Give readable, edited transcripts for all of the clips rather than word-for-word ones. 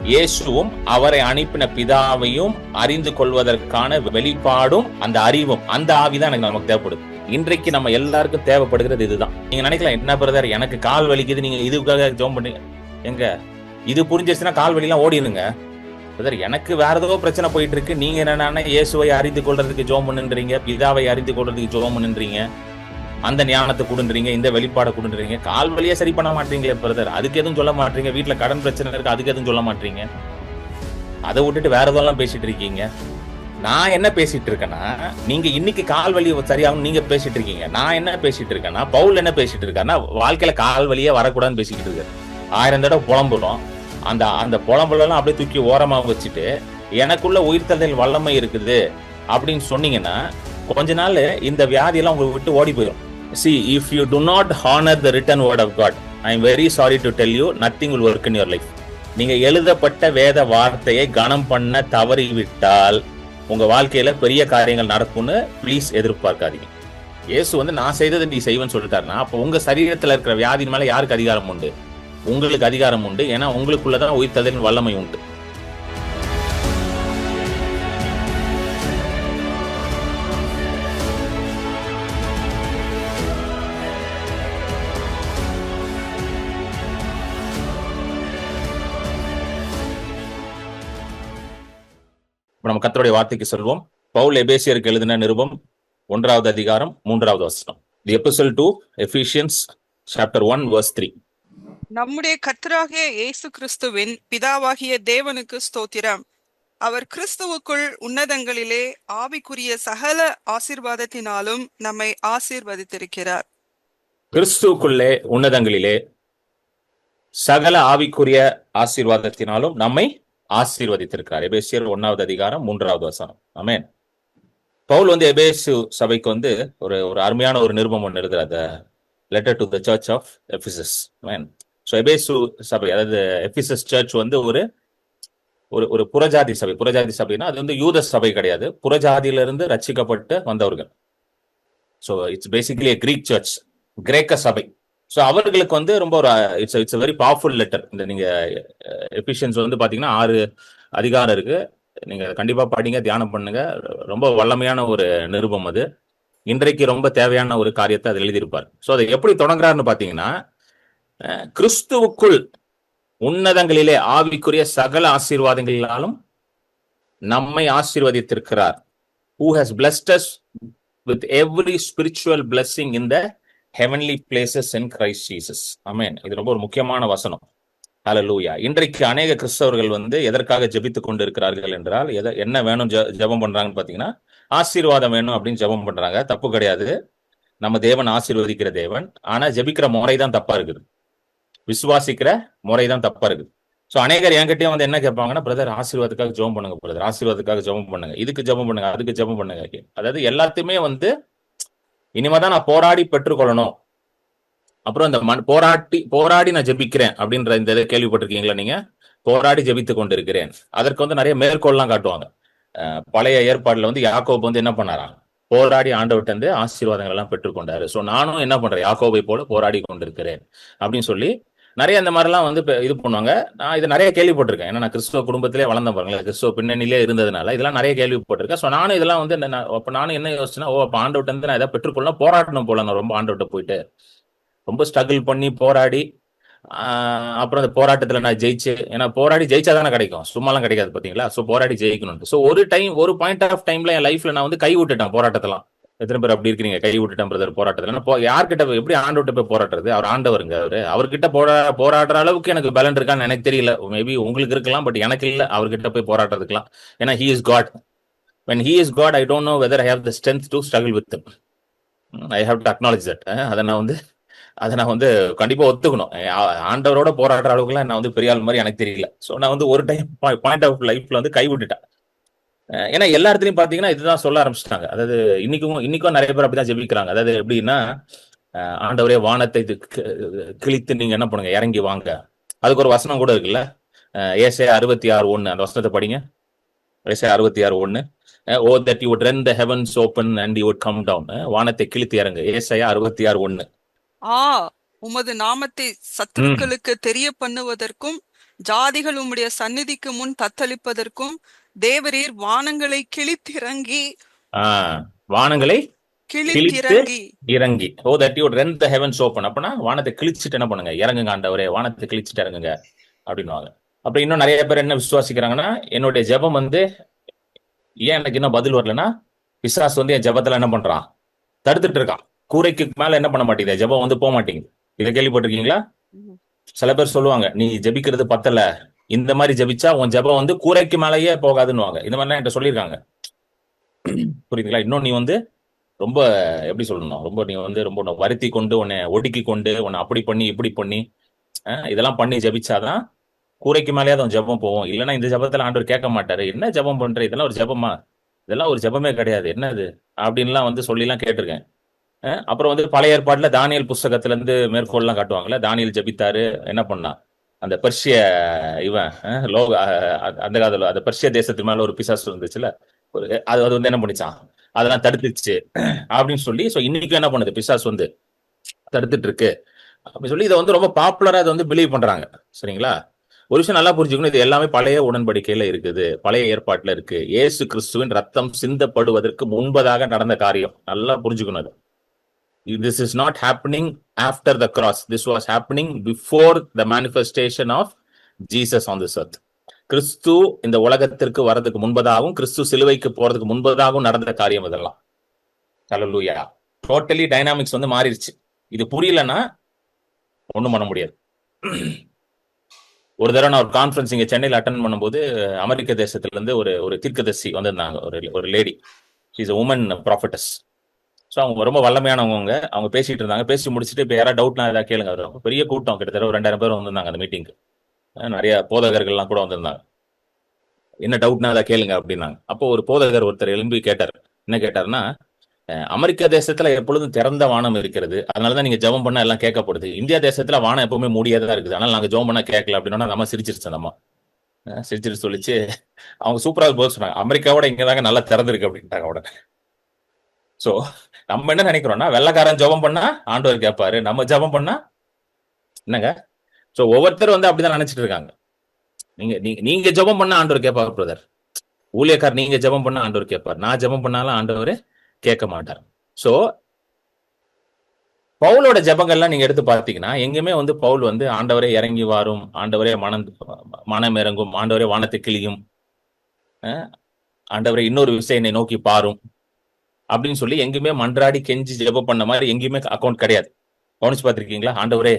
இயேசுவும் அவரை அனுப்பின பிதாவையும் அறிந்து கொள்வதற்கான வெளிப்பாடும் அந்த அறிவும் அந்த ஆவிதான் எனக்கு நமக்கு தேவைப்படுது. இன்றைக்கு நம்ம எல்லாருக்கும் தேவைப்படுகிறது இதுதான். நீங்க நினைக்கலாம், என்ன பிரதர் எனக்கு கால் வலிக்குது, நீங்க இதுக்காக ஜெபம் பண்ணீங்க, எங்க இது புரிஞ்சிச்சுன்னா கால் வலிலாம் ஓடிடுங்க பிரதர். எனக்கு வேற ஏதோ பிரச்சனை போயிட்டு இருக்கு, நீங்க என்னன்னா இயேசுவை அறிந்து கொள்றதுக்கு ஜெபம் பண்ணுன்றீங்க, பிதாவை அறிந்து கொள்றதுக்கு ஜெபம் பண்ணுன்றீங்க, அந்த ஞானத்தை கொடுன்றீங்க, இந்த வெளிப்பாடை கொடுன்றீங்க, கால் வழியா சரி பண்ண மாட்டீங்களே பிரதர், அதுக்கு எதுவும் சொல்ல மாட்டீங்க, வீட்டுல கடன் பிரச்சனை இருக்கு அதுக்கு எதுவும் சொல்ல மாட்டீங்க, அதை விட்டுட்டு வேற எதெல்லாம் பேசிட்டு இருக்கீங்க. நான் என்ன பேசிட்டு இருக்கேன்னா, நீங்க இன்னைக்கு கால் வலி சரியாகும் நீங்க பேசிட்டு இருக்கீங்க. நான் என்ன பேசிட்டு இருக்கேன்னா, பவுல் என்ன பேசிட்டு இருக்காருன்னா, வாழ்க்கையில கால் வலியே வரக்கூடாதுன்னு பேசிக்கிட்டு இருக்காரு. 1000 தடவை புலம்புறோம், அந்த புலம்புலாம் அப்படியே தூக்கி ஓரமா வச்சுட்டு எனக்குள்ள உயிர்த்தெழுதல் வல்லமை இருக்குது அப்படின்னு சொன்னீங்கன்னா கொஞ்ச நாள் இந்த வியாதி எல்லாம் உங்களுக்கு விட்டு ஓடி போயிடும். See, if you do not honor the written word of God, I am very sorry to tell you, nothing will work in your life. நீங்க எழுதப்பட்ட வேத வார்த்தையை கனம் பண்ண தவறிவிட்டால் உங்க வாழ்க்கையில பெரிய காரியங்கள் நடக்கும்னு ப்ளீஸ் எதிர்பார்க்காதீங்க. இயேசு நான் செய்ததை நீ செய்வேன்னு சொல்லிட்டாருன்னா, அப்போ உங்க சரீரத்துல இருக்கிற வியாதியின் மேல யாருக்கு அதிகாரம் உண்டு? உங்களுக்கு அதிகாரம் உண்டு. ஏன்னா உங்களுக்குள்ளதான் உயிர்த்தெழுதலின் வல்லமை உண்டு. நம்ம கர்த்தருடைய வார்த்தைக்கு சொல்வோம். பவுல் எபேசியருக்கு எழுதின நிருபம் 1வது அதிகாரம் 3வது வசனம். The epistle to Ephesians chapter 1 verse 3. நம்முடைய கர்த்தராகிய இயேசு கிறிஸ்துவின் பிதாவாகிய தேவனுக்கு ஸ்தோத்திரம். அவர் கிறிஸ்துவுக்குள் உன்னதங்களிலே ஆவிக்குரிய சகல ஆசீர்வாதத்தினாலும் நம்மை ஆசீர்வதித்திருக்கிறார். கிறிஸ்துவுக்குள்ளே உன்னதங்களிலே சகல ஆவிக்குரிய ஆசீர்வாதத்தினாலும் நம்மை ஆசீர்வதித்திருக்கிறார். எபேசியர் 1வது அதிகாரம் 3வது வசனம். ஆமென். பவுல் எபேசு சபைக்கு ஒரு அருமையான ஒரு நிருபம் ஒன்று எழுதுறாரு. Letter to the church of Ephesus. Amen. So எபேசு சபை, அதாவது எபிசஸ் சர்ச் ஒரு புறஜாதி சபை. புறஜாதி சபைனா அது யூத சபை கிடையாது, புறஜாதியிலிருந்து ரட்சிக்கப்பட்டு வந்தவர்கள். So it's basically Greek church, கிரேக்க சபை. ஸோ அவர்களுக்கு ரொம்ப ஒரு இட்ஸ் வெரி பவர்ஃபுல் லெட்டர். இந்த நீங்க எபிஷியன்ஸ் பாத்தீங்கன்னா 6 அதிகாரம் இருக்கு. நீங்க கண்டிப்பா படிங்க, தியானம் பண்ணுங்க. ரொம்ப வல்லமையான ஒரு நிருபம் அது. இன்றைக்கு ரொம்ப தேவையான ஒரு காரியத்தை அது எழுதியிருப்பார். ஸோ அதை எப்படி தொடங்குறாருன்னு பாத்தீங்கன்னா, கிறிஸ்துவுக்குள் உன்னதங்களிலே ஆவிக்குரிய சகல ஆசீர்வாதங்களினாலும் நம்மை ஆசீர்வதித்திருக்கிறார். Who has blessed us with every spiritual blessing in the heavenly places in Christ Jesus. Amen. இது ரொம்ப ஒரு முக்கியமான வசனம். ஹல்லேலூயா. இன்றைக்கு அநேக கிறிஸ்தவர்கள் எதற்காக ஜெபித்துக் கொண்டு இருக்கிறார்கள் என்றால், என்ன வேணும் ஜெபம் பண்றாங்கன்னு பாத்தீங்கன்னா, ஆசீர்வாதம் வேணும் அப்படின்னு ஜெபம் பண்றாங்க. தப்பு கிடையாது, நம்ம தேவன் ஆசீர்வதிக்கிற தேவன். ஆனா ஜெபிக்கிற முறை தான் தப்பா இருக்குது, விசுவாசிக்கிற முறை தான் தப்பா இருக்குது. ஸோ அநேகர் என்கிட்டயும் என்ன கேட்பாங்கன்னா, பிரதர் ஆசீர்வாதத்துக்காக ஜெபம் பண்ணுங்க, பிரதர் ஆசீர்வாதத்துக்காக ஜெபம் பண்ணுங்க, இதுக்கு ஜெபம் பண்ணுங்க, அதுக்கு ஜெபம் பண்ணுங்க. அதாவது எல்லாத்தையுமே இனிமேதான் நான் போராடி பெற்றுக்கொள்ளணும். அப்புறம் இந்த போராடி நான் ஜெபிக்கிறேன் அப்படின்ற இந்த இதை கேள்விப்பட்டிருக்கீங்களா நீங்க? போராடி ஜெபித்துக் கொண்டு இருக்கிறேன். அதற்கு நிறைய மேற்கோள்லாம் காட்டுவாங்க. பழைய ஏற்பாடுல யாக்கோபு என்ன பண்ணாராம்? போராடி ஆண்டவர்கிட்ட ஆசீர்வாதங்கள் எல்லாம் பெற்றுக்கொண்டாரு. ஸோ நானும் என்ன பண்றேன்? யாக்கோபை போல போராடி கொண்டிருக்கிறேன் அப்படின்னு சொல்லி நிறைய இந்த மாதிரிலாம் இது பண்ணுவாங்க. நான் இதை நிறைய கேள்விப்பட்டிருக்கேன். ஏன்னா நான் கிறிஸ்துவ குடும்பத்திலே வளர்ந்த பாருங்களேன், கிறிஸ்துவ பின்னணியிலே இருந்ததுனால இதெல்லாம் நிறைய கேள்விப்பட்டிருக்கேன். ஸோ நானும் இதெல்லாம் அப்ப நானும் என்ன யோசிச்சுன்னா, அப்ப ஆண்டவர்கிட்ட நான் எதாவது பெற்றுக்கொள்ள போராடணும் போல. நான் ரொம்ப ஆண்டவர்கிட்ட போயிட்டு ரொம்ப ஸ்ட்ரகிள் பண்ணி போராடி, அப்புறம் அந்த போராட்டத்துல நான் ஜெயிச்சு, ஏன்னா போராடி ஜெயிச்சாதானே கிடைக்கும், சும்மாலாம் கிடைக்காது பாத்தீங்களா? ஸோ போராடி ஜெயிக்கணும். ஸோ ஒரு பாயிண்ட் ஆஃப் டைம்ல என் லைஃப்ல நான் கை விட்டுட்டேன் போராட்டத்தெல்லாம். எத்தனை பேர் அப்படி இருக்கிறீங்க? கை விட்டுட்டேன் பிரதர் போராட்டத்துல. யார்கிட்ட எப்படி ஆண்டவர்கிட்ட போய் போராடுறது? அவர் ஆண்டவருங்க. அவர்கிட்ட போராடுற அளவுக்கு எனக்கு பலன் இருக்கான்னு எனக்கு தெரியல. மேபி உங்களுக்கு இருக்கலாம், பட் எனக்கு இல்லை அவர்கிட்ட போய் போராடுறதுக்கலாம். ஏன்னா he is God. When he is God, I don't know whether I have the strength to struggle with him. I have to acknowledge that. அதை நான் கண்டிப்பா ஒத்துக்கணும். ஆண்டவரோட போராடுற அளவுக்குலாம் நான் பெரிய ஆள் மாதிரி எனக்கு தெரியல. ஸோ நான் ஒரு டைம் பாயிண்ட் ஆஃப் லைஃப்ல கை விட்டுட்டேன். ஏன்னா எல்லா இடத்துலையும் பாத்தீங்கன்னா இதுதான் சொல்ல ஆரம்பிச்சிட்டாங்க. அதாவது இன்னைக்கும் நிறைய பேர் அப்படிதான் ஜெபிக்கிறாங்க. அதாவது எப்படின்னா, ஆண்டவரே வானத்தை கிழித்து நீங்க என்ன பண்ணுங்க, இறங்கி வாங்க. அதுக்கு ஒரு வசனம் கூட இருக்குல்ல, ஏசாயா 66:1. அந்த வசனத்தை படிங்க. ஏசாயா 66:1. Oh that you would rend the heavens open and you would come down. வானத்தை கிழித்து இறங்கு. ஏசாயா 66:1. உமது நாமத்தை சத்துருக்களுக்கு தெரிய பண்ணுவதற்கும் ஜாதிகள் உம்முடைய சந்நிதிக்கு முன் தத்தளிப்பதற்கும் தேவரீர் வானங்களை கிழித்திறங்கி வானங்களை கிழித்து கிழித்திறங்கி இறங்கி ஓ that you rent the heavens open. அப்பனா வானத்தை கிழிச்சிட்டு என்ன பண்ணுங்க, இறங்குங்க ஆண்டவரே, வானத்தை கிழிச்சிட்டு இறங்குங்க அப்படின்னுவாங்க. அப்ப இன்னும் நிறைய பேர் என்ன விசுவாசிக்கிறாங்கன்னா, என்னுடைய ஜெபம் வந்து ஏன் எனக்கு இன்னும் பதில் வரலன்னா, பிசாசு வந்து என் ஜெபத்துல என்ன பண்றான், தடுத்துட்டு இருக்கான். கூரைக்கு மேல என்ன பண்ண மாட்டேங்குது, ஜெபம் வந்து போக மாட்டேங்குது. இதை கேள்விப்பட்டிருக்கீங்களா? சில பேர் சொல்லுவாங்க, நீ ஜெபிக்கிறது பத்தல, இந்த மாதிரி ஜெபிச்சா உன் ஜெபம் வந்து கூரைக்கு மேலேயே போகாதுன்னுவாங்க. இந்த மாதிரிலாம் என்கிட்ட சொல்லியிருக்காங்க. புரியுதுங்களா? இன்னும் நீ வந்து ரொம்ப எப்படி சொல்லணும், ரொம்ப நீ வந்து ரொம்ப உன்னை வருத்தி கொண்டு, உன்னை ஒடுக்கி கொண்டு, உன்னை அப்படி பண்ணி இப்படி பண்ணி இதெல்லாம் பண்ணி ஜெபிச்சாதான் கூரைக்கு மேலேயாவது அவன் ஜெபம் போவோம். இல்லைன்னா இந்த ஜெபத்துல ஆண்டவர் கேட்க மாட்டாரு. என்ன ஜெபம் பண்ற, இதெல்லாம் ஒரு ஜெபமா, இதெல்லாம் ஒரு ஜெபமே கிடையாது, என்னது அப்படின்லாம் வந்து சொல்லிலாம் கேட்டிருக்கேன். அப்புறம் வந்து பழைய ஏற்பாட்டுல தானியல் புஸ்தகத்துல இருந்து மேற்கோள்லாம் காட்டுவாங்கல்ல. தானியல் ஜெபித்தாரு, என்ன பண்ணா, அந்த பெர்ஷிய இவன் லோக அந்த காலத்துல அந்த பெர்ஷிய தேசத்து மேல ஒரு பிசாசு இருந்துச்சுல, அது அது வந்து என்ன பண்ணிச்சான், அதெல்லாம் தடுத்துச்சு அப்படின்னு சொல்லி. ஸோ இன்னைக்கும் என்ன பண்ணுது, பிசாசு வந்து தடுத்துட்டு இருக்கு அப்படின்னு சொல்லி இதை வந்து ரொம்ப பாப்புலரா அதை வந்து பிலீவ் பண்றாங்க. சரிங்களா? ஒரு விஷயம் நல்லா புரிஞ்சுக்கணும், இது எல்லாமே பழைய உடன்படிக்கையில இருக்குது, பழைய ஏற்பாட்டுல இருக்கு. இயேசு கிறிஸ்துவின் ரத்தம் சிந்தப்படுவதற்கு முன்பதாக நடந்த காரியம். நல்லா புரிஞ்சுக்கணும் அது. This is not happening after the cross. This was happening before the manifestation of Jesus on this earth. கிறிஸ்து இந்த உலகத்திற்கு வரதுக்கு முன்பதாகவும், கிறிஸ்து சிலுவைக்கு போறதுக்கு முன்பதாகவும் நடந்த காரியம் இதெல்லாம். ஹல்லேலூயா. டோட்டலி டைனாமிக்ஸ் வந்து மாறிடுச்சு. இது புரியலன்னா ஒண்ணும் பண்ண முடியாது. ஒரு தடவை நான் ஒரு கான்ஃபரன்ஸ் இங்க சென்னையில் அட்டன் பண்ணும்போது, அமெரிக்க தேசத்துல இருந்து ஒரு தீர்க்கதரிசி வந்திருந்தாங்க, ஒரு lady. Is woman prophetess. So அவங்க ரொம்ப வல்லமையானவங்க. அவங்க பேசிட்டு இருந்தாங்க. பேசி முடிச்சுட்டு இப்போ யாராவது டவுட்னா ஏதாவது கேளுங்க. அவர் பெரிய கூட்டம், கிட்டத்தட்ட ஒரு 2000 பேர் வந்திருந்தாங்க அந்த மீட்டிங்க்கு. நிறைய போதகர்கள்லாம் கூட வந்திருந்தாங்க. என்ன டவுட்னா அதை கேளுங்க அப்படின்னாங்க. அப்போ ஒரு போதகர் ஒருத்தர் எழும்பி கேட்டார். என்ன கேட்டாருன்னா, அமெரிக்க தேசத்துல எப்பொழுதும் திறந்த வானம் இருக்கிறது, அதனாலதான் நீங்க ஜெபம் பண்ண எல்லாம் கேட்கப்படுது. இந்தியா தேசத்துல வானம் எப்பவுமே மூடியதான் இருக்குது, அதனால நாங்க ஜெபம் பண்ண கேட்கல அப்படின்னா நம்ம சிரிச்சிருச்சு. நம்ம சிரிச்சிட்டு சொல்லிச்சு. அவங்க சூப்பராக போக சொன்னாங்க, அமெரிக்காவோட இங்கதாங்க நல்லா திறந்திருக்கு அப்படின்ட்டாங்க உடனே. சோ நம்ம என்ன நினைக்கிறோம்னா, வெள்ளக்காரன் ஜெபம் பண்ணா ஆண்டவர் கேட்பாரு, நம்ம ஜெபம் பண்ணா என்னங்க. சோ ஒவ்வொருத்தரும் வந்து அப்படிதான் நினைச்சிட்டு இருக்காங்க. நீங்க ஜெபம் பண்ணா ஆண்டவர் கேட்பாரு பிரதர். ஊழியக்கார் நீங்க ஜெபம் பண்ணா ஆண்டவர் கேட்பார், நான் ஜெபம் பண்ணாலும் ஆண்டவர் கேட்க மாட்டார். சோ பவுலோட ஜெபங்கள்லாம் நீங்க எடுத்து பார்த்தீங்கன்னா, எங்குமே வந்து பவுல் வந்து ஆண்டவரே இறங்கி வாரும், ஆண்டவரே மனம் இறங்கும், ஆண்டவரே வானத்தை கிளியும், ஆண்டவரே இன்னொரு விஷயம் என்னை நோக்கி பாரும் அப்படின்னு சொல்லி எங்குமே மன்றாடி கெஞ்சி ஜெபம் பண்ண மாதிரி எங்கேயுமே அக்கௌண்ட் கிடையாது. கவனிச்சு பார்த்திருக்கீங்களா? ஆண்டவரே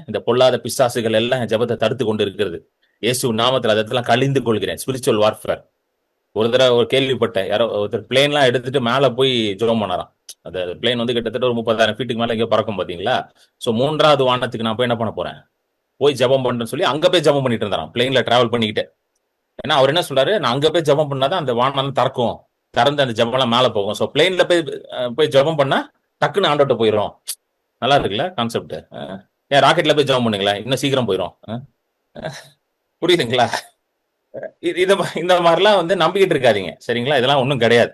இந்த பொல்லாத பிசாசுகள் எல்லாம் ஜெபத்தை தடுத்து கொண்டு இருக்கிறது, இயேசு நாமத்தில் அதெல்லாம் கழிந்து கொள்கிறேன். Spiritual warfare. ஒரு தடவை ஒரு கேள்விப்பட்டேன், யாரோ ஒருத்தர் பிளேன்லாம் எடுத்துட்டு மேல போய் ஜெபம் பண்ணாராம். அந்த பிளேன் வந்து கிட்டத்தட்ட ஒரு 30,000 ஃபீட்டுக்கு மேல எங்கேயோ பறக்கும் பாத்தீங்களா. சோ 3வது வானத்துக்கு நான் போய் என்ன பண்ண போறேன், போய் ஜெபம் பண்றேன்னு சொல்லி அங்க போய் ஜெபம் பண்ணிட்டு இருந்தாராம், பிளேன்ல டிராவல் பண்ணிக்கிட்டு. ஏன்னா அவர் என்ன சொல்றாரு, நான் அங்க போய் ஜெபம் பண்ணாதான் அந்த வானம் திறக்கும், திறந்து அந்த ஜெபம்லாம் மேல போகும். ஸோ பிளேன்ல போய் ஜெபம் பண்ணா டக்குன்னு ஆண்டோட்ட போயிடும். நல்லா இருக்குல்ல கான்செப்ட்? ஏன் ராக்கெட்ல போய் ஜெபம் பண்ணுங்களேன், இன்னும் சீக்கிரம் போயிடும். புரியுதுங்களா? இந்த மாதிரிலாம் வந்து நம்பிக்கிட்டு இருக்காதீங்க. சரிங்களா? இதெல்லாம் ஒன்றும் கிடையாது.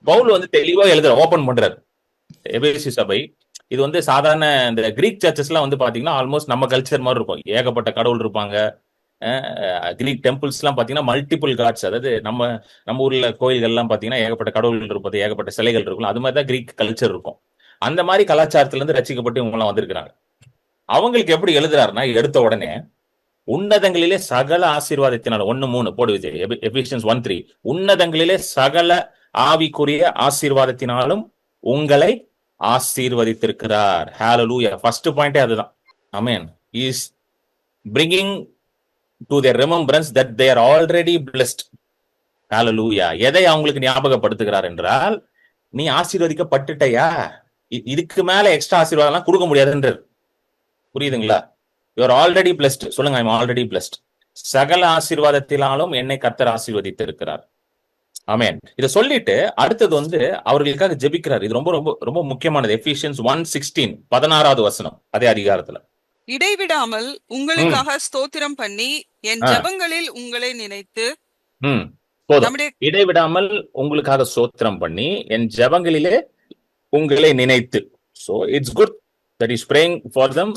பவுல் வந்து தெளிவா எழுதுற, ஓபன் பண்றாரு எபேசு சபை. இது வந்து சாதாரண இந்த கிரீக் சர்ச்சஸ் எல்லாம் வந்து பாத்தீங்கன்னா ஆல்மோஸ்ட் நம்ம கல்ச்சர் மாதிரி இருக்கும். ஏகப்பட்ட கடவுள் இருப்பாங்க. கிரீக் டெம்பிள்ஸ் எல்லாம் பாத்தீங்கன்னா மல்டிபிள் காட்ஸ், அதாவது நம்ம ஊர்ல கோயில்கள் எல்லாம் பாத்தீங்கன்னா ஏகப்பட்ட கடவுள்கள் இருப்பது, ஏகப்பட்ட சிலைகள் இருக்கும். அது மாதிரிதான் கிரீக் கல்ச்சர் இருக்கும். அந்த மாதிரி கலாச்சாரத்துல இருந்து ரசிக்கப்பட்டு இவங்க எல்லாம் வந்திருக்கிறாங்க. அவங்களுக்கு எப்படி எழுதுறாருன்னா, எடுத்த உடனே உன்னதங்களிலே சகல ஆசீர்வாதத்தினால் 1:3 போடு விஜய், எபிசியன்ஸ் 1:3, உன்னதங்களிலே சகல ஆவிக்குரிய ஆசீர்வாதத்தினாலும் உங்களை ஆசீர்வதித்திருக்கிறார். ஹalleluya. ஃபர்ஸ்ட் பாயிண்டே அதுதான். Amen. Is bringing to their remembrance that they are already blessed. Hallelujah. எதை அவங்களுக்கு ஞாபகப்படுத்துகிறார் என்றால், நீ ஆசீர்வதிக்கப்பட்டுட்டயா, இதுக்கு மேல எக்ஸ்ட்ரா ஆசீர்வாதம் கொடுக்க முடியாதுன்றார். புரியுதுங்களா? You are already blessed. சொல்லுங்க, I am already blessed. சகல ஆசீர்வாதத்தினாலும் என்னை கர்த்தர் ஆசீர்வதித்து இருக்கிறார். ஆமென். இதை சொல்லிட்டு அடுத்தது வந்து அவர்களுக்காக ஜெபிக்கிறார். இது ரொம்ப ரொம்ப ரொம்ப முக்கியமானது. எபிசியன்ஸ் 1:16, 16வது வசனம், அதே அதிகாரத்துல. இடைவிடாமல் உங்களுக்காக ஸ்தோத்திரம் பண்ணி என் ஜெபங்களில் உங்களை நினைத்து. போதும். இடைவிடாமல் உங்களுக்காக ஸ்தோத்திரம் பண்ணி என் ஜெபங்களிலே உங்களை நினைத்து. So it's good. that is praying for them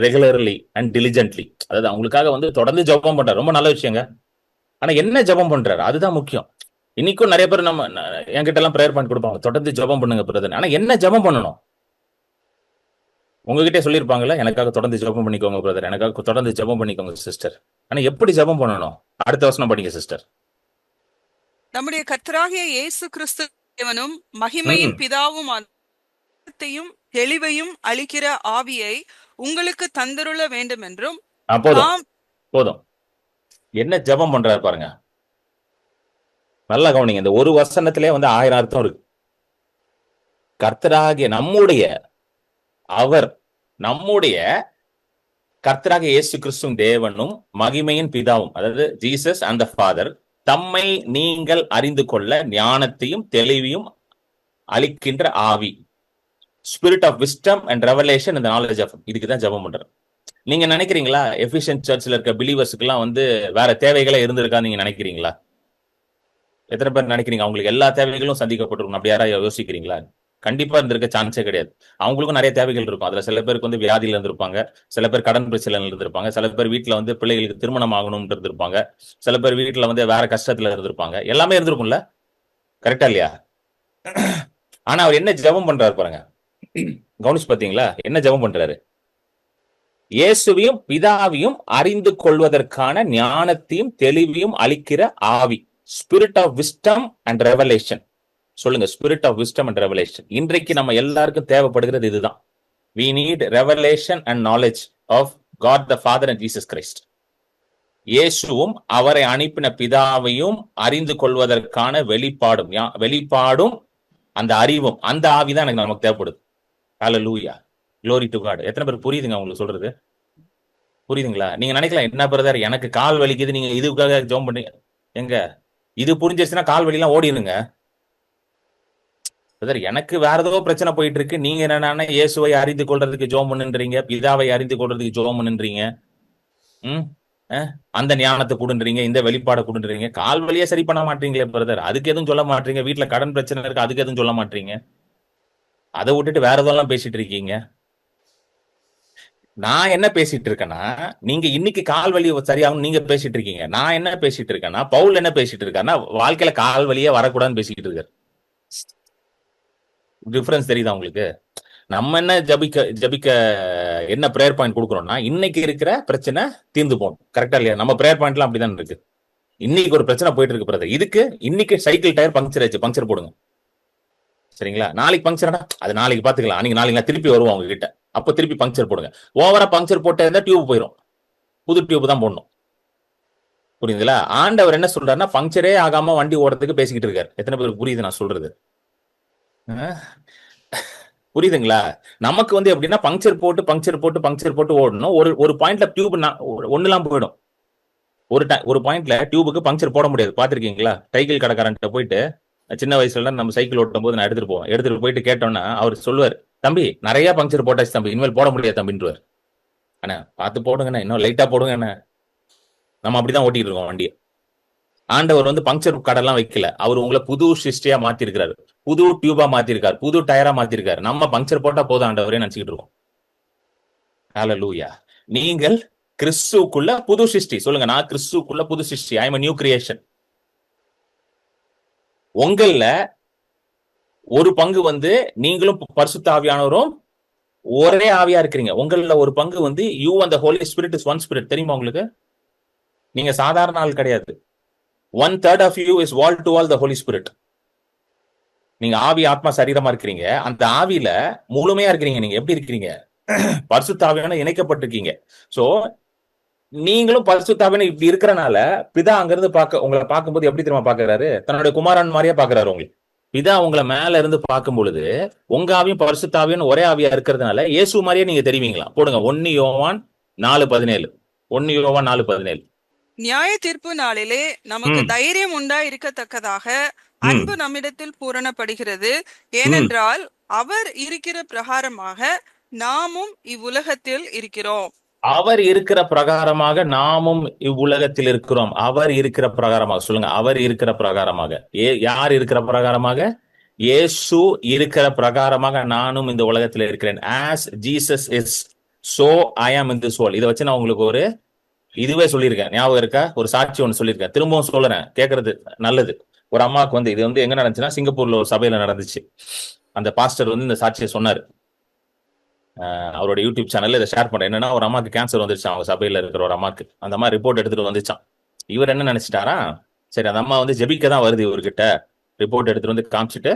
regularly and diligently. அதாவது அவங்களுக்காக வந்து தொடர்ந்து ஜெபம் பண்றாரு. ரொம்ப நல்ல விஷயங்க. ஆனா என்ன ஜெபம் பண்றாரு அதுதான் முக்கியம். இன்னைக்கும் நிறைய பேர் நம்ம என்கிட்ட எல்லாம் பிரேயர் பாயிண்ட் கொடுப்பாங்க, தொடர்ந்து ஜெபம் பண்ணுங்க பிரதர். ஆனா என்ன ஜெபம் பண்ணணும்? உங்ககிட்ட சொல்லியிருப்பாங்கல்ல, எனக்காக தொடர்ந்து ஜெபம் பண்ணிக்கோங்க பிரதர், எனக்காக தொடர்ந்து ஜெபம் பண்ணிக்கோங்க சிஸ்டர். ஆனா எப்படி ஜெபம் பண்ணணும்? அடுத்த வசனம் படிங்க சிஸ்டர். நம்முடைய கர்த்தராகிய இயேசு கிறிஸ்து தேவனும் மகிமையின் பிதாவும் அனைத்தையும் தெளிவையும் அளிக்கிற ஆவியை உங்களுக்கு தந்தருள வேண்டும் என்றும். போதும். என்ன ஜெபம் பண்றாரு பாருங்க, நல்லா கவனிங்க. இந்த ஒரு வசனத்திலே வந்து 1000 அர்த்தம் இருக்கு. கர்த்தராகிய நம்முடைய கர்த்தராகிய இயேசு கிறிஸ்துவும் தேவனும் மகிமையின் பிதாவும், அதாவது ஜீசஸ் அண்ட் த ஃபாதர், தம்மை நீங்கள் அறிந்து கொள்ள ஞானத்தையும் தெளிவையும் அளிக்கின்ற ஆவி, spirit of wisdom and revelation and knowledge of. இதுக்குதான் ஜெபம் பண்றாரு. நீங்க நினைக்கிறீங்களா எஃபிஷியன்ட் சர்ச்ல இருக்க பிலீவர்ஸ்க்கு எல்லாம் வந்து வேற தேவைகளே இருந்திருக்கான்னு நீங்க நினைக்கிறீங்களா? எத்தனை பேர் நினைக்கிறீங்க அவங்களுக்கு எல்லா தேவைகளும் சந்திக்கப்பட்டிருக்கும்? அப்படி யாராவது யோசிக்கிறீங்களா? கண்டிப்பா இருந்திருக்க சான்ஸே கிடையாது. அவங்களுக்கும் நிறைய தேவைகள் இருக்கும். அதுல சில பேருக்கு வந்து வியாதியில இருந்திருப்பாங்க, சில பேர் கடன் பிரச்சனைல இருந்திருப்பாங்க, சில பேர் வீட்டுல வந்து பிள்ளைகளுக்கு திருமணம் ஆகணும்னு இருந்திருப்பாங்க, சில பேர் வீட்டுல வந்து வேற கஷ்டத்துல இருந்திருப்பாங்க. எல்லாமே இருந்திருக்கும்ல, கரெக்டா இல்லையா? ஆனா அவர் என்ன ஜெபம் பண்றாரு பாருங்க, கவனிச்சு பாத்தீங்களா? என்ன ஜெபம் பண்றாரு? இயேசுவையும் பிதாவையும் அறிந்து கொள்வதற்கான ஞானத்தையும் தெளிவையும் அளிக்கிற ஆவி, spirit of wisdom and revelation. சொல்லுங்க, spirit of wisdom and revelation. இன்றைக்கு நம்ம எல்லாருக்கும் தேவைப்படுகிறது இதுதான். we need revelation and knowledge of God the Father and Jesus Christ. இயேசுவும் அவரை அனுப்பின பிதாவையும் அறிந்து கொள்வதற்கான வெளிப்பாடும் அந்த அறிவும், அந்த ஆவிதான் எனக்கு நமக்கு தேவைப்படுது. ஹல்லேலூயா, glory to God. எத்தனை பேர் புரியுதுங்க உங்களுக்கு சொல்றது? புரியுதுங்களா? நீங்க நினைக்கலாம், என்ன பிரதர் எனக்கு கால் வலிக்குது, நீங்க இதுக்காக ஜெபம் பண்ணி எங்க இது புரிஞ்சிருச்சுன்னா கால் வலிலாம் ஓடிடுங்க. எனக்கு வேற ஏதோ பிரச்சனை போயிட்டு இருக்கு, நீங்க என்னன்னா இயேசுவை அறிந்து கொள்றதுக்கு ஜெபம் பண்ணுன்றீங்க, பிதாவை அறிந்து கொள்றதுக்கு ஜெபம் பண்ணுன்றீங்க, அந்த ஞானத்தை கொடுன்றீங்க, இந்த வெளிப்பாடை கொடுன்றீங்க. கால் வலியே சரி பண்ண மாட்டீங்களே பிரதர், அதுக்கு எதுவும் சொல்ல மாட்டீங்க. வீட்டுல கடன் பிரச்சனை இருக்கு, அதுக்கு எதுவும் சொல்ல மாட்டீங்க. அதை விட்டுட்டு வேற எதெல்லாம் பேசிட்டு இருக்கீங்க. நான் என்ன பேசிட்டு இருக்கேன்னா, நீங்க இன்னைக்கு கால் வலி சரியாகும் நீங்க பேசிட்டு இருக்கீங்க. நான் என்ன பேசிட்டு இருக்கேன்னா, பவுல் என்ன பேசிட்டு இருக்காருன்னா, வாழ்க்கையில கால் வலியே வரக்கூடாதுன்னு பேசிக்கிட்டு இருக்காரு. டிஃபரன்ஸ் தெரியுதா உங்களுக்கு? நம்ம என்ன ஜபிக்க என்ன பிரேயர் பாயிண்ட் கொடுக்குறோம்னா, இன்னைக்கு இருக்கிற பிரச்சனை தீர்ந்து போகணும். கரெக்டா இல்லையா? நம்ம பிரேயர் பாயிண்ட்லாம் அப்படிதான் இருக்கு. இன்னைக்கு ஒரு பிரச்சனை போயிட்டு இருக்கு பிரதர், இதுக்கு இன்னைக்கு சைக்கிள் டயர் பங்க்சர் ஆச்சு, பங்க்சர் போடுங்க. சரிங்களா? நாளைக்கு பங்க்சர், அது நாளைக்கு பாத்துக்கலாம். நாளைக்கு திருப்பி வருவோம் அவங்க கிட்ட, அப்ப திருப்பி பங்க்சர் போடுங்க. ஓவரா பங்க்சர் போட்டே இருந்தா டியூப் போயிடும், புது டியூப் தான் போடணும். புரியுதுங்களா? ஆண்டவர் என்ன சொல்றாருன்னா, பங்க்சரே ஆகாம வண்டி ஓடுறதுக்கு பேசிக்கிட்டு இருக்காரு. எத்தனை பேருக்கு புரியுது நான் சொல்றது? புரியுதுங்களா? நமக்கு வந்து எப்படின்னா, பங்க்சர் போட்டு ஓடணும். ஒரு பாயிண்ட்ல டியூப் ஒண்ணுலாம் போயிடும். ஒரு பாயிண்ட்ல டியூபுக்கு பங்க்சர் போட முடியாது. பாத்திருக்கீங்களா? சைக்கிள் கடைக்காரன்ட்ட போயிட்டு, சின்ன வயசுல நம்ம சைக்கிள் ஓட்டும் போது நான் எடுத்துட்டு போயிட்டு கேட்டோம்னா அவர் சொல்லுவார், தம்பி நிறைய பங்க்சர் போட்டாச்சு தம்பி, இனிமேல் போட முடியாது தம்பின்றார். அண்ணா பார்த்து போடுங்கண்ணா, இன்னும் லைட்டா போடுங்க அண்ணா. நம்ம அப்படிதான் ஓட்டிட்டு இருக்கோம் வண்டியை. ஆண்டவர் வந்து பங்க்சர் கடெல்லாம் வைக்கல, அவர் உங்களை புது சிஸ்டியா மாத்திருக்காரு, புது டியூபா மாத்திருக்காரு, புது டயரா மாத்திருக்காரு. நம்ம பங்க்சர் போட்டா போதும் ஆண்டவரே நினைச்சுக்கிட்டு இருக்கோம். ஹல்லேலூயா. நீங்கள் கிறிஸ்துக்குள்ள புது சிருஷ்டி. சொல்லுங்க, நான் கிறிஸ்துக்குள்ள புது சிருஷ்டி. ஐ அம் a நியூ கிரியேஷன். உங்கள ஒரு பங்கு வந்து நீங்களும் பரிசுத்த ஆவியானவரும் ஒரே ஆவியா இருக்கிறீங்க. உங்கள ஒரு பங்கு வந்து you and the Holy Spirit is one spirit. தெரியுமா உங்களுக்கு? நீங்க சாதாரண ஆள் கிடையாது. 1/3 of you is wall to wall the Holy Spirit. நீங்க ஆவி ஆத்மா சரீரமா இருக்கிறீங்க. அந்த ஆவியில முழுமையா இருக்கிறீங்க. நீங்க எப்படி இருக்கிறீங்க? பரிசுத்த ஆவியான இணைக்கப்பட்டிருக்கீங்க. சோ நீங்களும் பரிசுத்த ஆவியான இப்படி இருக்கிறனால பிதா அங்கிருந்து உங்களை பார்க்கும்போது எப்படி தெரியுமா பாக்குறாரு? தன்னுடைய குமாரன் மாதிரியே பாக்குறாரு. உங்களுக்கு பிதா உங்களை மேல இருந்து பார்க்கும் பொழுது உங்க ஆவியும் பரிசுத்த ஆவியும் ஒரே ஆவியா இருக்கிறதுனால இயேசு மாதிரியே நீங்க தெரிவிங்களா? போடுங்க 1 யோவான் 4:17. 1 யோவான் 4:17. நியாய தீர்ப்பு நாளிலே நமக்கு தைரியம் உண்டா இருக்கத்தக்கதாக அன்பு நம்மிடத்தில் பூரணப்படுகிறது. ஏனென்றால் அவர் இருக்கிற பிரகாரமாக நாமும் இவ்வுலகத்தில் இருக்கிறோம். அவர் இருக்கிற பிரகாரமாக நாமும் இவ்வுலகத்தில் இருக்கிறோம். அவர் இருக்கிற பிரகாரமாக. சொல்லுங்க, அவர் இருக்கிற பிரகாரமாக. யார் இருக்கிற பிரகாரமாக? இயேசு இருக்கிற பிரகாரமாக நானும் இந்த உலகத்துல இருக்கிறேன். as Jesus is so I am in this world. இதை வச்சு நான் உங்களுக்கு ஒரு இதுவே சொல்லியிருக்கேன், ஞாபகம் இருக்கா? ஒரு சாட்சி ஒன்று சொல்லியிருக்கேன், திரும்பவும் சொல்லுறேன், கேட்கறது நல்லது. ஒரு அம்மாவுக்கு வந்து இது வந்து எங்க நடந்துச்சுன்னா, சிங்கப்பூர்ல ஒரு சபையில நடந்துச்சு. அந்த பாஸ்டர் வந்து இந்த சாட்சியை சொன்னாரு. அவரோட யூடியூப் சேனல்ல இதை ஷேர் பண்றேன். என்னன்னா, ஒரு அம்மாக்கு கேன்சர் வந்துருச்சு, அவங்க சபையில இருக்கிற ஒரு அம்மாக்கு. அந்த அம்மா ரிப்போர்ட் எடுத்துட்டு வந்துச்சான். இவர் என்ன நினைச்சிட்டாரா, சரி அந்த அம்மா வந்து ஜெபிக்க தான் வருது இவர்கிட்ட, ரிப்போர்ட் எடுத்துட்டு வந்து காமிச்சிட்டு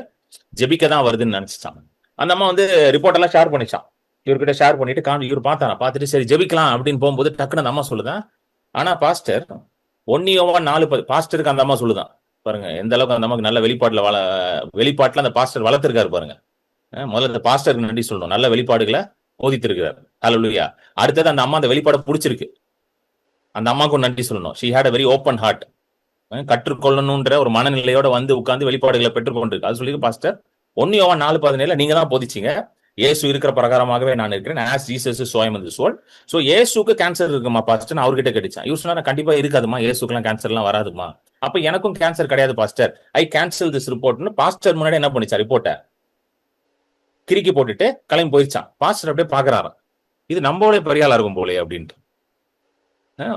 ஜெபிக்க தான் வருதுன்னு நினைச்சிச்சான். அந்த அம்மா வந்து ரிப்போர்ட் எல்லாம் ஷேர் பண்ணிச்சான், இவர்கிட்ட ஷேர் பண்ணிட்டு இவர் பார்த்தாரா, பார்த்துட்டு சரி ஜெபிக்கலாம் அப்படின்னு போகும்போது டக்குன்னு அந்த அம்மா சொல்லுதான், ஆனா பாஸ்டர் 1 யோவான் 4:10 பாஸ்டருக்கு அந்த அம்மா சொல்லுதான். பாருங்க எந்த அளவுக்கு அந்த அம்மாக்கு நல்ல வெளிப்பாட்டுல அந்த பாஸ்டர் வளர்த்திருக்காரு பாருங்க. முதல்ல இந்த பாஸ்டருக்கு நன்றி சொல்லணும், நல்ல வெளிப்பாடுகளை போதித்திருக்கிறார். ஹல்லேலூயா. அடுத்தது அந்த அம்மா அந்த வெளிப்பாடை பிடிச்சிருக்கு, அந்த அம்மாவுக்கு நன்றி சொல்லணும். She had a very open heart. கற்றுக்கொள்ளணும்ன்ற ஒரு மனநிலையோட வந்து உட்கார்ந்து வெளிப்பாடுகளை பெற்றுக்கொண்டிருக்கு. அது சொல்லி பாஸ்டர் 1 யோவான் 4:17 நீங்க தான் போதிச்சீங்க, இயேசு இருக்கிற பிரகாரமாகவே நான் இருக்கிறேன், as Jesus is so I am in this world. So இயேசுக்கு கேன்சர் இருக்குமா பாஸ்டர், நான் அவர்கிட்ட கேட்டுச்சேன். இவர் சொன்னா கண்டிப்பா இருக்காதுமா, இயேசுக்குலாம் கேன்சர் எல்லாம் வராதுமா. அப்ப எனக்கும் கேன்சர் கிடையாது பாஸ்டர், ஐ கேன்சல் திஸ் ரிப்போர்ட்னு பாஸ்டர் முன்னாடி என்ன பண்ணிச்சா, ரிப்போர்ட்டை கிறுக்கி போட்டுட்டு கிளம்பி போயிருச்சான். பாஸ்டர் அப்படியே பாக்குறாராம், இது நம்மளே பெரியாளா இருக்கும் போலே அப்படின்ட்டு.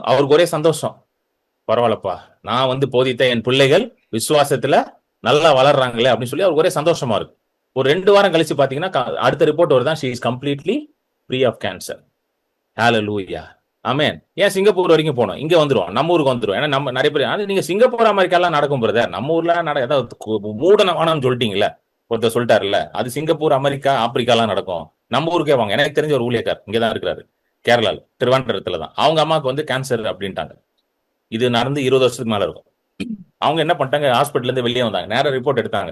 அவருக்கு ஒரே சந்தோஷம், பரவாயில்லப்பா, நான் வந்து போதித்த என் பிள்ளைகள் விசுவாசத்துல நல்லா வளர்றாங்களே அப்படின்னு சொல்லி அவருக்கு ஒரே சந்தோஷமா இருக்கு. ஒரு 2 வாரம் கழிச்சு பாத்தீங்கன்னா அடுத்த ரிப்போர்ட் வருதான், she is completely free of cancer. Hallelujah. ஆமென். ஏன் சிங்கப்பூர் வரைக்கும் போனோம், இங்க வந்துரும், நம்ம ஊருக்கு வந்துரும். ஏன்னா நம்ம நிறைய பேர் நீங்க சிங்கப்பூர் அமெரிக்காலாம் நடக்கும் பிரதர், நம்ம ஊர்ல ஏதாவது மூடனவானு சொல்லிட்டீங்களே, ஒருத்தர் சொல்லிட்டாருல்ல, அது சிங்கப்பூர் அமெரிக்கா ஆப்பிரிக்காலாம் நடக்கும், நம்ம ஊருக்கே வாங்க. எனக்கு தெரிஞ்ச ஒரு ஊழியக்கார் இங்கதான் இருக்கிறாரு, கேரளால திருவாண்டரத்துல தான். அவங்க அம்மாவுக்கு வந்து கேன்சர் அப்படின்ட்டாங்க. இது நடந்து 20 வருஷத்துக்கு மேல இருக்கும். அவங்க என்ன பண்ணிட்டாங்க, ஹாஸ்பிட்டல்ல இருந்து வெளியே வந்தாங்க, நேரம் ரிப்போர்ட் எடுத்தாங்க.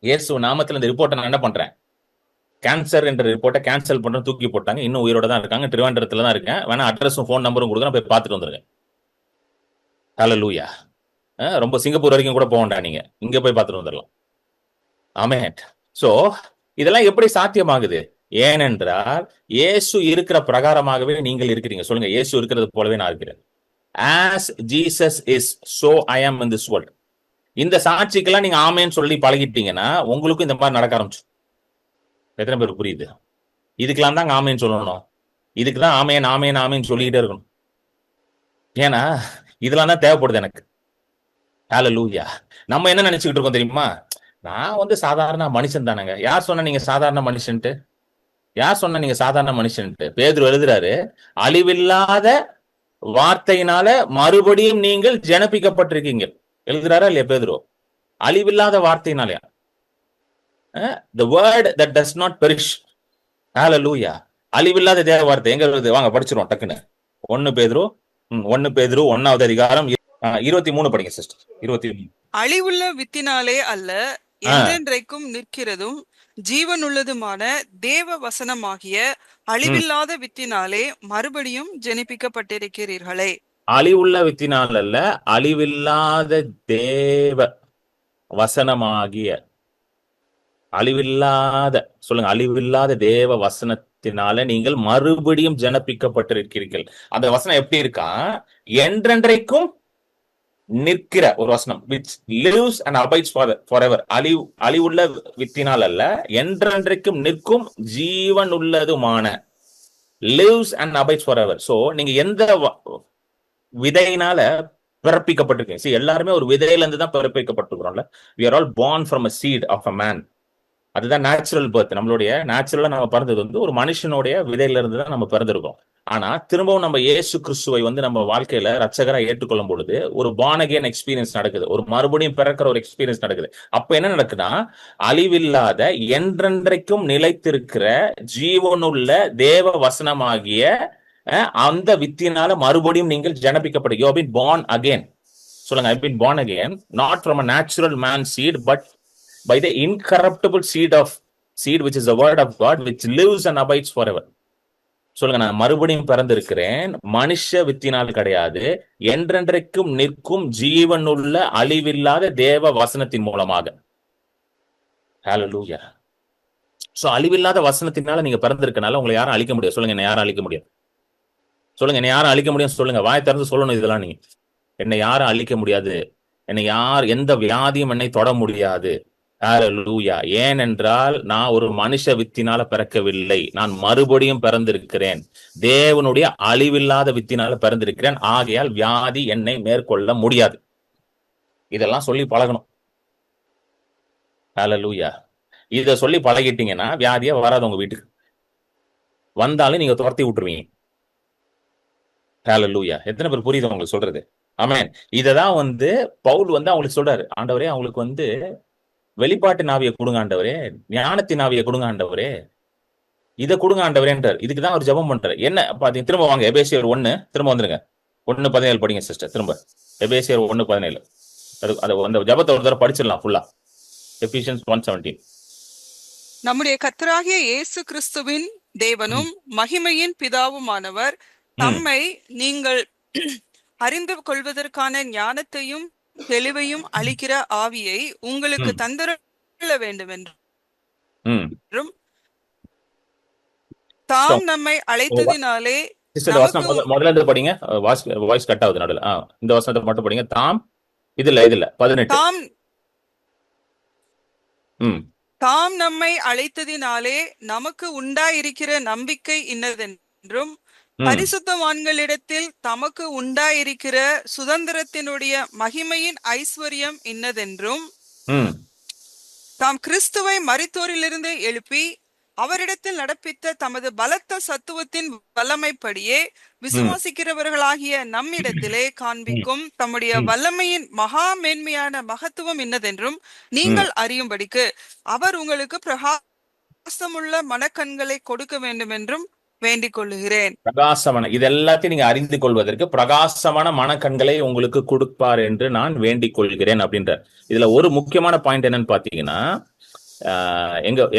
இயேசு நாமத்துல இந்த ரிப்போர்ட்டை நான் என்ன பண்றேன், கேன்சர் என்ற ரிப்போர்ட்டை கேன்சல் பண்றேன், தூக்கி போட்டாங்க. இன்னும் உயிரோட தான் இருக்காங்க, திருவாண்டரத்துல தான் இருக்கேன். வேணா அட்ரஸும் ஃபோன் நம்பரும் கொடுக்குறேன், போய் பார்த்துட்டு வந்துருங்க. ஹல்லேலூயா. ரொம்ப சிங்கப்பூர் வரைக்கும் கூட போக வேண்டாம், நீங்க இங்க போய் பார்த்துட்டு வந்துடலாம். ஆமென். சோ இதெல்லாம் எப்படி சாத்தியமாகுது? ஏனென்றால் இயேசு இருக்கிற பிரகாரமாகவே நீங்கள் இருக்கிறீங்க. சொல்லுங்க, இயேசு இருக்கிறது போலவே நான் இருக்கிறேன். as Jesus is so I am in this world. இந்த சாட்சிக்கெல்லாம் நீங்க ஆமேன்னு சொல்லி பழகிட்டீங்கன்னா உங்களுக்கும் இந்த மாதிரி நடக்க ஆரம்பிச்சு. எத்தனை பேருக்கு புரியுது? இதுக்கெல்லாம் தான் ஆமேன்னு சொல்லணும், இதுக்குதான் ஆமேன் ஆமேன் ஆமேன்னு சொல்லிக்கிட்டே இருக்கணும். ஏன்னா இதெல்லாம் தான் தேவைப்படுது எனக்கு. ஹல்லேலூயா. நம்ம என்ன நினைச்சுக்கிட்டு இருக்கோம் தெரியுமா, நான் வந்து சாதாரண மனுஷன் தானேங்க. யார் சொன்ன நீங்க சாதாரண மனுஷன்ட்டு? யார் சொன்ன நீங்க சாதாரண மனுஷன்ட்டு? பேதுரு எழுதுறாரு, அழிவில்லாத வார்த்தையினால மறுபடியும் நீங்கள் ஜனப்பிக்கப்பட்டிருக்கீங்க. எழுதுறாரா இல்லையா பேதுரு? அழிவில்லாத வார்த்தையினாலயா? the word that does not perish. hallelujah. அழிவில்லாத தேவ வார்த்தை எங்க வருது? வாங்க படிச்சிருவோம் டக்குன்னு. 1 பேதுரு 1வது அதிகாரம் 23 படிங்க சிஸ்டர். 23. அழிவுள்ள வித்தினாலே அல்ல, என்றென்றைக்கும் நிற்கிறதும் ஜீவனுள்ளதுமான தேவ வசனமாகிய அழிவில்லாத வித்தினாலே மறுபடியும் ஜெனிப்பிக்கப்பட்டிருக்கிறீர்களே. அழிவுள்ள வித்தினால் அல்ல, அழிவில்லாத தேவ வசனமாகிய, அழிவில்லாத, சொல்லுங்க, அழிவில்லாத தேவ வசனத்தினால நீங்கள் மறுபடியும் ஜனப்பிக்கப்பட்டிருக்கிறீர்கள். அந்த வசனம் எப்படி இருக்கா, என்றென்றைக்கும் நிற்கிற ஒரு வசனம், which lives and abides forever. அழிவுள்ள வித்தினால் அல்ல, என்றென்றைக்கும் நிற்கும் ஜீவன் உள்ளதுமான, lives and abides forever. So நீங்க எந்த விதையினால பிறப்பிக்கப்பட்டிருக்கீங்க? எல்லாருமே ஒரு விதையில இருந்து தான் பிறப்பிக்கப்பட்டிருக்கிறோம்ல. we are all born from a seed of a man. அதுதான் நேச்சுரல் பர்த். நம்மளுடைய நேச்சுரலா நம்ம பிறந்தது வந்து ஒரு மனுஷனுடைய விதையில இருந்து தான் நம்ம பிறந்திருக்கோம். ஆனா திரும்பவும் நம்ம இயேசு கிறிஸ்துவை வந்து நம்ம வாழ்க்கையில ரட்சகரா ஏற்றுக்கொள்ளும் பொழுது ஒரு born again எக்ஸ்பீரியன்ஸ் நடக்குது, ஒரு மறுபடியும் பிறக்கிற ஒரு எக்ஸ்பீரியன்ஸ் நடக்குது. அப்ப என்ன நடக்குதுன்னா, அழிவில்லாத என்றென்றைக்கும் நிலைத்திருக்கிற ஜீவனுள்ள தேவ வசனமாகிய அந்த வித்தினால மறுபடியும் நீங்கள் ஜனப்பிக்கப்பட்ட, you have been born again. சொல்லுங்க, I have been born again, not from a natural man seed, but by the incorruptible seed which is the word of God, which lives and abides forever. சொல்லுங்க, நான் மறுபடியும் பிறந்திருக்கிறேன், மனுஷ வித்தினால் கிடையாது, என்றென்றைக்கும் நிற்கும் ஜீவனுள்ள அழிவில்லாத தேவ வசனத்தின் மூலமாக. ஹல்லேலூயா. சோ அழிவில்லாத வசனத்தினால நீங்க பிறந்திருக்கனால உங்களை யாரும் அழிக்க முடியாது. சொல்லுங்க, என்ன யாரும் அழிக்க முடியாது? சொல்லுங்க, என்ன யாரும் அழிக்க முடியும்? சொல்லுங்க, வாய் திறந்து சொல்லணும் இதெல்லாம். நீங்க என்னை யாரும் அழிக்க முடியாது, என்னை எந்த வியாதியும் என்னை தொட முடியாது. ஹalleluya. ஏனென்றால் நான் ஒரு மனுஷ வித்தினால பிறக்கவில்லை, நான் மறுபடியும் பிறந்திருக்கிறேன், தேவனுடைய அழிவில்லாத வித்தினால பிறந்திருக்கிறேன், ஆகையால் வியாதி என்னை மேற்கொள்ள முடியாது. இதெல்லாம் சொல்லி பழகணும். ஹalleluya. இத சொல்லி பழகிட்டீங்கன்னா வியாதியே வராது உங்க வீட்டுக்கு. வந்தாலும் நீங்க துரத்தி விட்டுருவீங்க. ஹalleluya. எத்தனை பேர் புரியுது உங்களுக்கு சொல்றது? ஆமென். இததான் பவுல் அவங்களுக்கு சொல்றாரு, ஆண்டவரே அவங்களுக்கு வெளிப்பாட்டு நாவியை கொடுங்க ஆண்டவரே, ஞானத்தின் நாவியை கொடுங்க ஆண்டவரே, இதை கொடுங்க ஆண்டவரேன்றார். இதுக்குதான் அவர் ஜெபம் பண்றாரு. என்ன பாத்தீங்க, திரும்ப வாங்க எபேசியர் 1, திரும்ப வந்துருங்க. 1:17 படிங்க சிஸ்டர். திரும்ப எபேசியர் 1:17. அந்த ஜெபத்தை ஒரு தடவை படிச்சிடலாம் ஃபுல்லா. எபிசியன்ஸ் 1:17. நம்முடைய கர்த்தராகிய இயேசு கிறிஸ்துவின் தேவனும் மகிமையின் பிதாவுமானவர் தம்மை நீங்கள் அறிந்து கொள்வதற்கான ஞானத்தையும் தெளிவையும் அளிக்கிற ஆவியை உங்களுக்கு தந்தருள வேண்டும் என்றும் தாம் நம்மை அழைத்ததினாலே முதல்ல இருந்து படிங்க, வாய்ஸ் கட் ஆகுது நடுவில். இந்த வசனத்தை மட்டும் படிங்க. தாம் இதுல 18. தாம் நம்மை அழைத்ததினாலே நமக்கு உண்டாயிருக்கிற நம்பிக்கை இன்னதென்றும் பரிசுத்தவான்களிடத்தில் தமக்கு உண்டாயிருக்கிற சுதந்திரத்தினுடைய மகிமையின் ஐஸ்வர்யம் இன்னதென்றும் தாம் கிறிஸ்துவை மரித்தோரிலிருந்து எழுப்பி அவரிடத்தில் நடப்பித்த தமது பலத்த சத்துவத்தின் வல்லமைப்படியே விசுவாசிக்கிறவர்களாகிய நம்மிடத்திலே காண்பிக்கும் தம்முடைய வல்லமையின் மகா மேன்மையான மகத்துவம் இன்னதென்றும் நீங்கள் அறியும்படிக்கு அவர் உங்களுக்கு பிரகாசமுள்ள மனக்கண்களை கொடுக்க வேண்டும் என்றும் வேண்டிக் கொள்ளுகிறேன். பிரகாசமான இது எல்லாத்தையும் நீங்க அறிந்து கொள்வதற்கு பிரகாசமான மனக்கண்களை உங்களுக்கு கொடுப்பார் என்று நான் வேண்டிக் கொள்கிறேன் அப்படின்றார். இதுல ஒரு முக்கியமான பாயிண்ட் என்னன்னு பாத்தீங்கன்னா,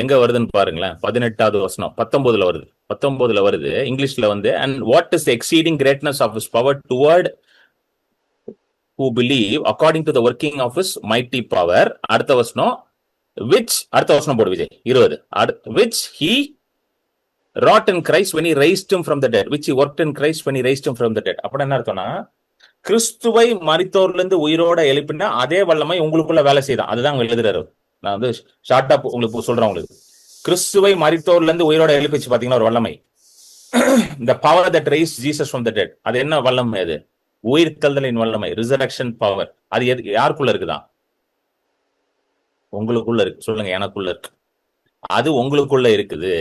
எங்க வருதுன்னு பாருங்களேன். 18வது வசனம் 19ல வருது. இங்கிலீஷ்ல and what is the exceeding greatness of his power toward who believe according to the working of his mighty power. அடுத்த வசனம் போடு Vijay. 20. which he wrought in Christ when he raised him from the dead. which he worked in Christ when he raised him from the dead. அப்படி என்ன அர்த்தம்னா, கிறிஸ்துவை மரித்தோர்ல இருந்து உயிரோட எழுப்பினா அதே வல்லமை உங்களுக்குள்ள வேலை செய்தான். அதுதான் அவங்க எழுதுறாரு. நான் ஷார்ட்டா உங்களுக்கு சொல்றேன். உங்களுக்கு கிறிஸ்துவை மரித்தோர்ல இருந்து உயிரோட எழுப்பிச்சு பாத்தீங்கன்னா ஒரு வல்லமை. the power that raised Jesus from the dead. அது என்ன வல்லமை? அது உயிர்த்தெழுதலின் வல்லமை, ரிசரக்ஷன் பவர். அது யாருக்குள்ள இருக்குதான்? உங்களுக்குள்ள இருக்கு. சொல்லுங்க, எனக்குள்ள இருக்கு. அது உங்களுக்குள்ள இருக்குது.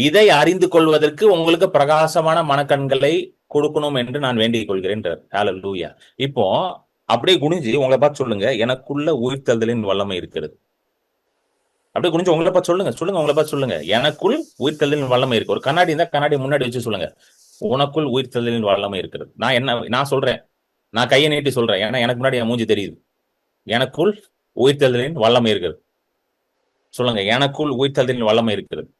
இதை அறிந்து கொள்வதற்கு உங்களுக்கு பிரகாசமான மனக்கண்களை கொடுக்கணும் என்று நான் வேண்டிக் கொள்கிறேன். ஹல்லேலூயா. இப்போ அப்படியே குனிஞ்சு உங்களை பார்த்து சொல்லுங்க, எனக்குள்ள உயிர்த்தெழுதலின் வல்லமை இருக்கிறது. அப்படியே குனிஞ்சு உங்களை பார்த்து சொல்லுங்க, உங்களை பார்த்து சொல்லுங்க, எனக்குள் உயிர்த்தெழுதலின் வல்லமை இருக்கு. ஒரு கண்ணாடி இருந்தா கண்ணாடி முன்னாடி வச்சு சொல்லுங்க, உனக்குள் உயிர்த்தெழுதலின் வல்லமை இருக்கிறது. நான் சொல்றேன், நான் கையை நீட்டி சொல்றேன், ஏன்னா எனக்கு முன்னாடி என் மூஞ்சி தெரியுது. எனக்குள் உயிர்த்தெழுதலின் வல்லமை இருக்கிறது. சொல்லுங்க, எனக்குள் உயிர்த்தெழுதலின் வல்லமை இருக்கிறது.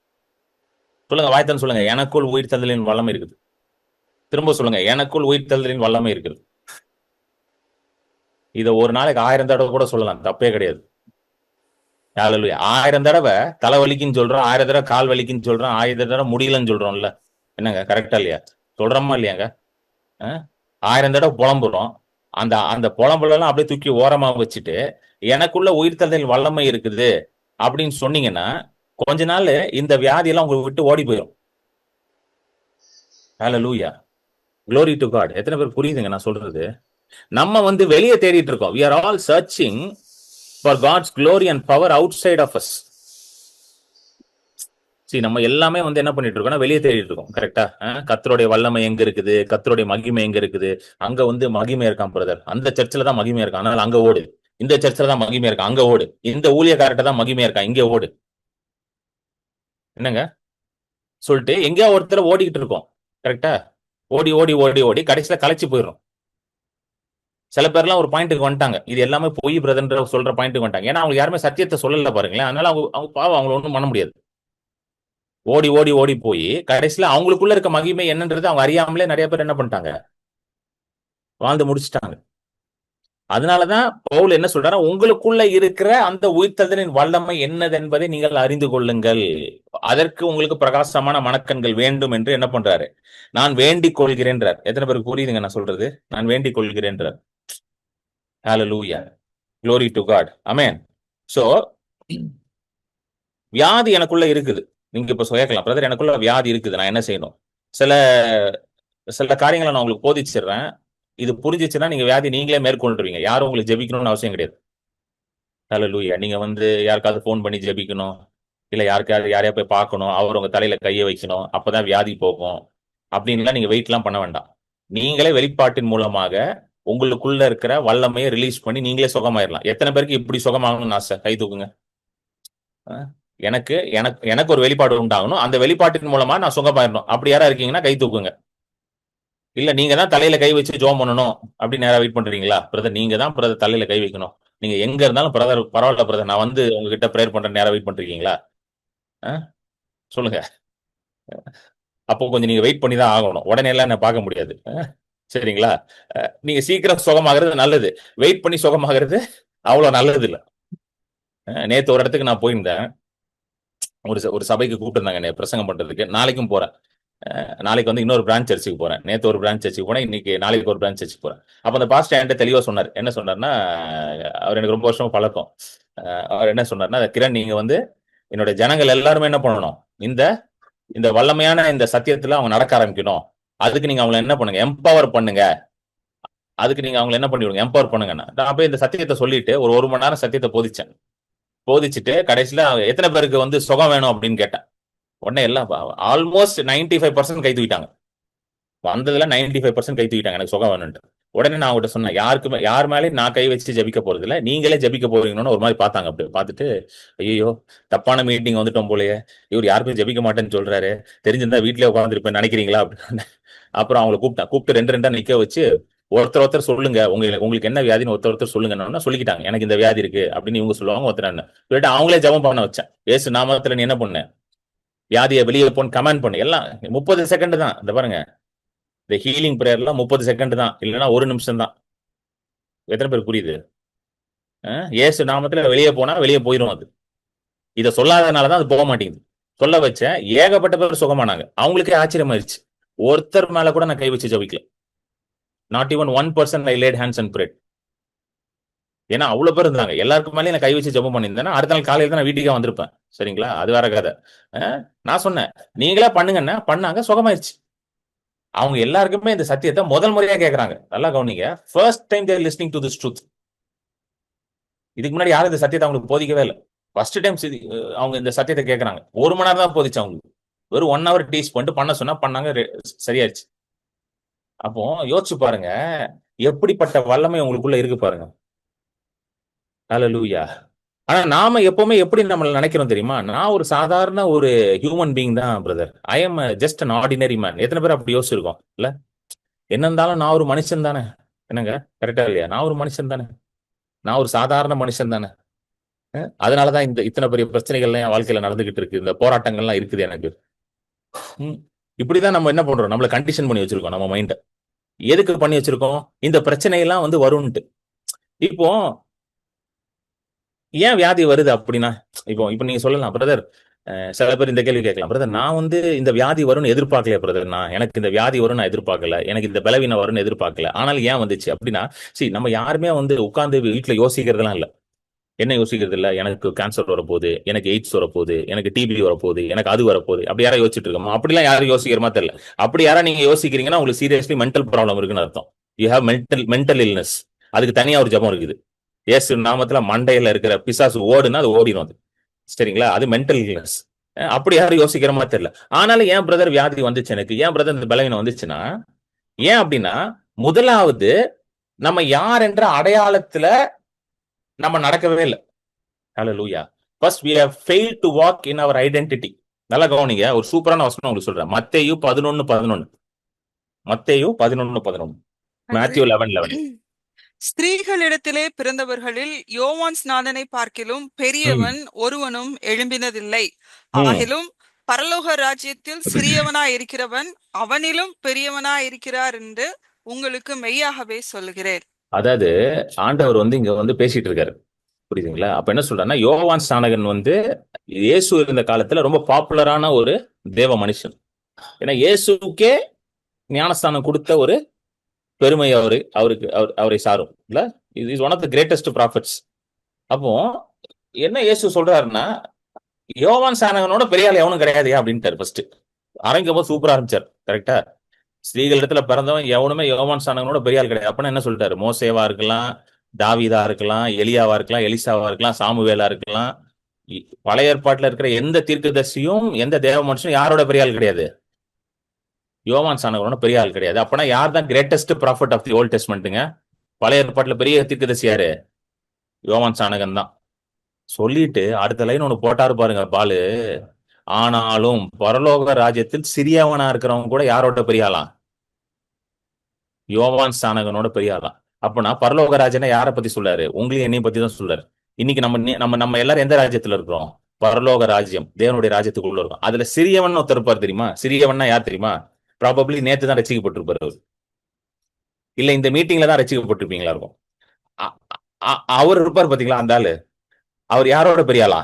சொல்லுங்க, வாய்த்தன் சொல்லுங்க, எனக்குள் உயிர்த்தெழுதலின் வல்லமை இருக்குது. திரும்ப சொல்லுங்க, எனக்குள் உயிர்த்தெழுதலின் வல்லமை இருக்குது. இதை ஒரு நாளைக்கு 1000 தடவை கூட சொல்லலாம், தப்பே கிடையாது. 1000 தடவை தலைவலிக்குன்னு சொல்றோம், 1000 தடவை கால் வலிக்குன்னு சொல்றோம், 1000 தடவை முடியலன்னு சொல்றோம்ல. என்னங்க, கரெக்டா இல்லையா? சொல்றோமா இல்லையாங்க? 1000 தடவை புலம்புறோம். அந்த புலம்புலாம் அப்படியே தூக்கி ஓரமா வச்சுட்டு எனக்குள்ள உயிர்த்தெழுதலின் வல்லமை இருக்குது அப்படின்னு சொன்னீங்கன்னா கொஞ்ச நாள் இந்த வியாதியெல்லாம் உங்களுக்கு விட்டு ஓடி போயிடும். ஹல்லேலூயா, glory to God. எத்தனை பேர் புரியுதுங்க நான் சொல்றது? நம்ம வெளியே தேடிட்டு இருக்கோம். we are all searching for God's glory and power outside of us. நம்ம எல்லாமே என்ன பண்ணிட்டு இருக்கோம்னா வெளியே தேடிட்டு இருக்கோம். கரெக்டா? கர்த்தருடைய வல்லமை எங்க இருக்குது, கர்த்தருடைய மகிமை எங்க இருக்குது? அங்க மகிமை இருக்கான் பிரதர், அந்த சர்ச்சில் தான் மகிமை இருக்கான், அதனால அங்க ஓடு. இந்த சர்ச்சில் தான் மகிமை இருக்கான், அங்க ஓடு. இந்த ஊழியக்காரர்கிட்ட தான் மகிமை இருக்கான், இங்க ஓடு. என்னங்க சொல்லிட்டு எங்கேயா ஒருத்தர் ஓடிக்கிட்டு இருக்கோம். கரெக்டா? ஓடி ஓடி ஓடி ஓடி கடைசியில களைச்சு போயிடும். சில பேர்லாம் ஒரு பாயிண்ட்டுக்கு வந்துட்டாங்க, இது எல்லாமே பொய் பிரதர் சொல்ற பாயிண்ட்டுக்கு வந்துட்டாங்க. ஏன்னா அவங்க யாருமே சத்தியத்தை சொல்லல பாருங்களேன். அதனால அவங்க பாவம், அவங்கள ஒன்றும் பண்ண முடியாது. ஓடி ஓடி ஓடி போய் கடைசியில அவங்களுக்குள்ள இருக்க மகிமை என்னன்றது அவங்க அறியாமலே நிறைய பேர் என்ன பண்ணிட்டாங்க, வாழ்ந்து முடிச்சுட்டாங்க. அதனாலதான் பவுல் என்ன சொல்றாரு, உங்களுக்குள்ள இருக்கிற அந்த உயிர்த்தெழுதலின் வல்லமை என்னது என்பதை நீங்கள் அறிந்து கொள்ளுங்கள், அதற்கு உங்களுக்கு பிரகாசமான மனக்கண்கள் வேண்டும் என்று என்ன பண்றாரு, நான் வேண்டிக் கொள்கிறேன்றார். எத்தனை பேருக்கு புரியுதுங்க நான் சொல்றது? நான் வேண்டிக் கொள்கிறேன்றார். ஹல்லேலூயா, glory to God. Amen. So வியாதி எனக்குள்ள இருக்குது. நீங்க இப்ப கேட்கலாம், பிரதர் எனக்குள்ள வியாதி இருக்குது, நான் என்ன செய்யணும்? சில சில காரியங்களை நான் உங்களுக்கு போதிச்சிடுறேன். இது புரிஞ்சிச்சுன்னா நீங்க வியாதி நீங்களே மேற்கொண்டுருவீங்க. யாரும் உங்களுக்கு ஜெபிக்கணும்னு அவசியம் கிடையாது. ஹல்லேலூயா. நீங்க வந்து யாருக்காவது ஃபோன் பண்ணி ஜெபிக்கணும், இல்ல யாரையா போய் பார்க்கணும், அவர் உங்க தலையில கைய வைக்கணும், அப்பதான் வியாதி போகும் அப்படின்லாம் நீங்க வெயிட்லாம் பண்ண வேண்டாம். நீங்களே வெளிப்பாட்டின் மூலமாக உங்களுக்குள்ள இருக்கிற வல்லமையை ரிலீஸ் பண்ணி நீங்களே சுகமாயிரலாம். எத்தனை பேருக்கு இப்படி சுகமாகணும்னு ஆசை? கை தூக்குங்க. அஹ், எனக்கு எனக்கு எனக்கு ஒரு வெளிப்பாடு உண்டாகணும், அந்த வெளிப்பாட்டின் மூலமா நான் சுகமாயிரணும். அப்படி யாரா இருக்கீங்கன்னா கை தூக்குங்க. இல்ல நீங்க தான் தலையில கை வச்சு ஜோம் பண்ணணும் அப்படின்னு நேரா வெயிட் பண்றீங்களா? பிரதர் நீங்க தான் பிரதர் தலையில கை வைக்கணும். நீங்க எங்க இருந்தாலும் பிரதர் பரவாயில்ல பிரதர், நான் வந்து உங்ககிட்ட ப்ரேயர் பண்ற நேரம் வெயிட் பண்றீங்களா? அஹ், சொல்லுங்க. அப்போ கொஞ்சம் நீங்க வெயிட் பண்ணி தான் ஆகணும். உடனே எல்லாம் என்ன பார்க்க முடியாது. சரிங்களா? நீங்க சீக்கிரம் சுகமாகிறது நல்லது. வெயிட் பண்ணி சுகமாகிறது அவ்வளவு நல்லது இல்ல. நேத்து ஒரு இடத்துக்கு நான் போயிருந்தேன். ஒரு சபைக்கு கூப்பிட்டு என்னை பிரசங்கம் பண்றதுக்கு. நாளைக்கும் போறேன். நாளைக்கு வந்து இன்னொரு பிரான்ச் சர்ச்சுக்கு போறேன். நேத்து ஒரு பிரான்ச் சர்ச்சுக்கு போனேன், இன்னைக்கு நாளைக்கு ஒரு பிரான்ச் சர்ச்சுக்கு போறேன். அப்ப அந்த பாஸ்டர் என்கிட்ட தெளிவா சொன்னார். என்ன சொன்னார்னா, அவர் எனக்கு ரொம்ப வருஷமா பழக்கம். அவர் என்ன சொன்னார்னா, கிரண் நீங்க வந்து என்னோட ஜனங்கள் எல்லாருமே என்ன பண்ணணும், இந்த இந்த வல்லமையான இந்த சத்தியத்துல அவங்க நடக்க ஆரம்பிக்கணும். அதுக்கு நீங்க அவங்களை என்ன பண்ணுங்க, எம்பவர் பண்ணுங்க. அதுக்கு நீங்க அவங்களை என்ன பண்ணிவிடுங்க, எம்பவர் பண்ணுங்க. நான் போய் இந்த சத்தியத்தை சொல்லிட்டு ஒரு மணி நேரம் சத்தியத்தை போதிச்சேன். போதிச்சுட்டு கடைசியில எத்தனை பேருக்கு வந்து சுகம் வேணும் அப்படின்னு கேட்டேன். உடனே எல்லாம் ஆல்மோஸ்ட் 95% கை தூக்கிட்டாங்க. வந்ததுல 95% கை தூக்கிட்டாங்க எனக்கு சுகம் வேணும்ட்டு. உடனே நான் அவங்ககிட்ட சொன்னேன், யார் மேலேயும் நான் கை வச்சு ஜபிக்க போறது இல்ல, நீங்களே ஜபிக்க போறீங்கன்னு ஒரு மாதிரி பார்த்தாங்க. அப்படி பார்த்துட்டு, ஐயோ தப்பான மீட்டிங் வந்துட்டோம் போலயே, இவர் யாருக்கும் ஜபிக்க மாட்டேன்னு சொல்றாரு, தெரிஞ்சிருந்தா வீட்லயே உட்காந்துருப்பேன் நினைக்கிறீங்களா அப்படின்னு. அப்புறம் அவங்களை கூப்பிட்டு ரெண்டா நிக்க வச்சு, ஒருத்தர் சொல்லுங்க, உங்களுக்கு என்ன வியாதின்னு ஒருத்தர் சொல்லுங்க. சொல்லிக்கிட்டாங்க, எனக்கு இந்த வியாதி இருக்கு அப்படின்னு இவங்க சொல்லுவாங்க. சொல்லிட்டு அவங்களே ஜபம் பண்ண வச்சேன். ஏசு நாமத்துல நீ என்ன பண்ண, வியாதியை வெளியே போன்னு கமெண்ட் பண்ணு. எல்லாம் 30 செகண்ட் தான். இந்த பாருங்க, இந்த ஹீலிங் பிரேயர்லாம் 30 செகண்ட் தான், இல்லைன்னா 1 நிமிஷம் தான். எத்தனை பேர் புரியுது? ஏசு நாமத்துல வெளியே போனா வெளியே போயிடும். அது இதை சொல்லாதனாலதான் அது போக மாட்டேங்குது. சொல்ல வச்ச ஏகப்பட்ட பேர் சுகமானாங்க. அவங்களுக்கே ஆச்சரியமாயிருச்சு. ஒருத்தர் மேல கூட நான் கை வச்சு ஜபிக்கல. Not even 1% I laid hands and prayed. ஏன்னா அவ்வளவு பேர் இருந்தாங்க. எல்லாருக்கும் மேலே நான் கை வச்சு ஜபம் பண்ணியிருந்தேன்னா அடுத்த நாள் காலையில தான் நான் வீட்டுக்கே வந்திருப்பேன். சரிங்களா? அது வேற கதை. நான் சொன்னேன், நீங்களே பண்ணுங்கன்னா பண்ணாங்க, சுகமாயிருச்சு. அவங்க எல்லாருக்குமே இந்த சத்தியத்தை முதல் முறையா கேட்கறாங்க. நல்லா கவனிங்க. First time they're listening to this truth. இதுக்கு முன்னாடி யாரும் இந்த சத்தியத்தை அவங்களுக்கு போதிக்கவே இல்லை. ஃபர்ஸ்ட் டைம் அவங்க இந்த சத்தியத்தை கேட்கறாங்க. 1 மணி நேரம் தான் போதிச்சு அவங்களுக்கு. வெறும் 1 hour டீச் பண்ணிட்டு பண்ண சொன்னா பண்ணாங்க, சரியாயிருச்சு. அப்போ யோசிச்சு பாருங்க, எப்படிப்பட்ட வல்லமை உங்களுக்குள்ள இருக்கு பாருங்க. ஹல்லேலூயா. ஆனா நாம எப்பவுமே எப்படி நம்மள நினைக்கிறோம் தெரியுமா? நான் ஒரு சாதாரண ஒரு ஹியூமன் பீயிங் தான் brother. I am just an ordinary man. எத்தனை பேர் அப்படி யோசிச்சிருக்கோம் இல்ல? என்ன இருந்தாலும் நான் ஒரு மனுஷன் தானே. என்னங்க, கரெக்டா இல்லையா? நான் ஒரு மனுஷன் தானே, நான் ஒரு சாதாரண மனுஷன் தானே. அதனாலதான் இத்தனை பெரிய பிரச்சனைகள்லாம் என் வாழ்க்கையில நடந்துகிட்டு இருக்கு, இந்த போராட்டங்கள்லாம் இருக்குது எனக்கு. இப்படிதான் நம்ம என்ன பண்றோம், நம்மள கண்டிஷன் பண்ணி வச்சிருக்கோம் நம்ம மைண்ட. எதுக்கு பண்ணி வச்சிருக்கோம்? இந்த பிரச்சனையெல்லாம் வந்து வரும்ட்டு. இப்போ ஏன் வியாதி வருது அப்படின்னா, இப்போ நீங்க சொல்லலாம், பிரதர் சில பேர் இந்த கேள்வி கேட்கலாம், பிரதர் நான் வந்து இந்த வியாதி வரும்னு எதிர்பார்க்கல பிரதர், எனக்கு இந்த வியாதி வரும் நான் எதிர்பார்க்கல, எனக்கு இந்த பலவீனம் வரும்னு எதிர்பார்க்கல, ஆனாலும் ஏன் வந்துச்சு அப்படின்னா, நம்ம யாருமே வந்து உட்கார்ந்து வீட்டுல யோசிக்கிறதுலாம் இல்ல. என்ன யோசிக்கிறது இல்ல, எனக்கு கேன்சர் வரப்போகுது, எனக்கு எய்ட்ஸ் வரப்போகுது, எனக்கு டிபி வரப்போகுது, எனக்கு அது வரப்போகுது, அப்படி யாரும் யோசிச்சுட்டு இருக்கோமா? அப்படிலாம் யாரும் யோசிக்கிறமா தெரியல. அப்படி யாரா நீங்க யோசிக்கிறீங்கன்னா உங்களுக்கு சீரியஸ்லி மென்டல் ப்ராப்ளம் இருக்குன்னு அர்த்தம். You have mental illness. அதுக்கு தனியா ஒரு ஜபம் இருக்குது. இயேசு நாமத்துல மண்டையில இருக்கிற பிசாசு ஓடுனா அது ஓடிடும். அது சரிங்களா? அது மென்டல் இல்னஸ். அப்படி யாரும் யோசிக்கிற மாதிரி தெரியல. ஆனாலும் ஏன் பிரதர் வியாதி வந்துச்சு, எனக்கு ஏன் பிரதர் இந்த பலவீனம் வந்துச்சுன்னா, ஏன் அப்படின்னா, முதலாவது நம்ம யார் என்ற அடையாளத்துல நம்ம நடக்கவே இல்லை. Hallelujah. First we have failed to walk in our identity. நல்லா கவனிங்க, ஒரு சூப்பரான வசனம் உங்களுக்கு சொல்றேன். மத்தேயு 11:11. மத்தேயு 11:11. மேத்யூ 11:11. ஸ்திரீகளிடத்திலே பிறந்தவர்களில் யோவான் ஸ்நானனை பார்க்கிலும் பெரியவன் ஒருவனும் எழும்பினதில்லை. ஆகிலும் பரலோக ராஜ்யத்தில் சிறியவனாய் இருக்கிறவன் அவனிலும் பெரியவனாய் இருக்கிறார் என்று உங்களுக்கு மெய்யாகவே சொல்லுகிறேன். அதாவது ஆண்டவர் வந்து இங்க வந்து பேசிட்டு இருக்காரு. புரியுதுங்களா? அப்ப என்ன சொல்றாருன்னா, யோவான் ஸ்நானகன் வந்து இயேசு இருந்த காலத்துல ரொம்ப பாப்புலரான ஒரு தேவ மனுஷன். ஏன்னா இயேசுக்கே ஞானஸ்தானம் கொடுத்த ஒரு பெருமை அவரை சாரும் இல்ல. Is one of the greatest prophets. அப்போ என்ன இயேசு சொல்றாருன்னா, யோவான் சானகனோட பெரிய ஆள் எவனும் கிடையாதுயா அப்படின்ட்டாரு ஃபர்ஸ்ட். ஆரம்பிக்கும் போது சூப்பரா ஆரம்பிச்சார். கரெக்டா? ஸ்திரீகள் இடத்துல பிறந்தவன் எவனுமே யோவான் சானகனோட பெரிய ஆள் கிடையாது. அப்பனா என்ன சொல்லிட்டாரு? மோசேவா இருக்கலாம், தாவீதா இருக்கலாம், எலியாவா இருக்கலாம், எலிசாவா இருக்கலாம், சாமுவேலா இருக்கலாம். பழைய ஏற்பாட்டுல இருக்கிற எந்த தீர்க்கதரிசியும் எந்த தேவ மனுஷனும் யாரோட பெரிய ஆள் கிடையாது? யோவான் சானகனோட பெரிய ஆள் கிடையாது. அப்பனா யார் தான் greatest prophet of the old டெஸ்ட்மெண்ட்டுங்க? பழைய ஏற்பாட்டுல பெரிய தீர்க்கதரிசி யாரு? யோவான் சானகன் தான். சொல்லிட்டு அடுத்த லைன் ஒண்ணு போட்டாரு பாருங்க பாலு. ஆனாலும் பரலோக ராஜ்யத்தில் சிறியவனா இருக்கிறவங்க கூட யாரோட பெரிய ஆளா? யோவான் ஸ்நானகனோட பெரிய ஆளா? அப்பனா பரலோக ராஜ்யனை யாரை பத்தி சொல்றாரு? உங்களையும் என்னையும் பத்தி தான் சொல்றாரு. இன்னைக்கு நம்ம எல்லாரும் எந்த ராஜ்யத்துல இருக்கிறோம்? பரலோக ராஜ்யம், தேவனுடைய ராஜ்யத்துக்குள்ள இருக்கும். அதுல சிறியவன் ஒருத்தர் இருப்பார் தெரியுமா? சிறியவன்னா யார் தெரியுமா? ப்ராபப்ளி நேத்து தான் ரசிக்கப்பட்டிருப்பாரு அவர். இல்ல இந்த மீட்டிங்ல தான் ரசிக்கப்பட்டிருப்பீங்களா இருக்கும். அவர் இருப்பார் பாத்தீங்களா அந்த ஆளு. அவர் யாரோட பெரிய ஆளா?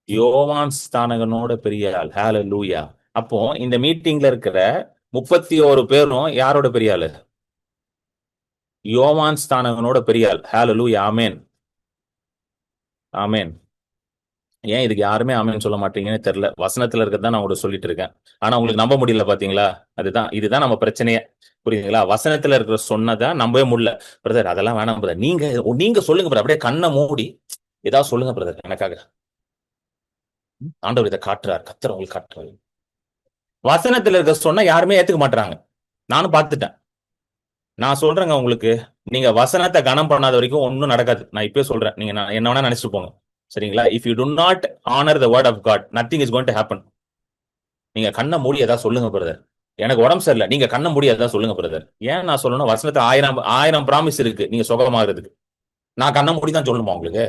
யோவான் ஸ்தானகனோட பெரிய ஆள். ஹalleluya. அப்போ இந்த மீட்டிங்ல இருக்கிற 31 பேரும் யாரோட பெரிய ஆளு? யோவான் ஸ்தானகனோட பெரிய ஆள். ஹalleluya. ஆமென். ஆமென். ஏன் இதுக்கு யாருமே ஆமென் சொல்ல மாட்டீங்கன்னு தெரியல. வசனத்துல இருக்கிறது தான் நான் உங்களுக்கு சொல்லிட்டு இருக்கேன். ஆனா உங்களுக்கு நம்ப முடியல பாத்தீங்களா? இதுதான் நம்ம பிரச்சனையே. புரியுதுங்களா? வசனத்துல இருக்கிற சொன்னதா நம்பவே முடியல. பிரதர் அதெல்லாம் வேணாம் பிரதர். நீங்க சொல்லுங்க பிரதர். அப்படியே கண்ணை மூடி ஏதாவது சொல்லுங்க பிரதர் எனக்காக. ஆண்டவர் இதை காட்டுறார். கர்த்தர் உங்களுக்கு காட்டுறாரு. வசனத்துல இருக்க சொன்னா யாருமே ஏத்துக்க மாட்டாங்க. நானும் பார்த்துட்டேன். நான் சொல்றேங்க உங்களுக்கு, நீங்க வசனத்தை கனம் பண்ணாத வரைக்கும் ஒன்னும் நடக்காது. நான் இப்பயே சொல்றேன். நீங்க என்ன வேணா நினைச்சிட்டு போங்க. சரிங்களா? If you do not honour the word of God, nothing is going to happen. நீங்க கண்ணை மூடி ஏதாவது சொல்லுங்க பிரதர். எனக்கு உடம்பு சரியில்லை, நீங்க கண்ணை மூடி ஏதாவது சொல்லுங்க பிரதர். ஏன் நான் சொல்லணும்? வசனத்தை ஆயிரம் ப்ராமிஸ் இருக்கு நீங்க சுகமாகிறதுக்கு. நான் கண்ணை மூடி தான் சொல்லணுமா உங்களுக்கு?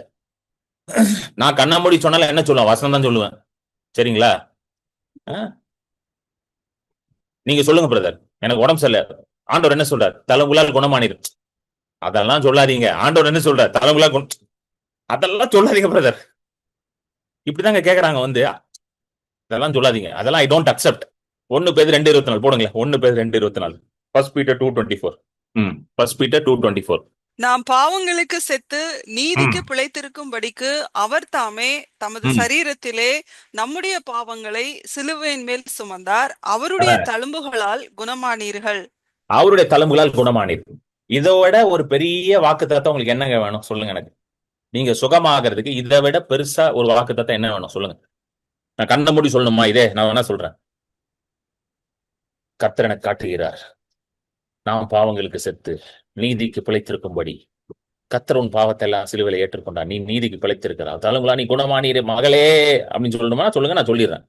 நான் கண்ணை மூடி சொன்னாலும் என்ன சொல்லுவேன்? வசனம் தான் சொல்லுவேன். சரிங்களா? நீங்க சொல்லுங்க பிரதர், எனக்கு உடம்பு சரியில்லை, ஆண்டவர் என்ன சொல்றார்? தலைமுலால் குணமானிரு. அதெல்லாம் சொல்லாதீங்க. ஆண்டவர் என்ன சொல்றார்? தலைமுலா அதெல்லாம் சொல்லாதீங்க பிரதர். இப்படிதாங்க கேக்குறாங்க வந்து. அதெல்லாம் சொல்லாதீங்க. அதெல்லாம் ஐ டோன்ட் அக்செப்ட். 1 பேர் 2:24 போடுங்களேன். 1 பேர் 2:24. 1 Peter 2:24. 1 Peter 2:24. நாம் பாவங்களுக்கு செத்து நீதிக்கு பிழைத்திருக்கும்படிக்கு அவர் தாமே தமது சரீரத்திலே நம்முடைய பாவங்களை சிலுவையின் மேல் சுமந்தார். அவருடைய தழும்புகளால் குணமானீர்கள். அவருடைய தழும்புகளால் குணமானீர்கள். இதோட ஒரு பெரிய வாக்குத்தத்தம் உங்களுக்கு என்னங்க வேணும் சொல்லுங்க எனக்கு. நீங்க சுகமாகிறதுக்கு இதை விட பெருசா ஒரு வாக்குத்தத்தம் என்ன வேணும் சொல்லுங்க. நான் கண்ண மூடி சொல்லணுமா? இதே நான் வேணா சொல்றேன். கர்த்தர் எனக்கு காட்டுகிறார், நாம் பாவங்களுக்கு செத்து நீதிக்கு பிழைத்திருக்கும்படி கர்த்தர் உன் பாவத்தை எல்லாம் சிலுவையில ஏற்றுக்கொண்டா, நீ நீதிக்கு பிழைத்திருக்கிறார், தலங்களா நீ குணமானீரே மகளே அப்படின்னு சொல்லணுமா? சொல்லுங்க, நான் சொல்லிடுறேன்.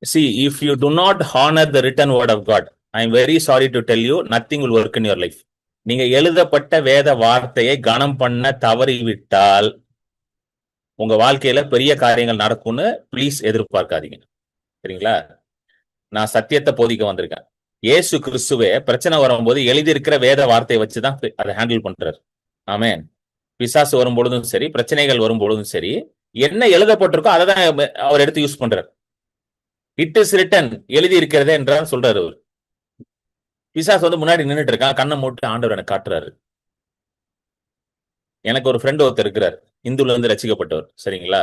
See, if you do not honor the written word of God, I am very sorry to tell you, nothing will work in your life. நீங்க எழுதப்பட்ட வேத வார்த்தையை கனம் பண்ண தவறிவிட்டால் உங்க வாழ்க்கையில பெரிய காரியங்கள் நடக்கும்னு ப்ளீஸ் எதிர்பார்க்காதீங்க. சரிங்களா? நான் சத்தியத்தை போதிக்க வந்திருக்கேன். இயேசு கிறிஸ்துவே பிரச்சனை வரும்போது எழுதியிருக்கிற வேத வார்த்தையை வச்சுதான் அதை ஹேண்டில் பண்றாரு. ஆமென். பிசாசு வரும்பொழுதும் சரி, பிரச்சனைகள் வரும்பொழுதும் சரி, என்ன எழுதப்பட்டிருக்கோ அதை தான் அவர் எடுத்து யூஸ் பண்றாரு. இட் இஸ் ரிட்டன், எழுதி இருக்கிறதே என்றார் சொல்றாரு அவர். பிசாசு வந்து முன்னாடி நின்றுட்டு இருக்கான், கண்ணை மூட்டு ஆண்டவர் எனக்கு காட்டுறாரு. எனக்கு ஒரு ஃப்ரெண்ட் ஒருத்தர் இருக்கிறார், இந்துல இருந்து ரசிக்கப்பட்டவர். சரிங்களா?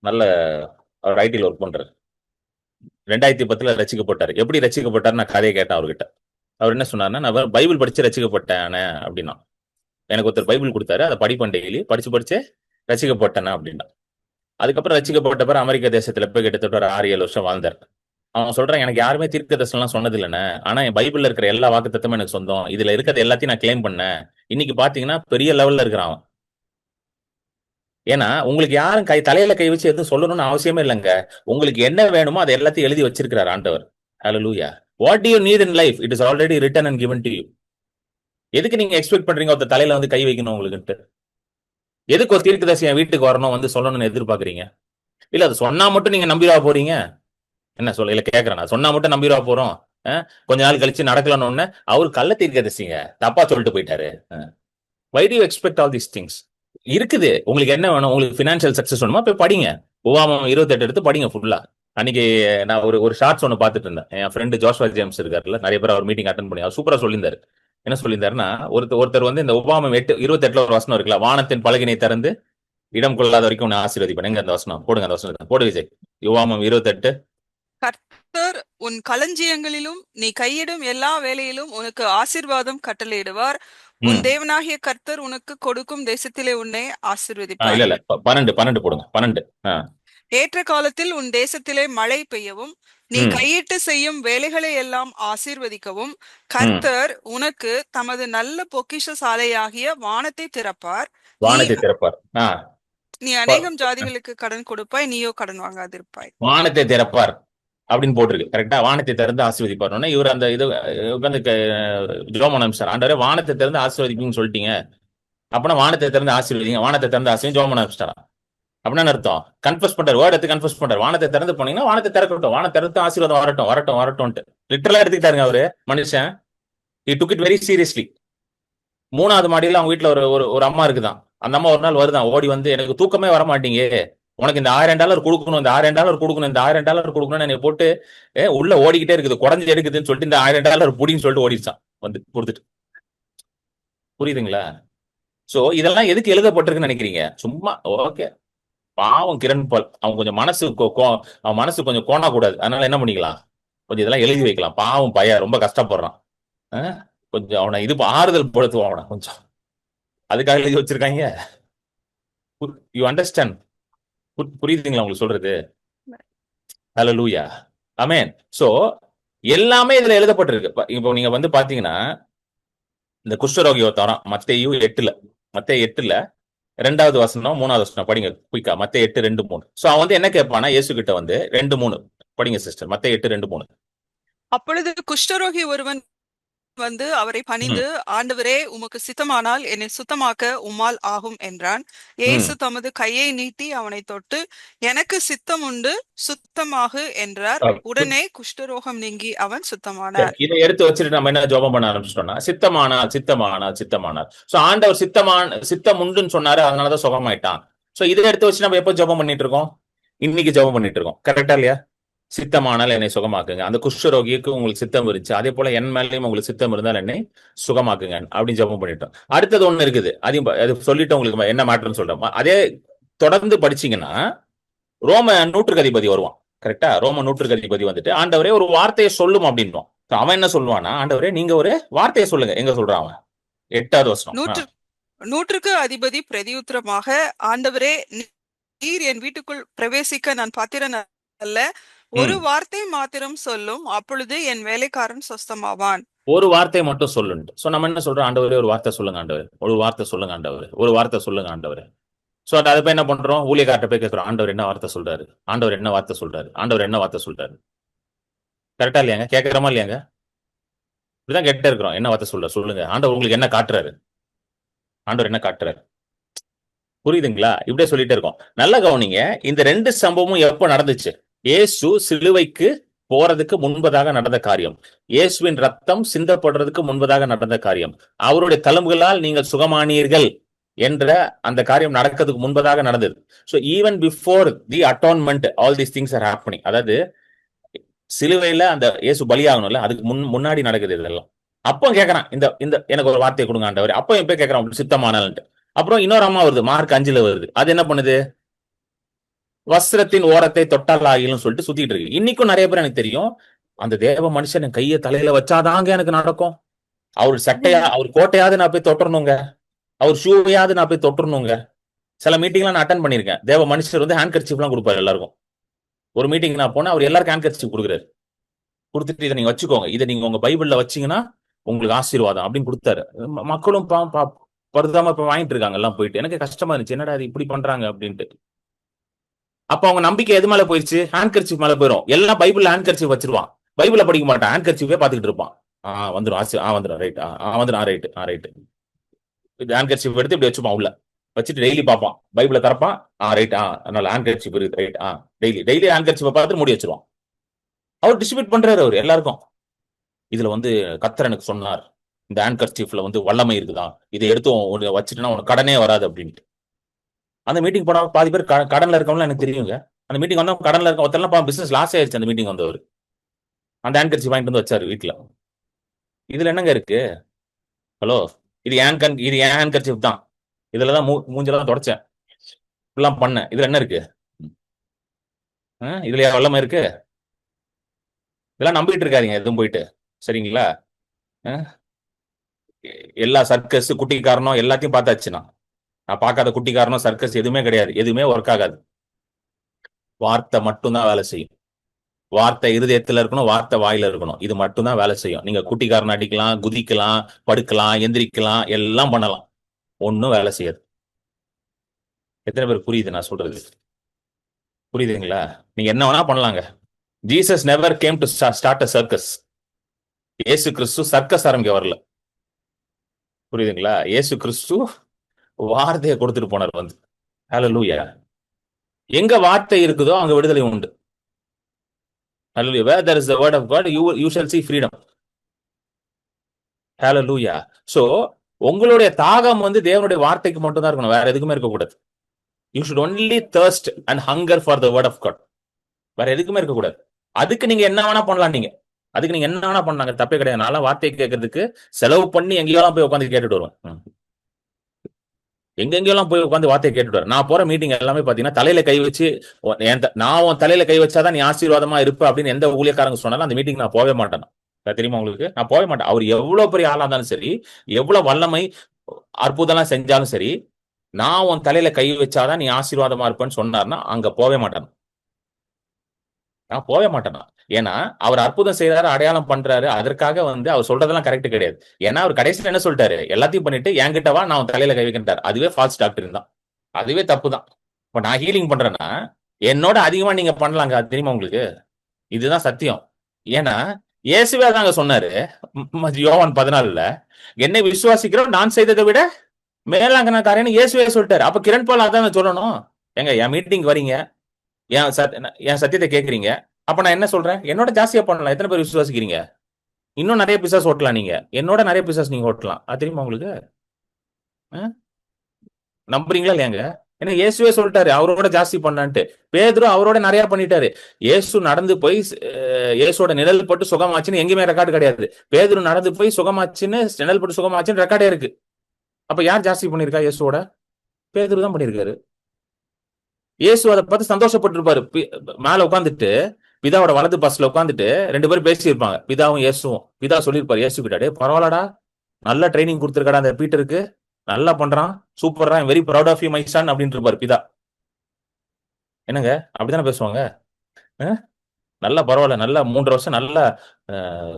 நல்ல அவர் ஐடியில் ஒர்க் பண்றாரு. 2010 ரசிக்கப்பட்டார். எப்படி ரசிக்கப்பட்டார்? நான் கதையை கேட்டேன் அவர்கிட்ட. அவர் என்ன சொன்னார்னா, நான் பைபிள் படிச்சு ரசிக்கப்பட்டேன் அப்படின்னா. எனக்கு ஒருத்தர் பைபிள் கொடுத்தாரு, அதை படிப்பேன் டெய்லி, படிச்சு ரசிக்கப்பட்டேன் அப்படின்னா. அதுக்கப்புறம் ரசிக்கப்பட்ட பிறகு அமெரிக்க தேசத்துல போய் கிட்டத்தட்ட ஒரு 6-7 வருஷம் வாழ்ந்தார். அவன் சொல்றான், எனக்கு யாருமே தீர்க்க தரிசனம் சொன்னது இல்லைன்னு, ஆனா என் பைபிள்ல இருக்கிற எல்லா வாக்குத்தத்தமும் எனக்கு சொந்தம், இதுல இருக்கிறது எல்லாத்தையும் நான் கிளைம் பண்ணேன். இன்னைக்கு பாத்தீங்கன்னா பெரிய லெவல்ல இருக்கிறான் அவன். ஏன்னா உங்களுக்கு யாரும் தலையில கை வச்சு எதுவும் சொல்லணும்னு அவசியமே இல்லைங்க. உங்களுக்கு என்ன வேணுமோ அதை எல்லாத்தையும் எழுதி வச்சிருக்கிறார் ஆண்டவர். Hallelujah. What do you need in life? It is already written and given to you. எதுக்கு நீங்க எக்ஸ்பெக்ட் பண்றீங்க ஒருத்தர் தலையில வந்து கை வைக்கணும் உங்களுக்கு? எதுக்கு ஒரு தீர்க்கதரிசி என் வீட்டுக்கு வரணும் வந்து சொல்லணும்னு எதிர்பார்க்கறீங்க? இல்ல அது சொன்னா மட்டும் நீங்க நம்பிடுவா போறீங்க? என்ன சொல்ல இல்ல கேக்குறேன், நான் சொன்னா மட்டும் நம்பிடுவா போறோம்? கொஞ்ச நாள் கழிச்சு நடக்கலன்னு அவரு கள்ள தீர்க்கதரிசிங்க, தப்பா சொல்லிட்டு போயிட்டாரு. Why do you expect all these things? இருக்குது. உங்களுக்கு என்ன வேணும்? உங்களுக்கு பினான்சியல் சக்சஸ் வேணுமா? போய் படிங்க. உபாமம் 28 எடுத்து படிங்க ஃபுல்லா. அன்னைக்கு நான் ஒரு ஷார்ட்ஸ் ஒன்று பார்த்துட்டு இருந்தேன். என் ஃப்ரெண்டு ஜோஷ்வா ஜேம்ஸ் இருக்காருல்ல, நிறைய பேர் அவர் மீட்டிங் அட்டன் பண்ணி அவர் சூப்பரா சொல்லியிருந்தாரு. என்ன சொல்லியிருந்தாருன்னா, ஒருத்தர் வந்து இந்த உபாமம் 28 ஒரு வசனம் இருக்குல்ல, வானத்தின் பலகினை திறந்து இடம் கொள்ளாத வரைக்கும் உன்னை ஆசீர்வதிப்பேன். எங்க அந்த வசனம் போடுங்க, அந்த வசனத்தை போடு விஜய். உபாமம் 28. கர்த்தர் உன் களஞ்சியங்களிலும் நீ கையிடும் எல்லா வேலையிலும் உனக்கு ஆசீர்வாதம் கட்டளையிடுவார். உன் ம். தேவனாகிய கர்த்தர் உனக்கு கொடுக்கும் தேசத்திலே உன்னை இல்ல ஆசீர்வதிப்பார். இல்ல 12 போடுங்க, 12. ஏற்ற காலத்தில் உன் தேசத்திலே மழை பெய்யவும் நீ ம். கையிட்டு செய்யும் வேலைகளை எல்லாம் ஆசீர்வதிக்கவும் ம். கர்த்தர் உனக்கு தமது நல்ல பொக்கிஷ சாலையாகிய வானத்தை திறப்பார். நீ வானத்தை திறப்பார். நீ அநேகம் ஜாதிகளுக்கு கடன் கொடுப்பாய், நீயோ கடன் வாங்காதிருப்பாய். வானத்தை திறப்பார் அப்படின்னு போட்டிருக்கு. கரெக்டா? வானத்தை திறந்து ஆசீர்வதிப்பார். இவர் அந்த இது உட்காந்து ஜோமனம் சார், ஆண்டவரே வானத்தை திறந்து ஆசீர்வதிப்பீங்கன்னு சொல்லிட்டீங்க, அப்பனா வானத்தை திறந்து ஆசீர்வதிங்க, வானத்தை திறந்து ஆசீர்வதி ஜோமனம் ஆரம்பிச்சிட்டாராம். அப்படின்னா அர்த்தம் கன்ஃபர்ஸ் பண்றாரு, வேர்ட் எடுத்து கன்ஃபர்ஸ் பண்றாரு. வானத்தை திறந்து போனீங்கன்னா வானத்தை திறக்கட்டும், வானத்தை திறந்து ஆசீர்வாதம் வரட்டும் வரட்டும் வரட்டும்ட்டு லிட்டரலா எடுத்துக்கிட்டாருங்க அவரு மனுஷன். he took it very seriously. 3வது மாடியில அவங்க வீட்டுல ஒரு ஒரு ஒரு அம்மா இருக்குதான். அந்த அம்மா ஒரு நாள் வருதான், ஓடி வந்து, எனக்கு தூக்கமே வர மாட்டீங்க, உனக்கு இந்த $1000 கொடுக்கணும், இந்த $1000 கொடுக்கணும், இந்த $1000 கொடுக்கணும்னு என்னை போட்டு உள்ள ஓடிக்கிட்டே இருக்குது, குறைஞ்சு எடுக்குதுன்னு சொல்லிட்டு இந்த $1000 புடின்னு சொல்லிட்டு ஓடிச்சான் வந்து கொடுத்துட்டு. புரியுதுங்களா? சோ இதெல்லாம் எதுக்கு எழுதப்பட்டிருக்குன்னு நினைக்கிறீங்க? சும்மா ஓகே, பாவம் கிரண் பால், அவன் கொஞ்சம் அவன் மனசு கொஞ்சம் கோணா கூடாது, அதனால என்ன பண்ணிக்கலாம், கொஞ்சம் இதெல்லாம் எழுதி வைக்கலாம். பாவம் பையன் ரொம்ப கஷ்டப்படுறான், கொஞ்சம் அவனை இது ஆறுதல் படுத்துவான் அவனை கொஞ்சம், அதுக்காக எழுதி வச்சிருக்காங்க. You understand? புரியுதுங்களா உங்களுக்கு சொல்றது? ஹல்லேலூயா, ஆமென். சோ எல்லாமே இதுல எழுதப்பட்டிருக்கு. இப்போ நீங்க வந்து பாத்தீங்கன்னா, இந்த குஷ்டரோகி ஒருத்தவரான் மத்தேயு 8ல 2வது வசனம் 3வது வசனம் படிங்க குயிக்கா. மத்தேயு 8:2-3. சோ அவன் வந்து என்ன கேட்பானா, இயேசு கிட்ட வந்து 2:3 படிங்க சிஸ்டர். மத்தேயு 8:2-3. அப்பொழுது குஷ்டரோகி ஒருவன் வந்து அவரை ம். பணிந்து, ஆண்டவரே உமக்கு சித்தமானால் என்னை சுத்தமாக்க உம்மால் ஆகும் என்றான். இயேசு ம். தமது கையை நீட்டி அவனை தொட்டு, எனக்கு சித்தம் உண்டு, சுத்தமாகு என்றார். உடனே குஷ்டரோகம் நீங்கி அவன் சுத்தமானார். இதை எடுத்து வச்சுட்டு நம்ம என்ன ஜெபம் பண்ண ஆரம்பிச்சிட்டோம்னா, சித்தமானால் சித்தமானால் சித்தமானால். சோ ஆண்டவர் சித்தம் உண்டுன்னு சொன்னாரு, அதனாலதான் சுகமாயிட்டான். சோ இதை எடுத்து வச்சு நம்ம எப்போ ஜெபம் பண்ணிட்டு இருக்கோம்? இன்னைக்கு ஜெபம் பண்ணிட்டு இருக்கோம். கரெக்டா இல்லையா? சித்தமானால் என்னை சுகமாக்குங்க. அந்த குஷ்டரோகிக்கு உங்களுக்கு சித்தம் இருந்துச்சு, அதே போல என் மேலேயும் உங்களுக்கு சித்தம் இருந்தால் என்னை சுகமாக்குங்க அப்படின்னு ஜெபம் பண்ணிட்டோம். அடுத்தது ஒண்ணு இருக்குது, அதையும் அது சொல்லிட்டு உங்களுக்கு என்ன மேட்டர்னு சொல்றேன். அதே தொடர்ந்து படிச்சீங்கன்னா ரோம நூற்றுக்கு அதிபதி வருவான். கரெக்டா? ரோம நூற்றுக்கு அதிபதி வந்துட்டு, ஆண்டவரே ஒரு வார்த்தையை சொல்லும் அப்படின்வான். அவன் என்ன சொல்லுவானா, ஆண்டவரே நீங்க ஒரு வார்த்தையை சொல்லுங்க. எங்க சொல்றான் அவன்? 8வது வசனம். நூற்றுக்கு அதிபதி பிரதியுத்தரமாக, ஆண்டவரே நீர் என் வீட்டுக்குள் பிரவேசிக்க நான் பாத்திரன் அல்ல, ஒரு வார்த்தை மாத்திரம் சொல்லும், அப்பொழுது என் வேலைக்காரன் சொஸ்தமாவான். ஒரு வார்த்தை மட்டும் சொல்லுண்டு. சோ நம்ம என்ன சொல்றோம், ஆண்டவரே ஒரு வார்த்தை சொல்லுங்க ஆண்டவரே, ஒரு வார்த்தை சொல்லுங்க ஆண்டவரே, ஒரு வார்த்தை சொல்லுங்க ஆண்டவரே. சோ அதை போய் என்ன பண்றோம், ஊழியக்கார்ட்ட போய் கேட்கிறோம், ஆண்டவர் என்ன வார்த்தை சொல்றாரு, ஆண்டவர் என்ன வார்த்தை சொல்றாரு, ஆண்டவர் என்ன வார்த்தை சொல்றாரு. கரெக்டா இல்லையாங்க? கேட்கிறோமா இல்லையாங்க? இப்படிதான் கேட்டே இருக்கிறோம், என்ன வார்த்தை சொல்றாரு சொல்லுங்க, ஆண்டவர் உங்களுக்கு என்ன காட்டுறாரு, ஆண்டவர் என்ன காட்டுறாரு. புரியுதுங்களா? இப்படியே சொல்லிட்டே இருக்கோம். நல்ல கவனிங்க, இந்த 2 சம்பவமும் எப்ப நடந்துச்சு? இயேசு சிலுவைக்கு போறதுக்கு முன்பதாக நடந்த காரியம், இயேசுவின் ரத்தம் சிந்தப்படுறதுக்கு முன்பதாக நடந்த காரியம், அவருடைய தழும்புகளால் நீங்கள் சுகமானீர்கள் என்ற அந்த காரியம் நடக்கிறதுக்கு முன்பதாக நடந்தது. So even before the atonement all these things are happening. அதாவது சிலுவையில அந்த இயேசு பலியாகணும்ல, அதுக்கு முன்னாடி நடக்குது இதெல்லாம். அப்போ கேட்கறான், இந்த இந்த எனக்கு ஒரு வார்த்தையை கொடுங்க ஆண்டவரே. அப்போ எப்ப கேட்கறான், சித்தமானால்ட்டு. அப்புறம் இன்னொரு அம்மா வருது, மார்க் 5ல வருது. அது என்ன பண்ணுது, வஸ்திரத்தின் ஓரத்தை தொட்டால் ஆகிலும் சொல்லிட்டு சுத்திட்டு இருக்கு. இன்னைக்கும் நிறைய பேர் எனக்கு தெரியும், அந்த தேவ மனுஷன் என் கையை தலையில வச்சாதாங்க எனக்கு நடக்கும், அவர் சட்டையா அவர் கோட்டையாவது நான் போய் தொட்டரணுங்க, அவர் ஷூவையாவது நான் போய் தொட்டரணுங்க. சில மீட்டிங்லாம் நான் அட்டன் பண்ணிருக்கேன், தேவ மனுஷர் வந்து ஹேண்ட் கர்ச்சீஃப் எல்லாம் கொடுப்பாரு எல்லாருக்கும். ஒரு மீட்டிங் நான் போனா அவர் எல்லாருக்கும் ஹேண்ட் கர்ச்சீஃப் கொடுக்குறாரு, கொடுத்துட்டு இதை நீங்க வச்சுக்கோங்க, இதை நீங்க உங்க பைபிள்ல வச்சீங்கன்னா உங்களுக்கு ஆசீர்வாதம் அப்படின்னு கொடுத்தாரு. மக்களும் பருதாம இப்ப வாங்கிட்டு இருக்காங்க எல்லாம் போயிட்டு. எனக்கு கஷ்டமா இருந்துச்சு, என்னடா இது இப்படி பண்றாங்க அப்படின்ட்டு. அப்ப அவங்க நம்பிக்கை எது மேல போயிடுச்சு, ஹேண்ட் கர்ச்சீஃப் மேல போயிடும். எல்லாம் பைபிள்ல ஹேண்ட் கர்ச்சீஃப் வச்சிருவான், பைபிள படிக்க மாட்டான், ஹேண்ட் கர்ச்சீஃபே பாத்துக்கிட்டு இருப்பான். வந்துடும் வந்துடும் ரைட், வந்துடும் ரைட். இது ஹேண்ட் கர்ச்சீஃப் எடுத்து இப்படி வச்சுப்பான், உள்ள வச்சுட்டு டெய்லி பார்ப்பான், பைபிள திறப்பான், ரைட், அதனால ஹேண்ட் கர்ச்சீஃப் இருக்கு, ரைட், டெய்லி ஹேண்ட் கர்ச்சீஃபை பார்த்து மூடி வச்சிருவான். அவர் டிஸ்ட்ரிபியூட் பண்றாரு அவர் எல்லாருக்கும். இதுல வந்து கர்த்தர் எனக்கு சொன்னார், இந்த ஹேண்ட் கர்ச்சீஃப்ல வந்து வல்லமை இருக்குதான், இதை எடுத்து வச்சுட்டுனா உனக்கு கடனே வராது அப்படின்ட்டு. அந்த மீட்டிங் போனா பாதி பேர் கடன்ல இருக்கவங்க எனக்கு தெரியுங்க. அந்த மீட்டிங் வந்தா கடன்ல இருக்க ஒருத்தெல்லாம் பிசினஸ் லாஸ் ஆயிடுச்சு. அந்த மீட்டிங் வந்தவர் அந்த ஹேண்ட் கர்ச்சீஃப் வாங்கிட்டு வந்து வச்சாரு வீட்டுல. இதுல என்னங்க இருக்கு? ஹலோ, இது என் ஹேண்ட்கர்ச்சிப் தான். இதுலதான் மூஞ்செல்லாம் தொடச்சேன், இப்படிலாம் பண்ணேன். இதுல என்ன இருக்கு? இதுல வல்லமை இருக்கு? இதெல்லாம் நம்பிட்டு இருக்காதீங்க எதுவும் போயிட்டு, சரிங்களா? அஹ், எல்லா சர்க்கஸ் குட்டி காரணம் எல்லாத்தையும் பார்த்தாச்சு. நான் பார்க்காத குட்டி காரணம் சர்க்கஸ் எதுவுமே கிடையாது. எதுவுமே ஒர்க் ஆகாது. வார்த்தை மட்டும்தான் வேலை செய்யும். வார்த்தை இருதயத்துல இருக்கணும், வார்த்தை வாயில இருக்கணும். இது மட்டும்தான் வேலை செய்யும். நீங்க குட்டிக்காரன் அடிக்கலாம், குதிக்கலாம், படுக்கலாம், எந்திரிக்கலாம், எல்லாம் பண்ணலாம், ஒன்னும் வேலை செய்யாது. எத்தனை பேர் புரியுது நான் சொல்றது? புரியுதுங்களா? நீங்க என்ன வேணா பண்ணலாங்க. Jesus never came to start a circus. இயேசு கிறிஸ்து சர்க்கஸ் ஆரம்பிக்க வரல. புரியுதுங்களா? இயேசு கிறிஸ்து வார்த்தையை கொடுத்துட்டு போனார் வந்து. ஹல்லேலூயா. எங்க வார்த்தை இருக்குதோ அங்க விடுதலை உண்டு. Hallelujah. Where there is the word of God, you shall see freedom. Hallelujah. So, உங்களுடைய தாகம் வந்து தேவனுடைய வார்த்தைக்கு மட்டும் தான் இருக்கணும், வேற எதுக்குமே இருக்கக்கூடாது. You should only thirst and hunger for the word of God. வேற எதுக்குமே இருக்கக்கூடாது. அதுக்கு நீங்க என்ன வேணா பண்ணலாம். அதுக்கு நீங்க என்ன வேணா பண்ணாங்க, தப்பே கிடையாது. நான் வார்த்தையை கேட்கறதுக்கு செலவு பண்ணி எங்கேயெல்லாம் போய் உட்காந்து கேட்டுட்டு வருவேன். எங்கெங்கெல்லாம் போய் உட்காந்து வார்த்தையை கேட்டுட்டு வரேன். நான் போற மீட்டிங் எல்லாமே பாத்தீங்கன்னா தலையில கை வச்சு, நான் உன் தலையில கை வச்சாதான் நீ ஆசீர்வாதமா இருப்ப அப்படின்னு எந்த ஊழியக்காரங்க சொன்னாலும் அந்த மீட்டிங் நான் போகவே மாட்டேன். தெரியுமா உங்களுக்கு? நான் போகவே மாட்டேன். அவர் எவ்வளவு பெரிய ஆளா இருந்தாலும் சரி, எவ்வளவு வல்லமை அற்புதம் செஞ்சாலும் சரி, நான் உன் தலையில கை வச்சாதான் நீ ஆசீர்வாதமா இருப்பேன்னு சொன்னார்னா அங்க போகவே மாட்டேன். நான் போகவே மாட்டேனா. ஏன்னா அவர் அற்புதம் செய்யறாரு, அடையாளம் பண்றாரு, அதற்காக வந்து அவர் சொல்றதெல்லாம் கரெக்ட் கிடையாது. ஏன்னா அவர் கடைசியில் என்ன சொல்லிட்டாரு? எல்லாத்தையும் பண்ணிட்டு என்கிட்ட வா, நான் தலையில கை வைக்கின்றார். அதுவே ஃபால்ஸ் டாக்டர் தான், அதுவே தப்பு தான். இப்ப நான் ஹீலிங் பண்றேன்னா என்னோட அதிகமா நீங்க பண்ணலாங்க, அது தெரியுமா உங்களுக்கு? இதுதான் சத்தியம். ஏன்னா இயேசுவே தாங்க சொன்னாரு யோவான் 14ல, என்னை விசுவாசிக்கிறோம் நான் செய்ததை விட மேலாங்க நான் காரியன்னு இயேசுவே சொல்லிட்டாரு. அப்ப கிரண் பால் அதான் சொல்லணும். எங்க என் மீட்டிங் வரீங்க, என் சத்தியத்தை கேட்கறீங்க, அப்ப நான் என்ன சொல்றேன்? என்னோட ஜாஸ்தியா பண்ணலாம். எத்தனை பேர் விசுவாசிக்கிறீங்க? இன்னும் நிறைய பிசாஸ் ஓட்டலாம். நீங்க என்னோட நிறைய பிசாஸ் நீங்க ஓட்டலாம். அது தெரியுமா உங்களுக்கு? நம்புறீங்களா இல்லையாங்க? ஏன்னா இயேசுவே சொல்லிட்டாரு அவரோட ஜாஸ்தி பண்ணான்ட்டு. பேதுரு அவரோட நிறைய பண்ணிட்டாரு. இயேசு நடந்து போய் இயேசுவோட நிழல் பட்டு சுகமாச்சுன்னு எங்கேயுமே ரெக்கார்டு கிடையாது. பேதுரு நடந்து போய் சுகமாச்சுன்னு, நிழல் பட்டு சுகமாச்சுன்னு ரெக்கார்டே இருக்கு. அப்ப யார் ஜாஸ்தி பண்ணிருக்கா? இயேசுவோட பேதுரு தான் பண்ணிருக்காரு. இயேசு அதை பார்த்து சந்தோஷப்பட்டிருப்பாரு. மேல உட்காந்துட்டு பிதாவோட வலது பஸ்ல உட்காந்துட்டு 2 பேரும் பேசியிருப்பாங்க, பிதாவும் இயேசுவும். பிதா சொல்லியிருப்பாரு இயேசு கிட்ட, டே பரவாயில்லடா, நல்லா ட்ரைனிங் கொடுத்துருக்கடா அந்த பீட்டருக்கு, நல்லா பண்றான், சூப்பரா, very proud of you my son அப்படின்னு இருப்பாரு பிதா. என்னங்க அப்படித்தானே பேசுவாங்க? நல்லா பரவாயில்ல, நல்லா 3 வருஷம் நல்லா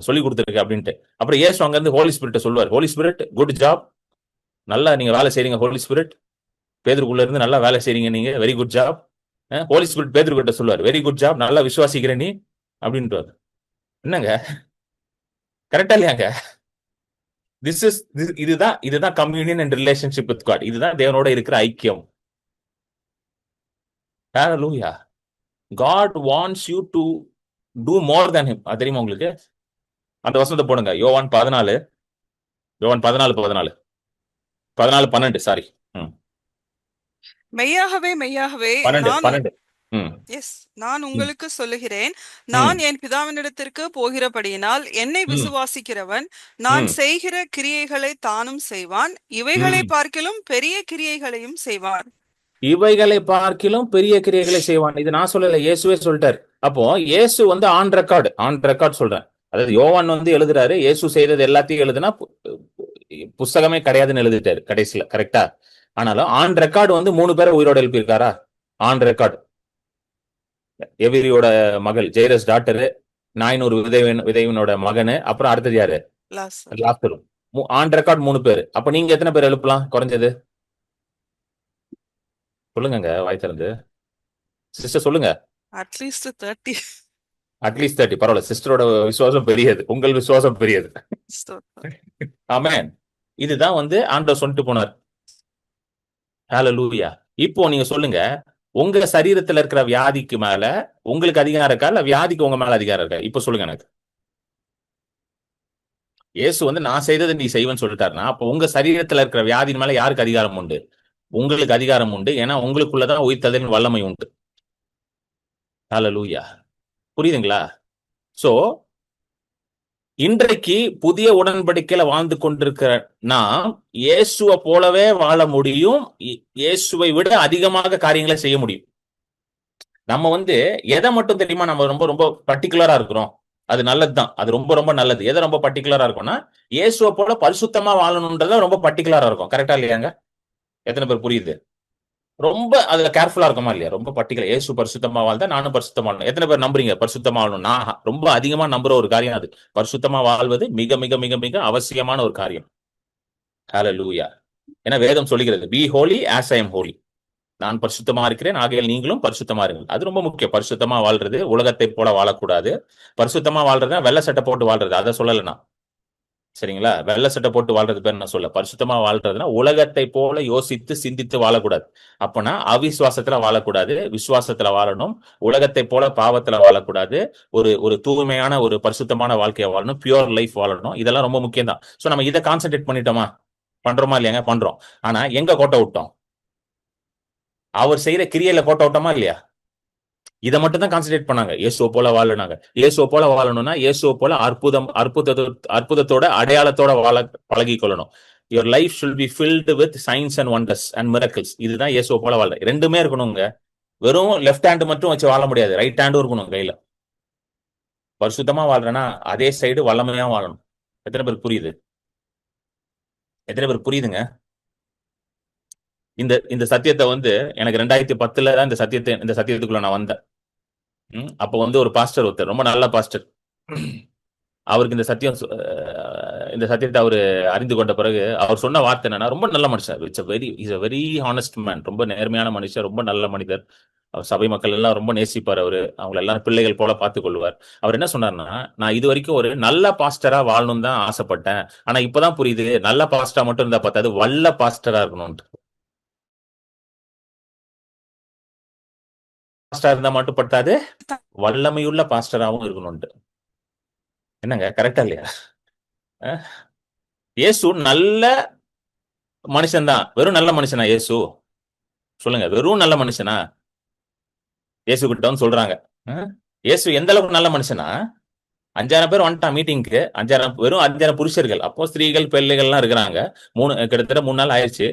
சொல்லி கொடுத்துருக்கு அப்படின்ட்டு. அப்புறம் இயேசு அங்க இருந்து ஹோலி ஸ்பிரிட் சொல்லுவார், ஹோலி ஸ்பிரிட் குட் ஜாப், நல்லா நீங்க வேலை செய்றீங்க ஹோலி ஸ்பிரிட், பேதுருக்குள்ள இருந்து நல்லா வேலை செய்றீங்க நீங்க, very good job. Holy Spirit பேதுரு கிட்ட சொல்லுவார், வெரி குட் ஜாப், நல்லா விசுவாசிக்கிற நீ அப்படின்ட்டு. என்னங்க கரெக்டா இல்லையாங்க? இதுதான் communion and relationship with God. இதுதான் தேவனோட இருக்கிற ஐக்கியம். ஹல்லேலூயா. God wants you to do more than him. அது தெரியுமா உங்களுக்கு? அந்த வசனத்தை போடுங்க, யோவான் 14 14 12 சாரி. மெய்யாகவே மெய்யாகவே 12. நான் உங்களுக்கு சொல்லுகிறேன், நான் என் பிதாவினிடத்திற்கு போகிறபடியினால் என்னை விசுவாசிக்கிறவன் நான் செய்கிற கிரியைகளை தானும் செய்வான், இவைகளை பார்க்கிலும் பெரிய கிரியைகளையும் செய்வான். இவைகளை பார்க்கிலும் பெரிய கிரியைகளை செய்வான். இது நான் சொல்லல, இயேசுவே சொல்லிட்டார். அப்போ இயேசு வந்து ஆன் ரெக்கார்ட் சொல்றேன். அதாவது யோவான் வந்து எழுதுறாரு, இயேசு செய்தது எல்லாத்தையும் எழுதுனா புஸ்தகமே கிடையாதுன்னு எழுதிட்டாரு கடைசியில, கரெக்டா? ஆனாலும் ஆன் ரெக்கார்டு வந்து 3 பேரை உயிரோட எழுப்பியிருக்காரா? ஆன் ரெக்கார்டு எவிரியோட மகள் ஜெயரஸ் டாக்டரு, நாயனூர் விதைவனோட மகனு, அப்புறம் அடுத்தது யாரு? லாசரு. ஆன் ரெக்கார்ட் 3 பேர். அப்ப நீங்க எத்தனை பேர் எழுப்பலாம் குறைஞ்சது? சொல்லுங்க வாய் திறந்து. சிஸ்டர் சொல்லுங்க. அட்லீஸ்ட் 30 பரவாயில்ல. சிஸ்டரோட விசுவாசம் பெரியது, உங்கள் விசுவாசம் பெரியது. ஆமென். இதுதான் வந்து ஆண்டவர் சொல்லிட்டு போனார். ஹல்லேலூயா. இப்போ நீங்க சொல்லுங்க, உங்க சரீரத்துல இருக்கிற வியாதிக்கு மேல உங்களுக்கு அதிகாரம் இருக்கா, இல்ல வியாதிக்கு உங்க மேல அதிகாரம் இருக்கா? இப்ப சொல்லுங்க எனக்கு. இயேசு வந்து நான் செய்ததை நீ செய்வேன்னு சொல்லிட்டாருன்னா, அப்ப உங்க சரீரத்துல இருக்கிற வியாதியின் மேல யாருக்கு அதிகாரம் உண்டு? உங்களுக்கு அதிகாரம் உண்டு. ஏன்னா உங்களுக்குள்ளதான் உயிர்த்தெழுதலின் வல்லமை உண்டு. ஹல்லேலூயா. புரியுதுங்களா? சோ இன்றைக்கு புதிய உடன்படிக்கையில வாழ்ந்து கொண்டிருக்கிற நாம் இயேசுவை போலவே வாழ முடியும். இயேசுவை விட அதிகமாக காரியங்களை செய்ய முடியும். நம்ம எதை மட்டும் தெரியுமா நம்ம ரொம்ப ரொம்ப பர்டிகுலரா இருக்கிறோம். அது நல்லதுதான். அது ரொம்ப ரொம்ப நல்லது. எதை ரொம்ப பர்டிகுலரா இருக்கும்னா இயேசுவை போல பரிசுத்தமா வாழணும்ன்றத ரொம்ப பர்டிகுலரா இருக்கும். கரெக்டா இல்லையாங்க? எத்தனை பேர் புரியுது? ரொம்ப அதுல கேர்ஃபுல்லா இருக்குமா இல்லையா? ரொம்ப பர்டிகுலர். இயேசு பரிசுத்தமா வாழ்ந்தா நானும் பரிசுத்தமா வாழணும். எத்தனை பேர் நம்புறீங்க பரிசுத்தமா வாழணும்? நான் ரொம்ப அதிகமா நம்புற ஒரு காரியம் அது. பரிசுத்தமா வாழ்வது மிக மிக மிக மிக அவசியமான ஒரு காரியம். ஹalleluya. ஏன்னா வேதம் சொல்லுகிறது, B Holi as I am Holi. நான் பரிசுத்தமா இருக்கிறேன், ஆகையால் நீங்களும் பரிசுத்தமா இருங்கள். அது ரொம்ப முக்கியம். பரிசுத்தமா வாழ்றது உலகத்தை போல வாழக்கூடாது. பரிசுத்தமா வாழ்றதுனா வெள்ளை சட்டை போட்டு வாழ்றது, அதை சொல்லல நான். சரிங்களா? வெள்ளை சட்டை போட்டு வாழ்றது பேர் நான் சொல்ல. பரிசுத்தமா வாழ்றதுனா உலகத்தை போல யோசித்து சிந்தித்து வாழக்கூடாது. அப்பனா அவிசுவாசத்துல வாழக்கூடாது, விசுவாசத்துல வாழணும். உலகத்தை போல பாவத்துல வாழக்கூடாது. ஒரு ஒரு தூய்மையான ஒரு பரிசுத்தமான வாழ்க்கையை வாழணும். பியூர் லைஃப் வாழணும். இதெல்லாம் ரொம்ப முக்கியம் தான். சோ நம்ம இதை கான்சென்ட்ரேட் பண்ணிட்டோமா? பண்றோமா இல்லையாங்க? பண்றோம். ஆனா எங்க கோட்டை விட்டோம்? அவர் செய்யற கிரியையில கோட்டை விட்டோமா இல்லையா? இதை மட்டும் தான் கான்சென்ட்ரேட் பண்ணாங்க. இயேசுவை போல வாழனாங்க. இயேசுவை போல வாழணும்னா இயேசுவை போல அற்புதத்தோட அடையாளத்தோட வாழ பழகி கொள்ளணும். Your life shall be filled with science and wonders and miracles. இதுதான் இயேசுவை போல வாழ. ரெண்டுமே இருக்கணுங்க. வெறும் லெஃப்ட் ஹேண்ட் மட்டும் வச்சு வாழ முடியாது. ரைட் ஹேண்டும் இருக்கணும் கையில. பரிசுத்தமா வாழ்றேன்னா அதே சைடு வல்லமையா வாழணும். எத்தனை பேருக்கு புரியுது? எத்தனை பேருக்கு புரியுதுங்க? இந்த சத்தியத்தை எனக்கு 2010 தான் இந்த சத்தியத்துக்குள்ள நான் வந்தேன். அப்போ ஒரு பாஸ்டர் ஒருத்தர், ரொம்ப நல்ல பாஸ்டர். அவருக்கு இந்த சத்தியத்தை அவர் அறிந்து கொண்ட பிறகு அவர் சொன்ன வார்த்தை என்னன்னா, ரொம்ப நல்ல மனுஷன். Is a very honest man. ரொம்ப நேர்மையான மனுஷன், ரொம்ப நல்ல மனிதர். அவர் சபை மக்கள் எல்லாம் ரொம்ப நேசிப்பார். அவங்க எல்லாம் பிள்ளைகள் போல பார்த்துக் கொள்வார். அவர் என்ன சொன்னார்னா, நான் இது வரைக்கும் ஒரு நல்ல பாஸ்டரா வாழணும் தான் ஆசைப்பட்டேன். ஆனா இப்பதான் புரியுது, நல்ல பாஸ்டரா மட்டும் இருந்தா பார்த்தாது, வல்ல பாஸ்டரா இருக்கணும். பாஸ்டரா இருந்தா மட்டும் பட்டாது, வல்லமையுள்ள பாஸ்டராகவும் இருக்கணும்ட்டு. என்னங்க, கரெக்டா இல்லையா? இயேசு நல்ல மனுஷன் தான். வெறும் நல்ல மனுஷனா இயேசு? சொல்லுங்க, வெறும் நல்ல மனுஷனா? இயேசு கிட்ட சொல்றாங்க, இயேசு எந்த அளவுக்கு நல்ல மனுஷனா, 5000 பேர் வந்துட்டான் மீட்டிங்க்கு. 5000 புருஷர்கள். அப்போ ஸ்திரீகள் பிள்ளைகள் எல்லாம் இருக்கிறாங்க. கிட்டத்தட்ட 3 நாள் ஆயிடுச்சு.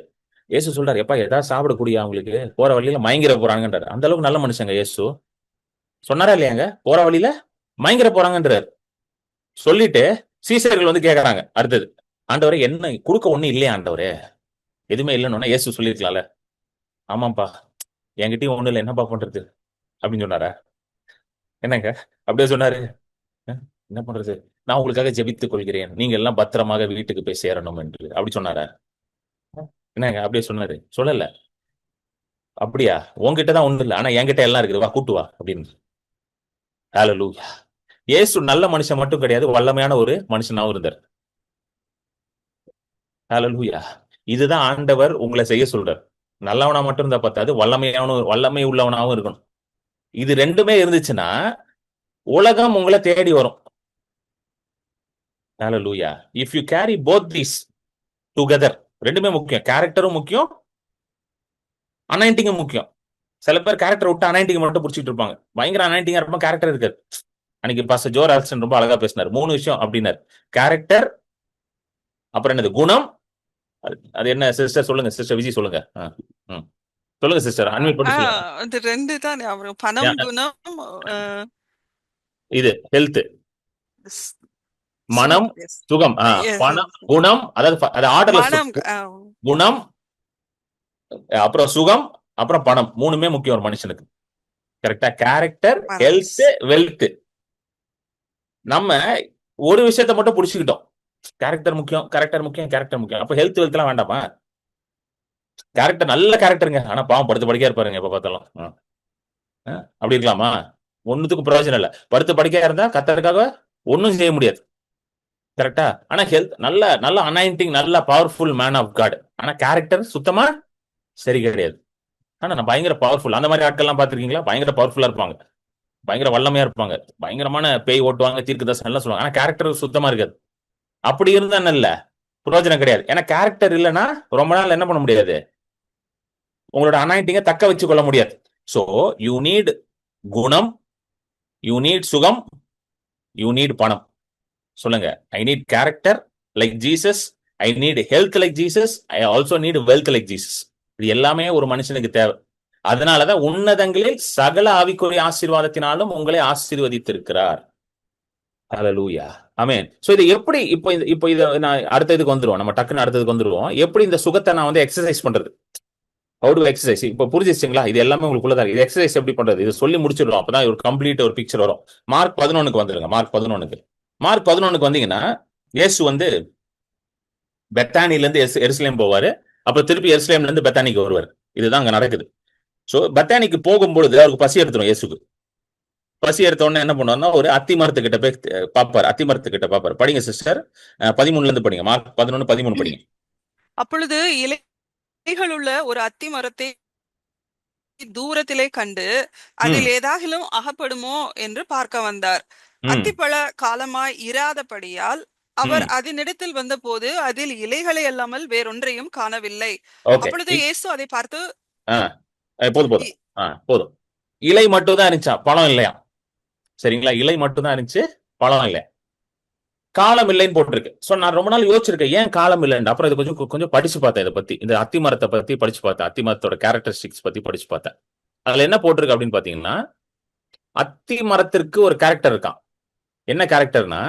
இயேசு சொல்றாரு, எப்பா ஏதாவது சாப்பிடக்கூடிய அவங்களுக்கு போற வழியில மயங்கிற போறாங்கன்றாரு. அந்த அளவுக்கு நல்ல மனுஷங்க இயேசு. சொன்னாரா இல்லையாங்க? போற வழியில மயங்கிற போறாங்கன்றாரு. சொல்லிட்டு சீசர்கள் கேக்குறாங்க அடுத்தது, ஆண்டவரே என்ன கொடுக்க ஒண்ணு இல்லையா ஆண்டவரே? எதுவுமே இல்லைன்னு இயேசு சொல்லிருக்கலாம்ல. ஆமாப்பா, என்கிட்டயும் ஒண்ணு இல்லை, என்னப்பா பண்றது அப்படின்னு சொன்னாரா? என்னங்க அப்படியே சொன்னாரு? என்ன பண்றது, நான் உங்களுக்காக ஜெபித்துக் கொள்கிறேன், நீங்க எல்லாம் பத்திரமாக வீட்டுக்கு போய் சேரணும் என்று அப்படி சொன்னாரா? என்னங்க அப்படியே சொன்னாரு? சொல்லல. அப்படியா? உங்ககிட்டதான் ஒண்ணு இல்லை, ஆனா என்கிட்ட எல்லாம் இருக்குது, வா கூட்டு வா அப்படின்னு. ஹல்லேலூயா. இயேசு நல்ல மனுஷன் மட்டும் கிடையாது, வல்லமையான ஒரு மனுஷனாவும் இருந்தார். ஹல்லேலூயா. இதுதான் ஆண்டவர் உங்களை செய்ய சொல்றார். நல்லவனா மட்டும் இருந்தா பார்த்தாது, வல்லமை உள்ளவனாவும் இருக்கணும். இது ரெண்டுமே இருந்துச்சுன்னா உலகம் உங்களை தேடி வரும். Hallelujah. If you carry both these together, ரெண்டுமே முக்கியம். கேரக்டரும் முக்கியம், அனாயிண்டிங்கும் முக்கியம். சில பேர் கேரக்டர் விட்டு அனாயிண்டிங் மட்டும் பிடிச்சிட்டு இருப்பாங்க. பயங்கர அனாயிண்டிங்கா இருப்பாங்க, கேரக்டர் இருக்காது. அன்னைக்கு பாஸ்டர் ஜோ ரால்ஸ்டன் ரொம்ப அழகா பேசினார். 3 விஷயம் அப்படின்னாரு. கேரக்டர், அப்புறம் என்னது, குணம். அது என்ன சிஸ்டர் சொல்லுங்க, சிஸ்டர் விஜி சொல்லுங்க. சொல்லுங்க சிஸ்டர், அன்மியூட் பண்ணி சொல்லுங்க. அது 2 தான் ஞாபகம். பணம், குணம், இது ஹெல்த், மனம், yes. சுகம். Yes, பணம், yes. குணம், அதாவது ஆர்டர்ல மனம், குணம், அப்புறம் சுகம், அப்புறம் பணம். 3மே முக்கியம் ஒரு மனுஷனுக்கு. கரெக்டா? Character, health, wealth. நம்ம ஒரு விஷயத்தை மட்டும் புடிச்சுக்கிட்டோம். கேரக்டர் முக்கியம், கேரக்டர் முக்கியம், கேரக்டர் முக்கியம். அப்ப ஹெல்த் வெல்த் எல்லாம் வேண்டாமா? கேரக்டர் நல்ல கேரக்டருங்க, ஆனா பாவம் படுத்து படுக்கையா இருப்பாருங்க எப்ப பார்த்தாலும். அப்படி இருக்கலாமா? ஒண்ணுத்துக்கு பிரயோஜனம் இல்ல. படுத்து படுக்கையா இருந்தா கர்த்தருக்காக ஒண்ணும் செய்ய முடியாது. கரெக்டா? ஆனா ஹெல்த் நல்ல நல்ல அனாயிண்டிங், நல்ல பவர்ஃபுல் மேன் ஆஃப் காட். ஆனா கேரக்டர் சுத்தமா சரி கிடையாது. ஆனா நான் பயங்கர பவர்ஃபுல். அந்த மாதிரி ஆட்கள் எல்லாம் பாத்திருக்கீங்களா? பயங்கர பவர்ஃபுல்லா இருப்பாங்க, பயங்கர வல்லமையா இருப்பாங்க, பயங்கரமான பேய் ஓட்டுவாங்க, தீர்க்கதரிசனம் எல்லாம் சொல்லுவாங்க. ஆனா கேரக்டர் சுத்தமா இருக்காது. அப்படி இருந்தா என்ன இல்ல, பிரயோஜனம் கிடையாது. ஏன்னா கேரக்டர் இல்லைன்னா ரொம்ப நாள் என்ன பண்ண முடியாது, உங்களோட அனாயிண்டிங்கை தக்க வச்சு கொள்ள முடியாது. சோ யூ நீட் குணம், யூ நீட் சுகம், யூ நீட் பணம். சொல்லுங்க. I need character like Jesus, I need health like Jesus, I also need wealth like Jesus. இது எல்லாமே ஒரு மனுஷனுக்கு தேவை. அதனாலதான் உன்னதங்களில் சகல ஆவிக்குரிய ஆசீர்வாதத்தினாலும் உங்களை ஆசீர்வதித்திருக்கிறார். ஹல்லேலூயா. ஆமென். சோ இது எப்படி இப்போ இத நான் அடுத்த இதுக்கு வந்துருவோம். நம்ம டக்குன்னு அடுத்ததுக்கு வந்துருவோம். எப்படி இந்த சுகத்தை நான் வந்து எக்ஸசைஸ் பண்றது? How to exercise? இப்போ புரிஞ்சிச்சுங்களா? இது எல்லாமே உங்களுக்குள்ளதா இருக்கு. இது எக்ஸசைஸ் எப்படி பண்றது? இது சொல்லி முடிச்சிடுறோம். அப்பதான் ஒரு கம்ப்ளீட் ஒரு பிக்சர் வரும். மார்க் 11க்கு வந்துருங்க. மார்க் 11க்கு வந்தீங்கன்னா, இயேசு வந்து பெத்தானில இருந்து எருசலேம் போவாரு. அப்புறம் திருப்பி எருசலேம்ல இருந்து பெத்தானிக்கு வருவார். இதுதான் அங்க நடக்குது. சோ பெத்தானிக்கு போகும்பொழுது அவருக்கு பசி எடுத்துரும். இயேசுக்கு பசி எடுத்த உடனே என்ன பண்ணுவாருன்னா, ஒரு அத்தி மரத்துக்கிட்ட போய் பாப்பாரு. அத்தி மரத்துக்கிட்ட பாப்பாரு. படிங்க சிஸ்டர். 13ல இருந்து படிங்க. மார்க் 11 13 படிங்க. அப்பொழுது இலைகளுள்ள ஒரு அத்தி மரத்தை தூரத்திலே கண்டு அதில் ம், ஏதாகிலும் அகப்படுமோ என்று பார்க்க வந்தார். ம், அத்திப்பழ காலமாய் இராதபடியால் அவர் ம். அதனிடத்தில் வந்தபோது அதில் இலைகளை அல்லாமல் வேறொன்றையும் காணவில்லை. ஓகே. அப்பொழுது இயேசு அதை பார்த்து ஆ, போதும் போதும். "இ- போதும். இலை மட்டும் தான் இருந்துச்சா, பழம் இல்லையா? சரிங்களா? இலை மட்டும் தான் இருந்துச்சு, பழம் இல்லை. காலம் இல்லைன்னு போட்டிருக்கு. சோ நான் ரொம்ப நாள் யோசிச்சிருக்கேன், ஏன் காலம் இல்லைன்னு. அப்புறம் இது கொஞ்சம் கொஞ்சம் படிச்சு பார்த்தேன். இதை பத்தி, இந்த அத்தி மரத்தை பத்தி படிச்சு பார்த்தேன். அத்தி மரத்தோட கேரக்டரிஸ்டிக்ஸ் பத்தி படிச்சு பார்த்தேன். அதுல என்ன போட்டிருக்கு அப்படின்னு பாத்தீங்கன்னா, அத்தி மரத்திற்கு ஒரு கேரக்டர் இருக்கான். என்ன கேரக்டர்னா,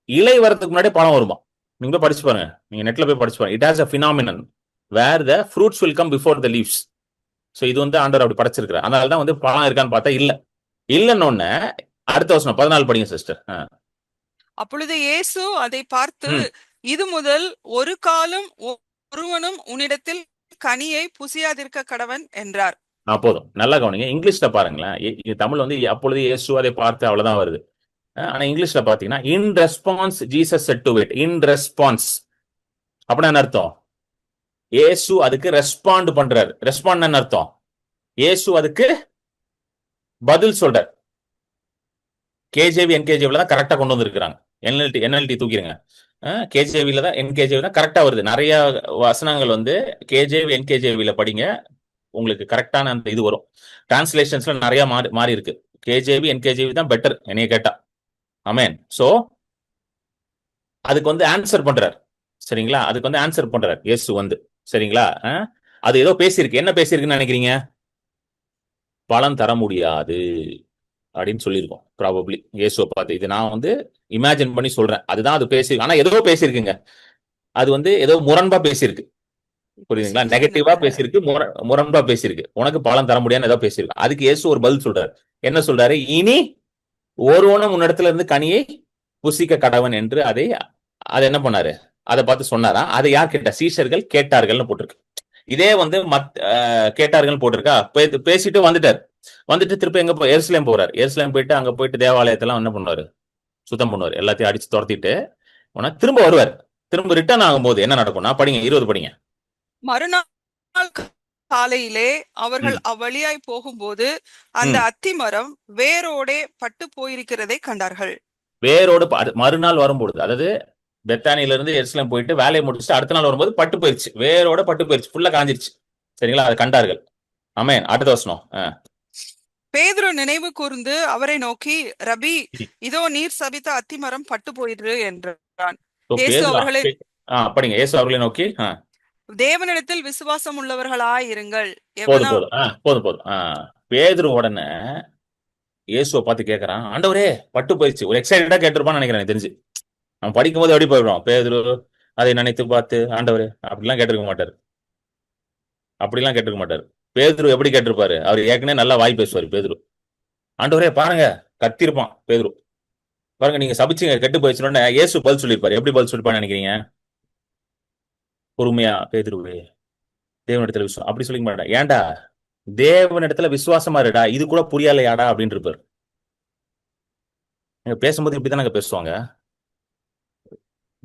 இலை வரதுக்கு முன்னாடி பழம் வருமா. நீங்க போய் படிச்சு பாருங்க. நீங்க நெட்ல போய் படிச்சு பாருங்க. It has a phenomenon where the fruits will come before the leaves. So இது வந்து ஆண்டவர் அப்படி படைச்சிருக்கிறார். அதனாலதான் வந்து பழம் இருக்கான்னு பார்த்தா இல்ல. இல்லன்னு ஒண்ணு. அடுத்த வருஷம் 14 படிங்க சிஸ்டர். அப்பொழுது இயேசு அதை பார்த்து, ம். இது முதல் ஒரு காலம் ஒருவனும் உன்னிடத்தில் கனியை புசியாதிருக்க கடவன் என்றார். போதும். நல்லா கவனிங்க. இங்கிலீஷ்ல பாருங்களேன். தமிழ் வந்து அப்பொழுது இயேசு அதை பார்த்து அவ்வளவுதான் வருது. ஆனா இங்கிலீஷ்ல பாத்தீங்கன்னா, இன் response Jesus set to it. In response அப்படின்னா என்ன அர்த்தம்? இயேசு அதுக்கு ரெஸ்பாண்ட் பண்றாரு. ரெஸ்பாண்ட் என்ன அர்த்தம்? இயேசு அதுக்கு பதில் சொல்றார். கேஜேவி என்கேஜேவில தான் கரெக்டா கொண்டு வந்திருக்காங்க. என்எல்டி தூக்கிடுங்க. கேஜேவில தான் என்கேஜேவி தான் கரெக்டா வருது. நிறைய வசனங்கள் வந்து கேஜேவி என்கேஜேவில படிங்க, உங்களுக்கு கரெக்டான அந்த இது வரும். டிரான்ஸ்லேஷன்ஸ்ல நிறைய மாறி இருக்கு. கேஜேவி என்கேஜேவி தான் பெட்டர் என்னைய கேட்டா. ஆமென். சோ அதுக்கு வந்து ஆன்சர் பண்றார். சரிங்களா? அதுக்கு வந்து ஆன்சர் பண்றார் இயேசு வந்து. சரிங்களா? அது ஏதோ பேசியிருக்கு. என்ன பேசியிருக்குன்னு நினைக்கிறீங்க? பலன் தர முடியாது அப்படின்னு சொல்லியிருக்கோம். ப்ராபப்ளி இயேசுவை பார்த்து. இது நான் வந்து இமேஜின் பண்ணி சொல்றேன். அதுதான் அது பேசியிருக்கு. ஆனா ஏதோ பேசியிருக்குங்க. அது வந்து ஏதோ முரண்பா பேசியிருக்கு. புரியுதுங்களா? நெகட்டிவா பேசியிருக்கு, முரண்பா பேசியிருக்கு. உனக்கு பலன் தர முடியாதுன்னு ஏதோ பேசியிருக்கு. அதுக்கு இயேசு ஒரு பதில் சொல்றாரு. என்ன சொல்றாரு? இனி ஒருவனும் உன்னிடத்துல இருந்து கனியை புசிக்க கடவன் என்று அதை என்ன பண்ணாரு? அதை பார்த்து சொன்னாரா? அதை யார் கேட்டா? சீஷர்கள் கேட்டார்கள்னு போட்டிருக்கு. இதே வந்து கேட்டார்கள் போட்டிருக்கா? பேசிட்டு வந்துட்டார். வந்துட்டு திருப்பி எங்க எருசலேம் போறாரு. எருசலேம் போயிட்டு அங்க போயிட்டு தேவாலயத்தெல்லாம் என்ன பண்ணுவாரு? சுத்தம் பண்ணுவார். எல்லாத்தையும் அடிச்சு துரத்திட்டு திரும்ப வருவார். திரும்ப ரிட்டர்ன் ஆகும்போது என்ன நடக்கும்னா, படிங்க 20 படிங்க. மறுநாள் காலையிலே அவர்கள் ம், அவ்வழியாய் போகும்போது அந்த ம். அத்தி மரம் வேரோடே பட்டு போயிருக்கிறதை கண்டார்கள். வேரோடு மறுநாள் வரும்பொழுது, அதாவது பெத்தானியில இருந்து எருசலேம் போயிட்டு வேலையை முடிச்சுட்டு அடுத்த நாள் வரும்போது பட்டு போயிருச்சு. வேரோட பட்டு போயிருச்சு. ஃபுல்லா காஞ்சிருச்சு. சரிங்களா? அதை கண்டார்கள். ஆமென். அடுத்த வசனம். பேதுரு நினைவு கூர்ந்து அவரை நோக்கி, ரபி, இதோ நீர் சபித்த அத்தி மரம் பட்டு போயிற்று என்றான். இயேசு பேதுரு அவர்களை, படிங்க. இயேசு அவர்களை நோக்கி, தேவனிடத்தில் விசுவாசம் உள்ளவர்களாயிருங்கள். போதும் எவனோ போதும் போதும் போதும். பேதுரு உடனே இயேசுவை பார்த்து கேட்கறான், ஆண்டவரே பட்டு போயிடுச்சு. ஒரு எக்ஸைட்டடா கேட்டிருப்பான்னு நினைக்கிறேன் எனக்கு தெரிஞ்சு. அவன் படிக்கும்போது எப்படி போயிடுவான் பேதுரு? அதை நினைத்து பார்த்து, ஆண்டவரே அப்படிலாம் கேட்டிருக்க மாட்டாரு. அப்படிலாம் கேட்டிருக்க மாட்டாரு. பேதுரு எப்படி கேட்டிருப்பாரு? அவர் ஏற்கனவே நல்லா வாய் பேசுவாரு பேதுரு. ஆண்டவரே பாருங்க, கத்திருப்பான் பேதுரு. பாருங்க, நீங்க சபிச்சீங்க, கெட்டு போயிடுச்சுன்னு இயேசு பதில் சொல்லியிருப்பாரு. எப்படி பதில் சொல்லிருப்பான்னு நினைக்கிறீங்க? பொறுமையா, பேதுருவே, தேவனிடத்துல விசுவாசம் அப்படி சொல்லிக்க மாட்டேன். ஏன்டா தேவனிடத்துல விசுவாசமா இருடா, இது கூட புரியலையாடா அப்படின்னு இருப்பாரு. நீங்க பேசும்போது இப்படிதான் பேசுவாங்க.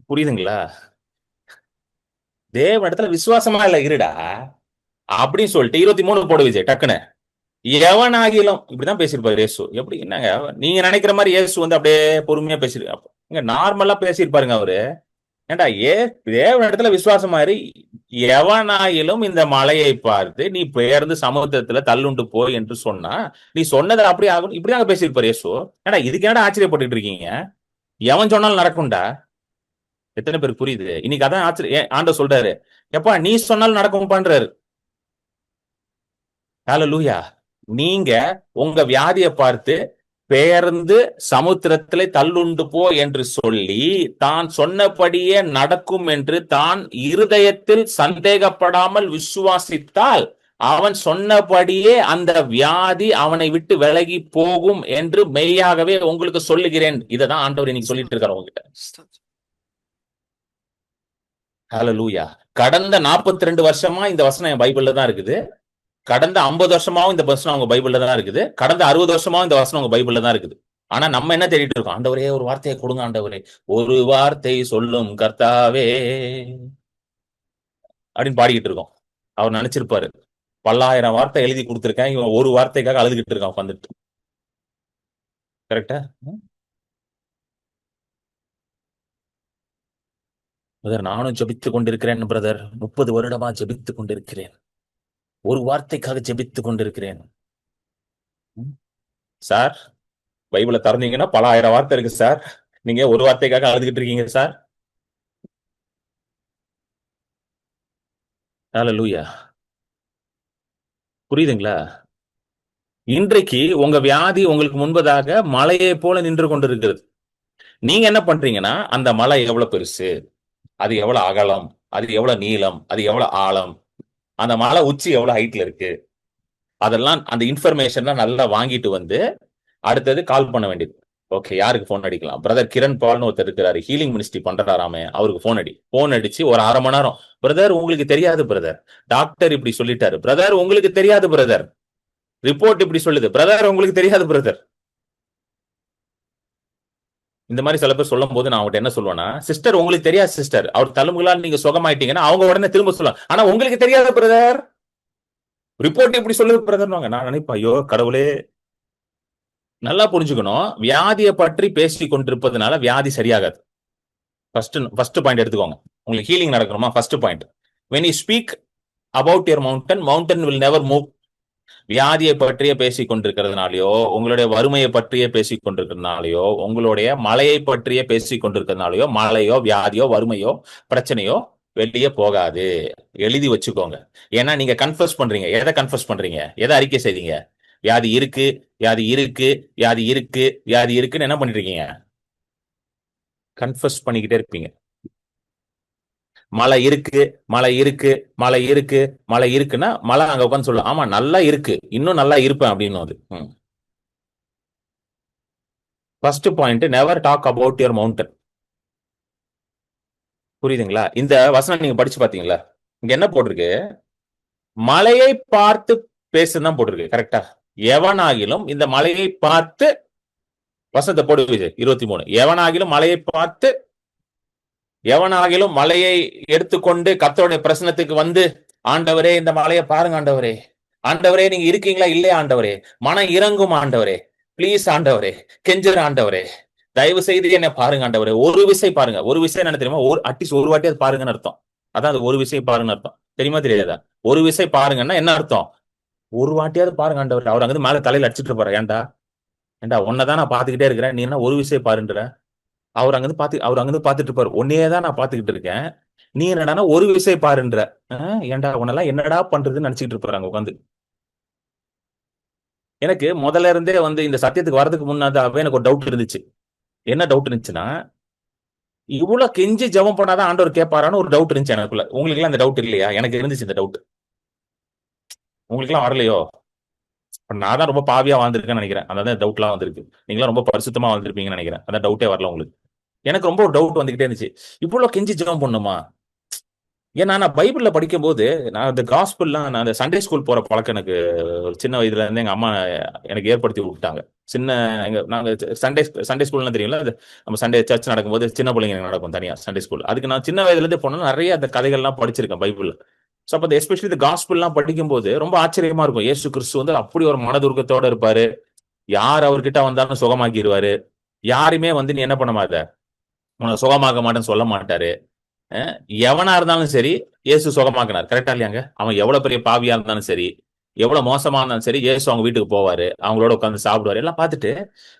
புரியுதுங்களா? தேவனிடத்துல விசுவாசமா இல்ல இருடா அப்படின்னு சொல்லிட்டு 23 போடு விஜய் டக்குன்னு. எவனாகிலும் இப்படிதான் பேசியிருப்பாரு இயேசு. எப்படி என்னங்க நீங்க நினைக்கிற மாதிரி இயேசு வந்து அப்படியே பொறுமையா பேசிருக்க நார்மலா பேசியிருப்பாருங்க அவரு. ஏன்டா தேவனிடத்துல விசுவாசமா இரு, எவனாயிலும் இந்த மலையை பார்த்து நீ பெயர்ந்து சமுத்திரத்துல தள்ளுண்டு போய் என்று சொன்னா நீ சொன்னதை அப்படி ஆகும். இப்படிதாங்க பேசியிருப்பாரு இயேசு. ஏன்டா இதுக்கு என்னடா ஆச்சரியப்பட்டுட்டு இருக்கீங்க? எவன் சொன்னாலும் நடக்கும்டா. எத்தனை பேருக்கு புரியுது? இன்னைக்கு அதான் ஆண்டவர் சொல்றாரு, எப்பா நீ சொன்னாலும் நடக்கும்பான்றாரு. ஹalleluya. நீங்க உங்க வியாதியை பார்த்து பெயர்ந்து சமுத்திரத்திலே தள்ளுண்டு போ என்று சொல்லி தான் சொன்னபடியே நடக்கும் என்று தான் இருதயத்தில் சந்தேகப்படாமல் விசுவாசித்தால் அவன் சொன்னபடியே அந்த வியாதி அவனை விட்டு விலகி போகும் என்று மெய்யாகவே உங்களுக்கு சொல்லுகிறேன். இததான் ஆண்டவர் இன்னைக்கு சொல்லிட்டு இருக்காரு உங்ககிட்ட. ஹalleluya. கடந்த 42 வருஷமா இந்த வசனம் என் பைபிள்ல தான் இருக்குது. கடந்த 50 வருஷமாவும் இந்த வசனம் அவங்க பைபிள்ல தான் இருக்குது. கடந்த 60 வருஷமாவும் இந்த வசனம் உங்க பைபிள்ல தான் இருக்குது. ஆனா நம்ம என்ன தேடிட்டு இருக்கோம்? ஆண்டவரே ஒரு வார்த்தையை கொடுங்க, ஆண்டவரே ஒரு வார்த்தை சொல்லும் கர்த்தாவே அப்படின்னு பாடிக்கிட்டு இருக்கோம். அவர் நினைச்சிருப்பாரு, பல்லாயிரம் வார்த்தை எழுதி கொடுத்திருக்கேன், இவன் ஒரு வார்த்தைக்காக அழுதுகிட்டு இருக்கான் உட்காந்துட்டு. கரெக்டா? பிரதர் நானும் ஜெபித்து கொண்டிருக்கிறேன் பிரதர், 30 வருடமா ஜெபித்து கொண்டிருக்கிறேன், ஒரு வார்த்தைக்காக ஜெபித்து கொண்டிருக்கிறேன். சார் பைபிளை திறந்தீங்கன்னா பல ஆயிரம் வார்த்தை இருக்கு சார், நீங்க ஒரு வார்த்தைக்காக அழுதுகிட்டு இருக்கீங்க சார். ஹalleluya. புரியுதுங்களா? இன்றைக்கு உங்க வியாதி உங்களுக்கு முன்பதாக மலையை போல நின்று கொண்டிருக்கிறது. நீங்க என்ன பண்றீங்கன்னா, அந்த மலை எவ்வளவு பெருசு, அது எவ்வளவு அகலம், அது எவ்வளவு நீளம், அது எவ்வளவு ஆழம், அந்த மலை உச்சி எவ்வளவு ஹைட்ல இருக்கு, அதெல்லாம் அந்த இன்ஃபர்மேஷன் நல்லா வாங்கிட்டு வந்து அடுத்தது கால் பண்ண வேண்டியது. ஓகே, யாருக்கு போன் அடிக்கலாம்? பிரதர் கிரண் பால்னு ஒருத்தர் இருக்கிறாரு, ஹீலிங் மினிஸ்ட்ரி பண்றாராமே, அவருக்கு போன் அடிச்சு ஒரு அரை மணி நேரம், பிரதர் உங்களுக்கு தெரியாது பிரதர், டாக்டர் இப்படி சொல்லிட்டாரு பிரதர், உங்களுக்கு தெரியாது பிரதர், ரிப்போர்ட் இப்படி சொல்லுது பிரதர், உங்களுக்கு தெரியாது பிரதர். இந்த மாதிரி சில பேர் சொல்லும் போது நான் அவங்ககிட்ட என்ன சொல்லுவேன்னா, சிஸ்டர் உங்களுக்கு தெரியாது சிஸ்டர், அவர் தழும்புகளால் நீங்க சுகமாயிட்டீங்கன்னா அவங்க உடனே திரும்ப சொல்லுவாங்க, ஆனா உங்களுக்கு தெரியாது பிரதர், ரிப்போர்ட் இப்படி சொல்லுது பிரதர். நான் நினைப்பேன், ஐயோ கடவுளே. நல்லா புரிஞ்சுக்கணும், வியாதியை பற்றி பேசி கொண்டிருப்பதனால வியாதி சரியாகாது. ஃபர்ஸ்ட் பாயிண்ட் எடுத்துக்கோங்க. உங்களுக்கு ஹீலிங் நடக்கணுமா? First point, when you speak about your mountain will never move. வியாதியை பற்றிய பேசிக் கொண்டிருக்கிறதுனாலயோ, உங்களுடைய வறுமையை பற்றிய பேசிக் கொண்டிருக்கிறதுனாலயோ, உங்களுடைய மலையை பற்றிய பேசிக் கொண்டிருக்கிறதுனாலயோ மலையோ வியாதியோ வறுமையோ பிரச்சனையோ வெளியே போகாது. எழுதி வச்சுக்கோங்க. ஏன்னா நீங்க கன்ஃபஸ் பண்றீங்க. எதை கன்ஃபஸ் பண்றீங்க? எதை அறிக்கை செய்தீங்க? வியாதி இருக்கு, வியாதி இருக்கு, வியாதி இருக்கு, வியாதி இருக்குன்னு என்ன பண்ணிட்டு இருக்கீங்க? கன்ஃபஸ் பண்ணிக்கிட்டே இருப்பீங்க. மழை இருக்கு, மழை இருக்கு, மழை இருக்கு, மழை இருக்குன்னா மழை அங்க உட்காந்து சொல்லும், ஆமா நல்லா இருக்கு, இன்னும் நல்லா இருப்பேன் அப்படின்னு. அது first point, never talk about your mountain. புரியுதுங்களா? இந்த வசனம் நீங்க படிச்சு பாத்தீங்களா? இங்க என்ன போட்டிருக்கு? மலையை பார்த்து பேசுதான் போட்டிருக்கு. கரெக்டா? எவனாகிலும் இந்த மலையை பார்த்து, வசனத்தை போடு 23, எவனாகிலும் மலையை பார்த்து, எவனாகிலும் மலையை எடுத்துக்கொண்டு கர்த்தருடைய பிரசனத்துக்கு வந்து, ஆண்டவரே இந்த மலையை பாருங்க ஆண்டவரே, ஆண்டவரே நீங்க இருக்கீங்களா இல்லையா ஆண்டவரே, மனம் இறங்கும் ஆண்டவரே, பிளீஸ் ஆண்டவரே, கெஞ்சர் ஆண்டவரே, தயவு செய்து என்ன பாருங்க ஆண்டவரே, ஒரு விசை பாருங்க. ஒரு விசை என்ன தெரியுமா? அட்லீஸ்ட் ஒரு வாட்டி அது பாருங்கன்னு அர்த்தம். அதான் அது ஒரு விசை பாருங்கன்னு அர்த்தம். தெரியுமா தெரியாதா? ஒரு விசை பாருங்கன்னா என்ன அர்த்தம்? ஒரு வாட்டியாவது பாருங்க ஆண்டவர். அவர் அங்கிருந்து மேல தலையில அடிச்சுட்டு இருப்பாரு, ஏன்டா ஏன்டா உன்னதான் நான் பாத்துக்கிட்டே இருக்கிறேன், நீ என்ன ஒரு விசை பாருன்ற? அவர் அங்கிருந்து பாத்துட்டு இருப்பாரு, உன்னையே தான் நான் பாத்துக்கிட்டு இருக்கேன், நீ என்னடா ஒரு விசை பாருன்ற? ஏன்டா உன்னெல்லாம் என்னடா பண்றதுன்னு நினைச்சுட்டு இருப்பாரு அங்க உட்காந்து. எனக்கு முதல்ல இருந்தே வந்து இந்த சத்தியத்துக்கு வரதுக்கு முன்னாதாவே எனக்கு ஒரு டவுட் இருந்துச்சு. என்ன டவுட் இருந்துச்சுன்னா, இவ்வளவு கெஞ்சி ஜெபம் பண்ணாதான் ஆண்டவர் கேட்பாரான்னு ஒரு டவுட் இருந்துச்சு எனக்குள்ள. உங்களுக்கு எல்லாம் அந்த டவுட் இல்லையா? எனக்கு இருந்துச்சு இந்த டவுட். உங்களுக்கு எல்லாம் வரலையோ? நான் தான் ரொம்ப பாவியா வாழ்ந்திருக்கேன்னு நினைக்கிறேன், அதான் டவுட் எல்லாம் வந்திருக்கு. நீங்களாம் ரொம்ப பரிசுத்தமா வாழ்ந்திருப்பீங்கன்னு நினைக்கிறேன், அதான் டவுட்டே வரல உங்களுக்கு. எனக்கு ரொம்ப ஒரு டவுட் வந்துகிட்டே இருந்துச்சு, இவ்வளவு கெஞ்சி ஜெபம் பண்ணுமா? ஏன்னா நான் பைபிள்ல படிக்கும் போது, நான் இந்த காஸ்பிள்லாம், நான் அந்த சண்டே ஸ்கூல் போற பழக்கம் எனக்கு ஒரு சின்ன வயதுல இருந்து எங்க அம்மா எனக்கு ஏற்படுத்தி விட்டாங்க. நாங்க சண்டே ஸ்கூல்லாம் தெரியும்ல, நம்ம சண்டே சர்ச் நடக்கும்போது சின்ன பிள்ளைங்க நடக்கும் தனியா சண்டே ஸ்கூல். அதுக்கு நான் சின்ன வயதுல இருந்து போனோம், நிறைய அந்த கதைகள்லாம் படிச்சிருக்கேன் பைபிள்ல. ஸோ அப்போ எஸ்பெஷலி இந்த காஸ்பிள்லாம் படிக்கும்போது ரொம்ப ஆச்சரியமா இருக்கும். இயேசு கிறிஸ்து வந்து அப்படி ஒரு மனதுருக்கத்தோட இருப்பாரு, யார் அவர்கிட்ட வந்தாலும் சுகமாக்கிடுவாரு, யாருமே வந்து நீ என்ன பண்ண மாட்ட, உனக்கு சுகமாக்க மாட்டேன்னு சொல்ல மாட்டாரு. எவனா இருந்தாலும் சரி இயேசு சுகமாக்கினார். கரெக்டா இல்லையாங்க? அவன் எவ்வளவு பெரிய பாவியா இருந்தாலும் சரி, எவ்வளவு மோசமா இருந்தாலும் சரி, இயேசு அவங்க வீட்டுக்கு போவாரு, அவங்களோட உட்காந்து சாப்பிடுவாரு. எல்லாம் பார்த்துட்டு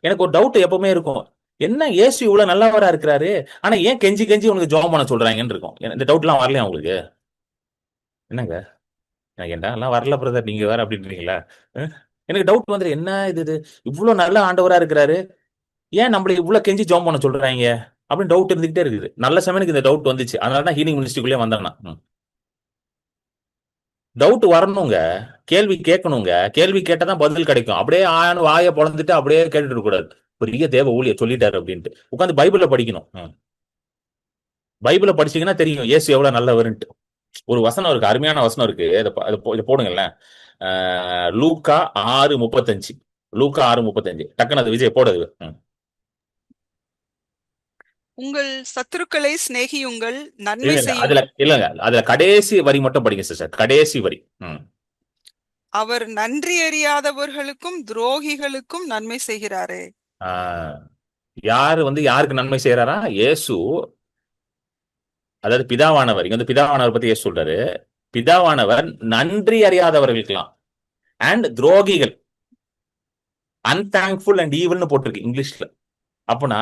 எனக்கு ஒரு டவுட் எப்பவுமே இருக்கும், என்ன இயேசு இவ்வளவு நல்லவரா இருக்கிறாரு, ஆனா ஏன் கெஞ்சி கெஞ்சி உனக்கு ஜெபம் பண்ண சொல்றாங்கன்னு இருக்கும். இந்த டவுட் எல்லாம் வரலையா உங்களுக்கு? என்னங்க எனக்கு எல்லாம் வரல பிரதர், நீங்க வேற அப்படின்றீங்களா? அஹ், எனக்கு டவுட் வந்துரு, என்ன இது இவ்வளவு நல்ல ஆண்டவரா இருக்கிறாரு, ஏன் நம்மள இவ்வளவு கெஞ்சி ஜெபம் பண்ண சொல்றாங்க அப்படின்னு டவுட் இருந்துகிட்டே இருக்குது. நல்ல சமயத்துக்கு இந்த டவுட் வந்துச்சு, அதனாலதான் ஹீலிங் மினிஸ்ட்ரிக்குள்ளே வந்தேன் நான். டவுட் வரணுங்க, கேள்வி கேட்கணுங்க, கேள்வி கேட்டாதான் பதில் கிடைக்கும். அப்படியே ஆயான்னு வாயை பொழந்துட்டு அப்படியே கேட்டுட்டு இருக்க கூடாது. பெரிய தேவ ஊழியர் சொல்லிட்டாரு அப்படின்ட்டு உட்காந்து பைபிள படிக்கணும். பைபிள படிச்சீங்கன்னா தெரியும் இயேசு எவ்வளவு நல்லவருன்ட்டு. ஒரு வசனம் இருக்கு, அருமையான வசனம் இருக்கு, இதை போடுங்களேன். லூக்கா 6:35. லூக்கா 6:35 டக்குன்னு அது விஜய் போடுது. உங்கள் சத்துருக்களை சிநேகியுங்கள், நன்மை இல்ல செய்யும், அதுல இல்லங்க, அதுல கடைசி வரி மட்டும் படிங்க சிஸ்டர், கடைசி வரி. அவர் நன்றி அறியாதவர்களுக்கும் துரோகிகளுக்கும் நன்மை செய்கிறாரே. ஆஹ் யாரு யாருக்கு நன்மை செய்யறாரா? இயேசு. அதாவது பிதாவானவர், இங்க பிதாவானவர் பத்தி இயேசு சொல்றாரு. பிதாவானவர் நன்றி அறியாதவர்களுக்கெல்லாம் அண்ட் துரோகிகள், அன்தாங்க்ஃபுல் அண்ட் ஈவல்னு போட்டிருக்கு இங்கிலீஷ்ல. அப்பனா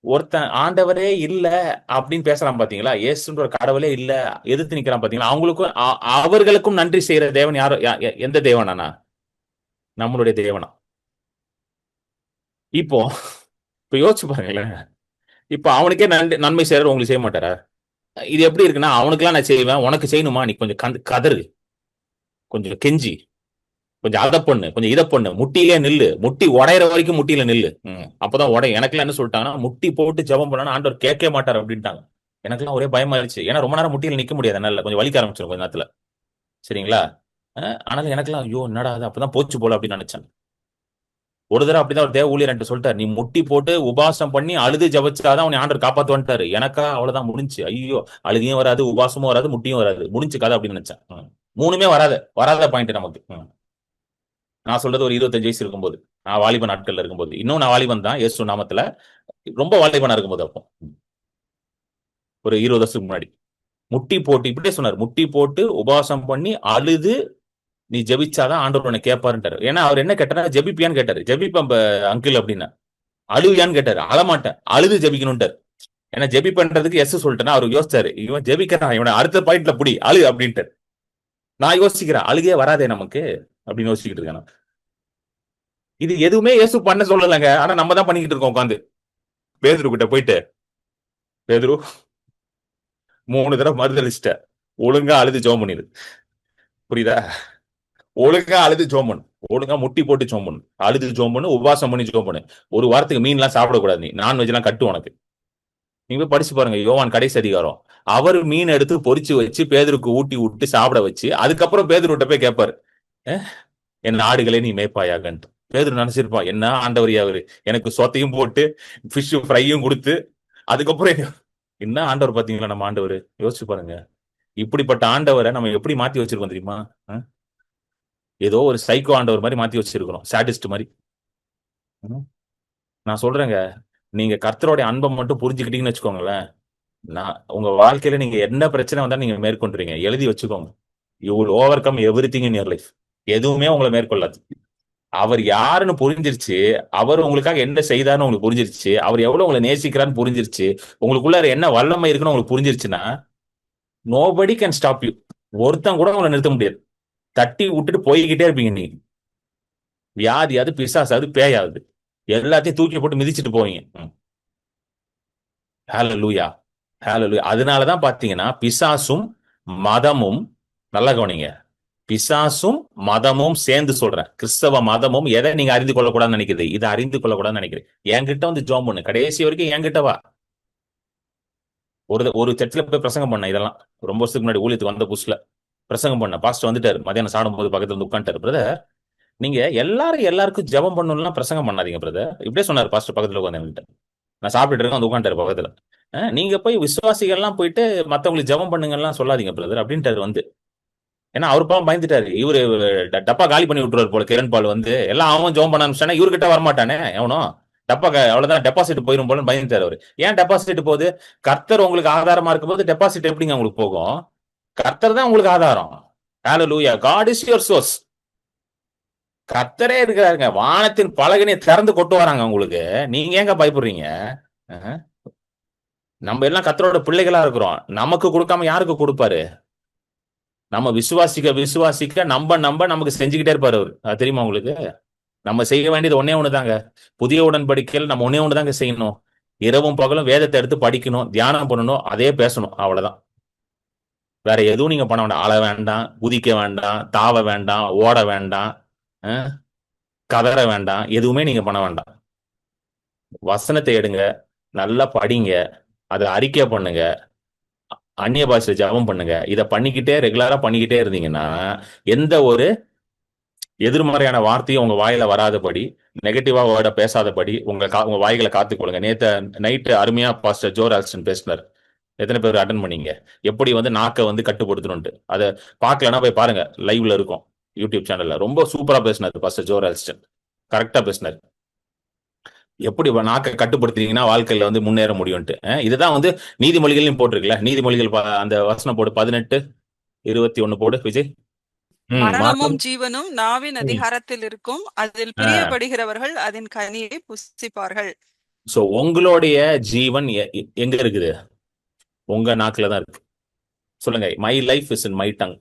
ஒருத்தன் ஆண்டவரே இல்ல அப்படின்னு பேசுறான் பாத்தீங்களா, இயேசுன்ற ஒரு கடவுளே இல்ல எதிர்த்து நிக்கிறான் பாத்தீங்களா, அவங்களுக்கும் அவர்களுக்கும் நன்றி செய்யற தேவன் யாரோ, எந்த தேவனானா? நம்மளுடைய தேவனா. இப்போ இப்ப யோசிச்சு பாருங்களேன், இப்ப அவனுக்கே நன்மை செய்யறது உங்களுக்கு செய்ய மாட்டாரா? இது எப்படி இருக்குன்னா, அவனுக்கெல்லாம் நான் செய்வேன், உனக்கு செய்யணுமா, நீ கொஞ்சம் கதறு, கொஞ்சம் கெஞ்சி, கொஞ்சம் அதை பண்ணு, கொஞ்சம் இதை பண்ணு, முட்டியிலே நில்லு, முட்டி உடையிற வரைக்கும் முட்டியில நில்லு. அப்பதான் உடை. எனக்குலாம் என்ன சொல்லிட்டாங்கன்னா, முட்டி போட்டு ஜெபம் பண்ணா ஆண்டவர் கேட்கவே மாட்டார் அப்படின்ட்டாங்க. எனக்குலாம் ஒரே பயமா இருந்துச்சு, ஏன்னா ரொம்ப நேரம் முட்டியில நிக்க முடியாது, என்னால கொஞ்சம் வலிக்க ஆரம்பிச்சிடும் கொஞ்ச நேரத்துல. சரிங்களா? ஆனாலும் எனக்குலாம் ஐயோ என்னடா அது, அப்பதான் போச்சு போல அப்படின்னு நினைச்சேன். ஒரு தடவை அப்படிதான் ஒரு தேவ ஊழியர் என்கிட்ட சொல்லிட்டாரு, நீ முட்டி போட்டு உபாசம் பண்ணி அழுது ஜபிச்சாதான் உன்னை ஆண்டவர் காப்பாத்துவான்ட்டாரு. எனக்கா அவ்வளவுதான் முடிஞ்சு. ஐயோ, அழுகையும் வராது, உபாசமும் வராது, முட்டியும் வராது, முடிஞ்சு கதை அப்படின்னு நினைச்சேன். மூணுமே வராத பாயிண்ட் நமக்கு. நான் சொல்றது ஒரு 25 வயசு இருக்கும்போது, நான் வாலிப நாட்கள்ல இருக்கும்போது, இன்னும் நான் வாலிபன் தான் இயேசு நாமத்துல, ரொம்ப வாலிபனா இருக்கும்போது, அப்போ ஒரு 20 வருஷத்துக்கு முன்னாடி முட்டி போட்டு இப்படியே சொன்னார், முட்டி போட்டு உபாசம் பண்ணி அழுது நீ ஜெபிச்சாதான் ஆண்டவர் உன்னை கேட்பாருன்ட்டாரு. ஏன்னா அவர் என்ன கேட்டாரு, ஜெபிப்பியான்னு கேட்டாரு. ஜெபிப்ப அங்கிள் அப்படின்னா, அழுவியான்னு கேட்டாரு. அழமாட்டேன், அழுது ஜெபிக்கணும்ட்டாரு. ஏன்னா ஜெபி பண்றதுக்கு எஸ் சொல்லிட்டேன்னா அவர் யோசிச்சாரு, இவன் ஜெபிக்கிறான், இவனை அடுத்த பாயிண்ட்ல புடி அழு அப்படின்ட்டு. நான் யோசிக்கிறேன், அழுகே வராதே நமக்கு அப்படின்னு யோசிச்சுக்கிட்டு இருக்கேன். இது எதுவுமே இயேசு பண்ண சொல்லலைங்க, ஆனா நம்ம தான் பண்ணிக்கிட்டு இருக்கோம் உட்காந்து. பேதுரு கிட்ட போயிட்டு, பேதுரு 3 தடவை மறுதளிச்சிட்ட, ஒழுங்கா அழுது ஜெபம் பண்ணிடு. புரியுதா? ஒழுங்கா அழுது ஜெபம் பண்ணு, ஒழுங்கா முட்டி போட்டு ஜெபம் பண்ணு, அழுது ஜெபம் பண்ணு, உபாசம் பண்ணி ஜெபம் பண்ணு. ஒரு வாரத்துக்கு மீன் எல்லாம் சாப்பிடக்கூடாது, நீ நான்வெஜ் எல்லாம் கட்டு உனக்கு. நீங்க போய் படிச்சு பாருங்க, யோவான் கடைசி அதிகாரம். அவர் மீன் எடுத்து பொரிச்சு வச்சு பேதுருக்கு ஊட்டி விட்டு சாப்பிட வச்சு, அதுக்கப்புறம் பேதுருட்ட போய் கேட்பாரு, என் ஆடுகளை நீ மேய்ப்பாயாகன்ட்டு. பேதுரு நினைச்சிருப்பான், என்ன ஆண்டவர் அவரு, எனக்கு சொத்தையும் போட்டு ஃபிஷ் ஃப்ரையும் கொடுத்து, அதுக்கப்புறம் என்ன ஆண்டவர் பாத்தீங்களா நம்ம ஆண்டவர். யோசிச்சு பாருங்க, இப்படிப்பட்ட ஆண்டவரை நம்ம எப்படி மாத்தி வச்சிருக்கோம் தெரியுமா? ஏதோ ஒரு சைக்கோ ஆண்டவர் மாதிரி மாத்தி வச்சிருக்கிறோம், சாடிஸ்ட் மாதிரி. நான் சொல்றேங்க, நீங்க கர்த்தருடைய அன்பை மட்டும் புரிஞ்சுக்கிட்டீங்கன்னு வச்சுக்கோங்களேன், நான் உங்க வாழ்க்கையில நீங்க என்ன பிரச்சனை வந்தா நீங்க மேற்கொண்டுறீங்க, எழுதி வச்சுக்கோங்க. You will over come every thing in your life. எதுவுமே உங்களை மேற்கொள்ளாது. அவர் யாருன்னு புரிஞ்சிருச்சு, அவர் உங்களுக்காக என்ன செய்தார்னு உங்களுக்கு புரிஞ்சிருச்சு, அவர் எவ்வளவு உங்களை நேசிக்கிறான்னு புரிஞ்சிருச்சு, உங்களுக்குள்ள என்ன வல்லமை இருக்குன்னு உங்களுக்கு புரிஞ்சிருச்சுன்னா, நோபடி கேன் ஸ்டாப் யூ. ஒருத்தன் கூட உங்களை நிறுத்த முடியாது. தட்டி விட்டுட்டு போய்கிட்டே இருப்பீங்க நீங்க. வியாதியாவது, பிசாசாவது, பேயாவது, எல்லாத்தையும் தூக்கி போட்டு மிதிச்சுட்டு போவீங்க. ஹalleluya, ஹalleluya. அதனாலதான் பாத்தீங்கன்னா பிசாசும் மதமும், நல்லா கவனிங்க, பிசாசும் மதமும் சேர்ந்து சொல்றேன், கிறிஸ்தவ மதமும் எதை நீங்க அறிந்து கொள்ளக்கூடாதுன்னு நினைக்கிறது, இதை அறிந்து கொள்ளக்கூடாதுன்னு நினைக்கிறேன். என்கிட்ட ஜெபம் பண்ணு, கடைசி வரைக்கும் என்கிட்ட வா. ஒரு சர்ச்சில் போய் பிரசங்கம் பண்ண, இதெல்லாம் ரொம்ப வருஷத்துக்கு முன்னாடி ஊழியத்துக்கு வந்த புதுசுல பிரசங்கம் பண்ண. பாஸ்டர் வந்துட்டாரு, மதியானம் சாடும் போது பக்கத்துல உட்காந்துட்டாரு, பிரதர் நீங்க எல்லாருக்கும் ஜெபம் பண்ணணும்லாம் பிரசங்கம் பண்ணாதீங்க பிரதர், இப்படியே சொன்னார் பாஸ்டர் பக்கத்துல உட்காந்து. நான் சாப்பிட்டுட்டு இருக்கேன், வந்து உட்காந்துட்டாரு பக்கத்துல. நீங்க போய் விசுவாசிகள்லாம் போயிட்டு மத்தவங்களுக்கு ஜெபம் பண்ணுங்கலாம் சொல்லாதீங்க பிரதர் அப்படின்ட்டாரு. ஏன்னா அவரு பாவம் பயந்துட்டாரு, இவரு டப்பா காலி பண்ணி விட்டுருவாரு போல. கிரண் பால் எல்லாம் அவன் ஜெபம் பண்ண ஆரம்பிச்சானே, இவர்கிட்ட வரமாட்டானே எவனோ, டப்பா அவ்வளவுதான் டெபாசிட் போயிரும் போல பயந்துட்டாரு அவரு. ஏன் டெபாசிட் போகுது? கர்த்தர் உங்களுக்கு ஆதாரமா இருக்கும் போது டெபாசிட் எப்படிங்க உங்களுக்கு போகும்? கர்த்தர் தான் உங்களுக்கு ஆதாரம். ஹalleluya, God is your source. கர்த்தரே இருக்கிறாருங்க. வானத்தின் பலகனை திறந்து கொட்டு வராங்க உங்களுக்கு. நீங்க ஏங்க பயப்படுறீங்க? அஹ். நம்ம எல்லாம் கர்த்தரோட பிள்ளைகளா இருக்கிறோம். நமக்கு கொடுக்காம யாருக்கு கொடுப்பாரு? நம்ம விசுவாசிக்க விசுவாசிக்க நம்ப நம்ப நமக்கு செஞ்சுக்கிட்டே இருப்பாரு அவரு. அது தெரியுமா உங்களுக்கு? நம்ம செய்ய வேண்டியது ஒன்னே ஒண்ணுதாங்க. புதிய உடன்படிக்கையில் நம்ம ஒன்னே ஒண்ணுதாங்க செய்யணும். இரவும் பகலும் வேதத்தை எடுத்து படிக்கணும், தியானம் பண்ணணும், அதே பேசணும். அவ்வளவுதான். வேற எதுவும் நீங்க பண்ண வேண்டாம். அழ வேண்டாம், குதிக்க வேண்டாம், தாவ வேண்டாம், ஓட வேண்டாம், அஹ், கதற வேண்டாம், எதுவுமே நீங்க பண்ண வேண்டாம். வசனத்தை எடுங்க, நல்லா படிங்க, அதை அறிக்கை பண்ணுங்க, அந்நிய பாஷை ஜெபம் பண்ணுங்க. இதை பண்ணிக்கிட்டே ரெகுலரா பண்ணிக்கிட்டே இருந்தீங்கன்னா எந்த ஒரு எதிர்மறையான வார்த்தையும் உங்க வாயில வராதபடி, நெகட்டிவா வேர்ட பேசாதபடி உங்க வாய்களை காத்துக்கொள்ளுங்க. நேத்து நைட்டு அருமையா பாஸ்டர் ஜோ ரால்ஸ்டன் பேசினார். எத்தனை பேர் அட்டன் பண்ணீங்க? எப்படி வந்து நாக்கை வந்து கட்டுப்படுத்தணும்ட்டு. அதை பார்க்கலன்னா போய் பாருங்க, லைவ்ல இருக்கும் யூடியூப் சேனல்ல. ரொம்ப சூப்பரா பேசினார் பாஸ்டர் ஜோ ரால்ஸ்டன். கரெக்டா பேசினார். எப்படி நாக்கை கட்டுப்படுத்துறீங்கன்னா வாழ்க்கையில வந்து முன்னேற முடியும்ட்டு. இதுதான் வந்து நீதிமொழிகளையும் போட்டிருக்குல்ல. நீதிமொழிகள் அந்த வசனம் போடு, 18:21 போடு விஜய். மரணமும் மார்க்கம். ஜீவனும் நாவின் ம். அதிகாரத்தில் இருக்கும், அதில் ஆ. பிரியப்படுகிறவர்கள் அதன் கனியை புசிப்பார்கள். சோ உங்களுடைய ஜீவன் எங்க இருக்குது? உங்க நாக்குல தான் இருக்கு. சொல்லுங்க, my life is in my tongue.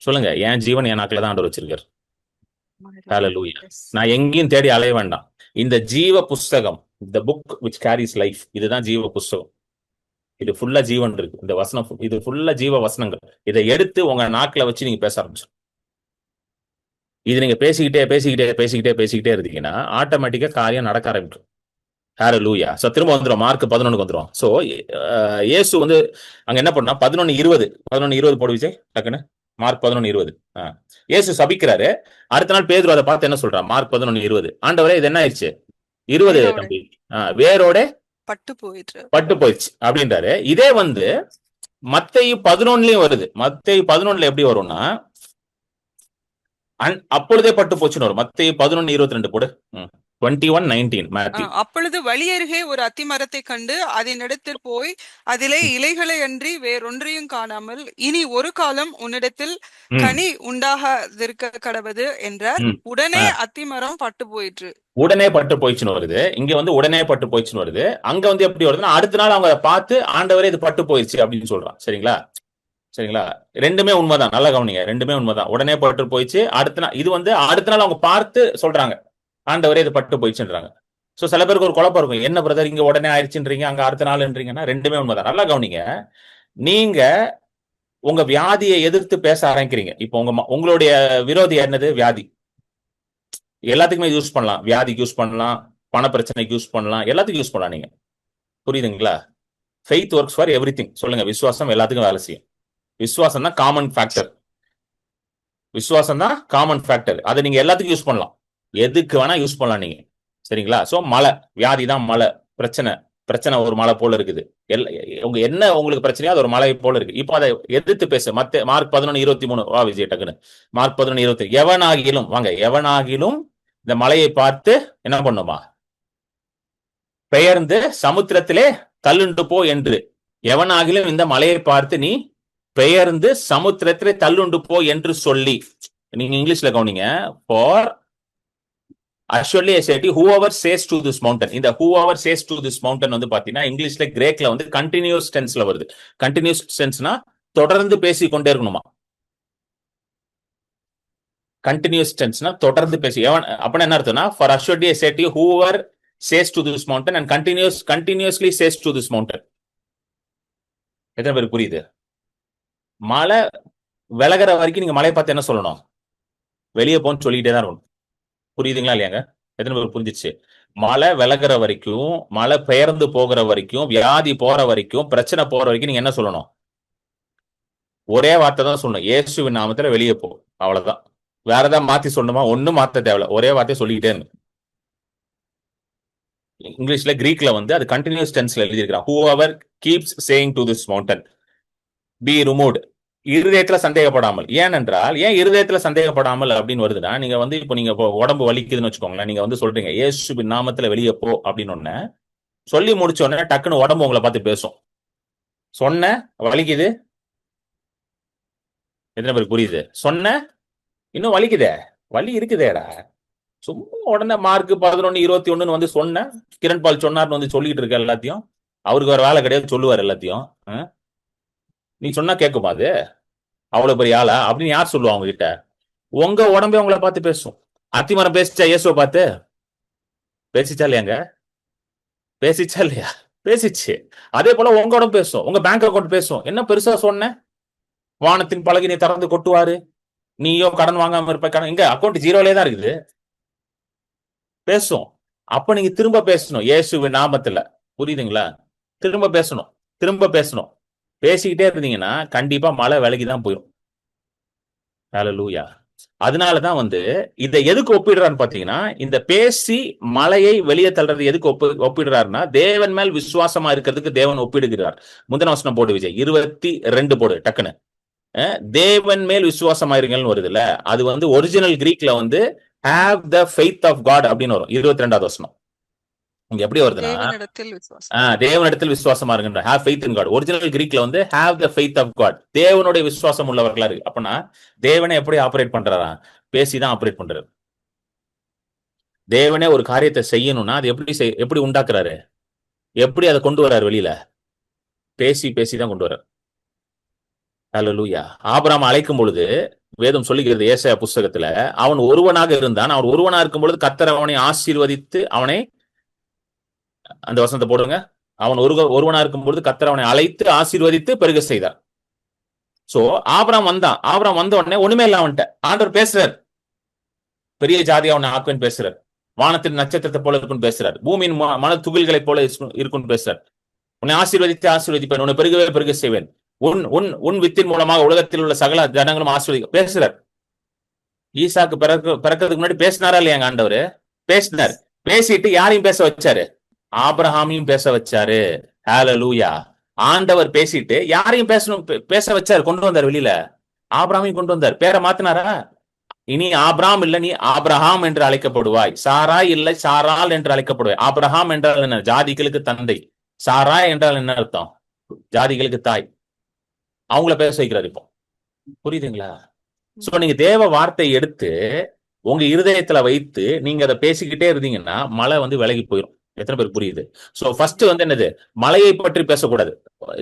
சொல்லுங்க, என் ஜீவன் என் நாக்குல தான் ஆண்டவர் வச்சிருக்காரு. ஹalleluya. Yes. நான் எங்கேயும் தேடி அலைய வேண்டாம். இந்த ஜீவ புஸ்தகம், the book which carries life, இதுதான் ஜீவ புஸ்தகம். இது ஃபுல்லா ஜீவன் இருக்கு. இந்த வசனம் இது ஃபுல்லா ஜீவ வசனங்கள். இதை எடுத்து உங்க நாக்குல வச்சு நீங்க பேச ஆரம்பிச்சு. இது நீங்க பேசிக்கிட்டே பேசிக்கிட்டே பேசிக்கிட்டே பேசிக்கிட்டே இருந்தீங்கன்னா ஆட்டோமேட்டிக்கா காரியம் நடக்க ஆரம்பிக்கும். ஹalleluya. சோ திரும்ப வந்துரும், மார்க் 11க்கு வந்துரும். சோ இயேசு வந்து அங்க என்ன பண்ணா, 11:20 போடு விஜய் டக்குன்னு. மார்க் 11:20. இயேசு சபிக்கிறாரு. அடுத்த நாள் பேதுரு அதை பார்த்து என்ன சொல்றான்? மார்க் 11:20, ஆண்டவரே இது என்ன ஆயிடுச்சு? 20 வேரோட தம்பி, வேரோட பட்டு போயிற்று. பட்டு போயிடுச்சு அப்படின்றாரு. இதே வந்து மத்தேயு 11லயும் வருது. மத்தேயு 11ல எப்படி வரும்னா, அப்பொழுதே பட்டு போச்சுன்னு வரும். மத்தேயு 11:22 போடு. 21:19 மேத்யூ. அப்பொழுது வழியருகே ஒரு அத்திமரத்தை கண்டு அதனிடத்தில் போய் அதிலே இலைகளை அன்றி வேறொன்றையும் காணாமல், இனி ஒரு காலம் உன்னிடத்தில் ம். கனி உண்டாகாதிருக்க கடவது என்றார். ம். உடனே ஆ. அத்திமரம் பட்டு போயிற்று. உடனே பட்டு போயிடுச்சுன்னு வருது. இங்க வந்து உடனே பட்டு போயிடுச்சுன்னு வருது. அங்க வந்து எப்படி வருதுன்னா, அடுத்த நாள் அவங்க பார்த்து ஆண்டவரே இது பட்டு போயிடுச்சு அப்படின்னு சொல்றான். சரிங்களா? சரிங்களா? ரெண்டுமே உண்மைதான். நல்லா கவனிங்க, ரெண்டுமே உண்மைதான். உடனே பட்டு போயிடுச்சு, அடுத்த நாள். இது வந்து அடுத்த நாள் அவங்க பார்த்து சொல்றாங்க, ஆண்டவரே இது பட்டு போயிடுச்சுன்றாங்க. சோ சில பேருக்கு ஒரு குழப்பம் இருக்கும். என்ன பிரதர், இங்க உடனே ஆயிடுச்சுன்றீங்க, அங்க அடுத்த நாள்ன்றீங்கன்னா ரெண்டுமே உண்மைதான். நல்லா கவனிங்க. நீங்க உங்க வியாதியை எதிர்த்து பேச ஆரம்பிக்கிறீங்க. இப்போ உங்களுடைய விரோதி என்னது? வியாதி. எல்லாத்துக்குமே யூஸ் பண்ணலாம். வியாதிக்கு யூஸ் பண்ணலாம், பண பிரச்சனைக்கு யூஸ் பண்ணலாம், எல்லாத்துக்கும் யூஸ் பண்ணலாம். நீங்க புரியுதுங்களா? Faith works for everything. சொல்லுங்க, விசுவாசம் எல்லாத்துக்கும் வேலை செய்யும். விசுவாசம் தான் காமன் ஃபேக்டர். விசுவாசம் தான் காமன் ஃபேக்டர். அதை நீங்க எல்லாத்துக்கும் யூஸ் பண்ணலாம். எதுக்கு வேணா யூஸ் பண்ணலாம் நீங்க. சரிங்களா? சோ மலை, வியாதி தான் மலை. பிரச்சனை, பிரச்சனை ஒரு மலை போல இருக்குது. உங்க என்ன உங்களுக்கு பிரச்சனையோ அது ஒரு மலை போல இருக்கு. இப்போ அதை எதிர்த்து பேச. மார்க் 11:23 வா விஜய் டக்குன்னு. மார்க் 11:20. எவனாகிலும், வாங்க, எவனாகிலும் இந்த மலையை பார்த்து என்ன பண்ணுமா? பெயர்ந்து சமுத்திரத்திலே தள்ளுண்டு போ என்று. எவனாகிலும் இந்த மலையை பார்த்து நீ பெயர்ந்து சமுத்திரத்திலே தள்ளுண்டு போ என்று சொல்லி. நீங்க இங்கிலீஷ்ல கவனிங்க. For assuredly I say to you, whoever says to this mountain. இந்த whoever says to this mountain வந்து பாத்தீங்கன்னா இங்கிலீஷ்ல கிரேக்ல வந்து கண்டினியூஸ் டென்ஸ்ல வருது. கண்டினியூஸ் டென்ஸ்னா தொடர்ந்து பேசி கொண்டே இருக்கணுமா? கண்டினியூஸ் டென்ஸ்னா தொடர்ந்து பேசி. அப்ப என்ன அர்த்தம்னா, for assuredly I say to you, whoever says to this mountain and continuously says to this mountain. எத்தனை பேருக்கு புரியுது? மழை விலகிற வரைக்கும் நீங்க மழையை பார்த்து என்ன சொல்லணும்? வெளியே போன்னு சொல்லிக்கிட்டே தான் இருக்கணும். புரியுதுங்களா இல்லையாங்க? எத்தனை பேர் புரிஞ்சிச்சு? மழை விலகிற வரைக்கும், மழை பெயர்ந்து போகிற வரைக்கும், வியாதி போற வரைக்கும், பிரச்சனை போற வரைக்கும் நீங்க என்ன சொல்லணும்? ஒரே வார்த்தை தான் சொல்லணும், இயேசுவின் நாமத்துல வெளியே போ. அவ்வளவுதான். வேற ஏதாவது மாத்தி சொல்லணுமா? ஒண்ணும் மாத்த தேவையில்ல. ஒரே வார்த்தையை சொல்லிக்கிட்டே இருக்கு. இங்கிலீஷ்ல கிரீக்ல வந்து அது continuous டென்ஸ்ல எழுதியிருக்கிறான். whoever keeps saying to this mountain be removed. இருதயத்துல சந்தேகப்படாமல். ஏனென்றால், ஏன் இருதயத்துல சந்தேகப்படாமல் அப்படின்னு வருதுன்னா, நீங்க வந்து இப்போ நீங்க உடம்பு வலிக்குதுன்னு வச்சுக்கோங்களேன். நீங்க வந்து சொல்றீங்க இயேசுவின் நாமத்துல வெளியே போ அப்படின்னு ஒண்ணு சொல்லி முடிச்ச உடனே டக்குன்னு உடம்பு உங்களை பார்த்து பேசும். சொன்ன வலிக்குது. எத்தனை பேருக்கு புரியுது? சொன்ன இன்னும் வலிக்குதே. வழி இருக்குதேடா. சும்மா உடனே மார்க் 11, 21 வந்து சொன்னேன். கிரண் பால் சொன்னார்னு வந்து சொல்லிட்டு இருக்க எல்லாத்தையும். அவருக்கு வேற வேலை கிடையாது, சொல்லுவார் எல்லாத்தையும். நீ சொன்னா கேட்குமா அது? அவ்வளவு பெரிய ஆளா அப்படின்னு யார் சொல்லுவா அவங்க கிட்ட? உங்க உடம்பே உங்களை பார்த்து பேசும். அத்திமரம் பேசிச்சா இயேசுவை பார்த்து? பேசிச்சா இல்லையாங்க? பேசிச்சா இல்லையா? பேசிச்சு. அதே போல உங்க உடம்பு பேசும், உங்க பேங்க் அக்கௌண்ட் பேசும். என்ன பெருசா சொன்ன? வானத்தின் பலகை நீ திறந்து கொட்டுவாரு, நீயோ கடன் வாங்காம இருப்ப. கடன் எங்க அக்கௌண்ட் ஜீரோலே தான் இருக்குது. பேசும். அப்ப நீங்க திரும்ப பேசணும் இயேசுவின் நாமத்துல. புரியுதுங்களா? திரும்ப பேசணும், திரும்ப பேசணும். பேசிக்கிட்டே இருந்தீங்கன்னா கண்டிப்பா மழை விலகிதான் போயிடும். ஹல்லேலூயா. அதனாலதான் வந்து இதை எதுக்கு ஒப்பிடுறான்னு பாத்தீங்கன்னா, இந்த பேசி மலையை வெளியே தள்ளுறது எதுக்கு ஒப்பிடுறாருன்னா, தேவன் மேல் விசுவாசமா இருக்கிறதுக்கு தேவன் ஒப்பிடுகிறார். முந்தின வசனம் போடு விஜய், 22 போடு டக்குன்னு. தேவன் மேல் விசுவாசமா இருங்கள்னு வருதுல்ல, அது வந்து ஒரிஜினல் கிரீக்ல வந்து have the faith of God அப்படின்னு வரும். 22வது வசனம் இங்க எப்படி வருதுன்னா, தேவனிடத்தில் விசுவாசம். தேவனிடத்தில் விசுவாசமா இருக்கின்ற have faith in God. Original கிரீக்ல வந்து have the faith of God. தேவனுடைய விசுவாசம் உள்ளவர்களா இருக்கு. அப்பனா தேவனே எப்படி ஆபரேட் பண்றாரா? பேசிதான் ஆபரேட் பண்றாரு. தேவனே ஒரு காரியத்தை செய்யணும்னா அது எப்படி உண்டாக்குறாரு? எப்படி அதை கொண்டு வர்றாரு வெளியில? பேசிதான் கொண்டு வர்றாரு. ஹல்லேலூயா. ஆபிரகாம் அழைக்கும் பொழுது வேதம் சொல்லுகிறது ஏசாயா புஸ்தகத்துல, அவன் ஒருவனாக இருந்தான். அவன் ஒருவனா இருக்கும் பொழுது கர்த்தர் அவனை ஆசீர்வதித்து அவனை, அந்த வசனத்தை போடுங்க, அவன் ஒருவனா இருக்கும் பொழுது கர்த்தர் அவனை அழைத்து ஆசீர்வதித்து பெருக செய்தார். சோ ஆபிரகாம் வந்தான். ஆபிரகாம் வந்த உடனே ஒண்ணுமே இல்ல அவன்கிட்ட. ஆண்டவர் பேசுறார், பெரிய ஜாதியா அவனை ஆக்குவேன் பேசுறார், வானத்தின் நட்சத்திரத்தை போல இருக்குன்னு பேசுறார், பூமியின் மன துகில்களை போல இருக்குன்னு பேசுறார், உன்னை ஆசீர்வதிப்பேன், உன்னை பெருக செய்வேன், உன் வித்தின் மூலமாக உலகத்தில் உள்ள சகல ஜனங்களும் ஆசீர்வதிக்க பேசுறார். ஈசாக்கு பிறக்கிறதுக்கு முன்னாடி பேசினாரா இல்லையாங்க ஆண்டவர்? பேசினார். பேசிட்டு யாரையும் பேச வச்சாரு? ஆபிரகாமையும் பேச வச்சாரு. ஹல்லேலூயா. ஆண்டவர் பேசிட்டு யாரையும் பேச வச்சாரு, கொண்டு வந்தார் வெளியில. ஆபிரகாமையும் கொண்டு வந்தார். பேரை மாத்தினாரா? இனி ஆபிரகாம் இல்ல, நீ ஆபிரகாம் என்று அழைக்கப்படுவாய். சாராய் இல்லை, சாரால் என்று அழைக்கப்படுவாய். ஆபிரகாம் என்றால் என்ன? ஜாதிகளுக்கு தந்தை. சாராய் என்றால் என்ன அர்த்தம்? ஜாதிகளுக்கு தாய். அவங்கள பேச வைக்கிறாரு இப்போ. புரியுதுங்களா? சோ நீங்க தேவ வார்த்தை எடுத்து உங்க இருதயத்துல வைத்து நீங்க அதை பேசிக்கிட்டே இருந்தீங்கன்னா மழை வந்து விலகி போயிடும். எத்தனை பேருக்கு புரியுது? சோ ஃபர்ஸ்ட் வந்து என்னது? மலையை பற்றி பேசக்கூடாது.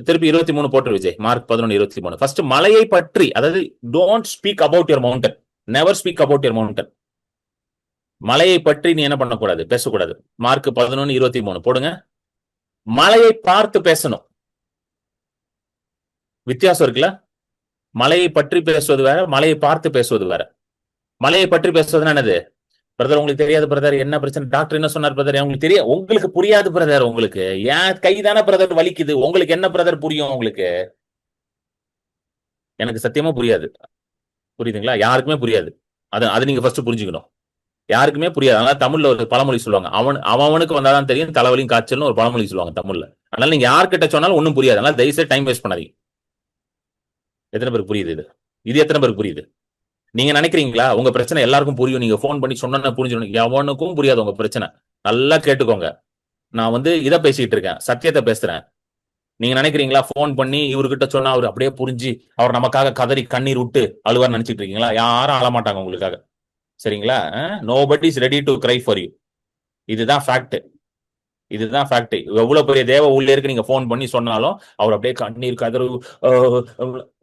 திருப்பி 23 போட்டு விஜய், மார்க் 11:23. ஃபர்ஸ்ட் மலையை பற்றி, அதாவது don't speak about your mountain, never speak about your mountain. மலையை பற்றி நீ என்ன பண்ணக்கூடாது? பேசக்கூடாது. மார்க் 11:23 போடுங்க. மலையை பார்த்து பேசணும். வித்தியாசம் இருக்குல்ல? மலையை பற்றி பேசுவது வேற, மலையை பார்த்து பேசுவது வேற. மலையை பற்றி பேசுவதுன்னா என்னது? பிரதர் உங்களுக்கு தெரியாது பிரதர், என்ன பிரச்சனை, டாக்டர் என்ன சொன்னார் பிரதர், உங்களுக்கு தெரியாது, உங்களுக்கு புரியாது பிரதர். உங்களுக்கு ஏன் கைதான பிரதர் வலிக்குது, உங்களுக்கு என்ன பிரதர் புரியும்? உங்களுக்கு எனக்கு சத்தியமா புரியாது. புரியுதுங்களா? யாருக்குமே புரியாது. அது நீங்க ஃபர்ஸ்ட் புரிஞ்சுக்கணும். யாருக்குமே புரியாது. அதனால தமிழ்ல ஒரு பழமொழி சொல்லுவாங்க, அவனுக்கு வந்தாதான் தெரியும் தலைவலியும் காய்ச்சல்னு ஒரு பழமொழி சொல்லுவாங்க தமிழ்ல. அதனால நீங்க யார்கிட்ட சொன்னாலும் ஒன்னும் புரியாது. அதனால தயவுசெய்து டைம் வேஸ்ட் பண்ணாதீங்க. எத்தனை பேருக்கு புரியுது இது எத்தனை பேருக்கு புரியுது? நீங்க நினைக்கிறீங்களா உங்க பிரச்சனை எல்லாருக்கும் புரியும், நீங்க போன் பண்ணி சொன்னா புரிஞ்சுக்கணும்? எவனுக்கும் புரியாது உங்க பிரச்சனை. நல்லா கேட்டுக்கோங்க. நான் வந்து இதை பேசிட்டு இருக்கேன், சத்தியத்தை பேசுறேன். நீங்க நினைக்கிறீங்களா போன் பண்ணி இவர்கிட்ட சொன்னா அவர் அப்படியே புரிஞ்சு அவர் நமக்காக கதறி கண்ணீர் விட்டு அழுவார் நினைச்சிட்டு இருக்கீங்களா? யாரும் அழமாட்டாங்க உங்களுக்காக. சரிங்களா? Nobody is ready to cry for you. இதுதான் ஃபேக்ட். இதுதான் ஃபேக்ட். எவ்வளவு பெரிய தேவ ஊழியருக்கு நீங்க போன் பண்ணி சொன்னாலும் அவர் அப்படியே கண்ணீர் கதறு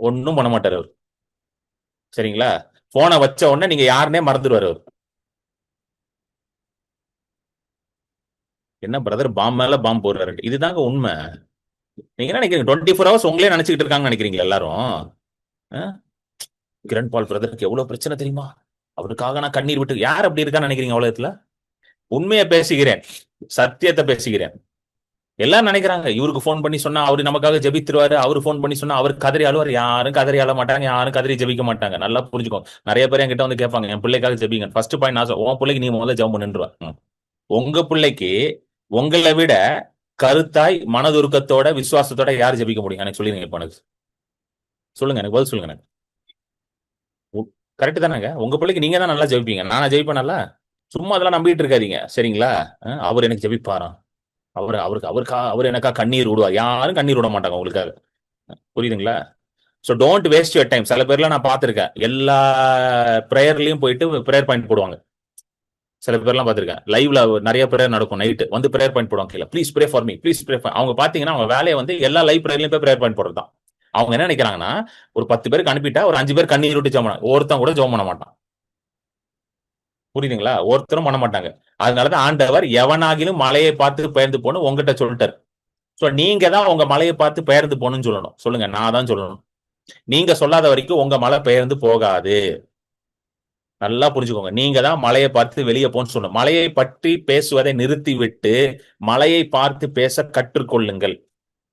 ஒன்னும் பண்ண மாட்டார் அவர். சரிங்களா? போனை வச்ச உடனே நீங்க யாருன்னே மறந்துடுவார் அவர். என்ன பிரதர் பாம் மேல பாம் போடுறாரு? இதுதாங்க உண்மை. நீங்க என்ன நினைக்கிறீங்க? 24 hours உங்களே நினைச்சுக்கிட்டு இருக்காங்கன்னு நினைக்கிறீங்களா எல்லாரும்? கிரண் பால் பிரதருக்கு எவ்வளவு பிரச்சனை தெரியுமா, அவருக்காக நான் கண்ணீர் விட்டு, யார் அப்படி இருக்கான்னு நினைக்கிறீங்க உலகத்துல? உண்மையை பேசுகிறேன், சத்தியத்தை பேசுகிறேன். எல்லாரும் நினைக்கிறாங்க இவருக்கு போன் பண்ணி சொன்னா அவரு நமக்காக ஜெபித்துருவாரு, அவரு போன் பண்ணி சொன்னா அவர் கதறி அழுவார். யாரும் கதறி அழ மாட்டாங்க, யாரும் கதறி ஜெபிக்க மாட்டாங்க. நல்லா புரிஞ்சுக்கோங்க. நிறைய பேர் என்கிட்ட வந்து கேட்பாங்க, என் பிள்ளைக்காக ஜெபிங்க. ஃபர்ஸ்ட் பாயிண்ட் நான் உன் பிள்ளைக்கு நீ முதல்ல ஜெபம் பண்ணிடுவேன். உங்க பிள்ளைக்கு உங்களை விட கருத்தாய் மனதுருக்கத்தோட விசுவாசத்தோட யார் ஜெபிக்க முடியும்? எனக்கு சொல்லிருங்க. இப்ப எனக்கு சொல்லுங்க, எனக்கு பதில் சொல்லுங்க. எனக்கு கரெக்ட் தானேங்க? உங்க பிள்ளைக்கு நீங்க தான் நல்லா ஜெபிப்பீங்க, நானா ஜெபிப்பேனல்ல? சும்மா அதெல்லாம் நம்பிட்டு இருக்காதீங்க. சரிங்களா? அவர் எனக்கு ஜெபிப்பாராம், அவர் எனக்கா கண்ணீர் விடுவார். யாரும் கண்ணீர் விட மாட்டாங்க உங்களுக்காக. புரியுதுங்களா? So don't waste your time. சில பேர்லாம் நான் பார்த்துருக்கேன், எல்லா ப்ரேயர்லயும் போயிட்டு ப்ரேயர் பாயிண்ட் போடுவாங்க. சில பேர்லாம் பார்த்துருக்கேன், லைவ்ல நிறைய ப்ரேயர் நடக்கும், நைட்டு வந்து ப்ரேயர் பாயிண்ட் போடுவாங்க கீழே, please pray for me, please pray for. அவங்க பார்த்தீங்கன்னா அவங்க வேலையை வந்து எல்லா லைவ் ப்ரேயர்லயும் போய் ப்ரேயர் பாயிண்ட் போடுறது தான். அவங்க என்ன நினைக்கிறாங்கன்னா, ஒரு 10 பேருக்கு அனுப்பிட்டா ஒரு 5 பேர் கண்ணீர் விட்டு ஜெபம் பண்ணாங்க, ஒருத்தன் கூட ஜெபம் பண்ண மாட்டான். புரியுதுங்களா? ஒருத்தரும் பண்ண மாட்டாங்க. அதனாலதான் ஆண்டவர் எவனாகிலும் மலையை பார்த்து பெயர்ந்து போன்னு உங்ககிட்ட சொல்லிட்டாரு. சோ நீங்க தான் உங்க மலையை பார்த்து பெயர்ந்து போகணும்னு சொல்லணும். சொல்லுங்க, நான் தான் சொல்லணும். நீங்க சொல்லாத வரைக்கும் உங்க மலை பெயர்ந்து போகாது. நல்லா புரிஞ்சுக்கோங்க. நீங்க தான் மலையை பார்த்து வெளியே போன்னு சொல்லணும். மலையை பற்றி பேசுவதை நிறுத்தி விட்டு மலையை பார்த்து பேச கற்றுக்கொள்ளுங்கள்.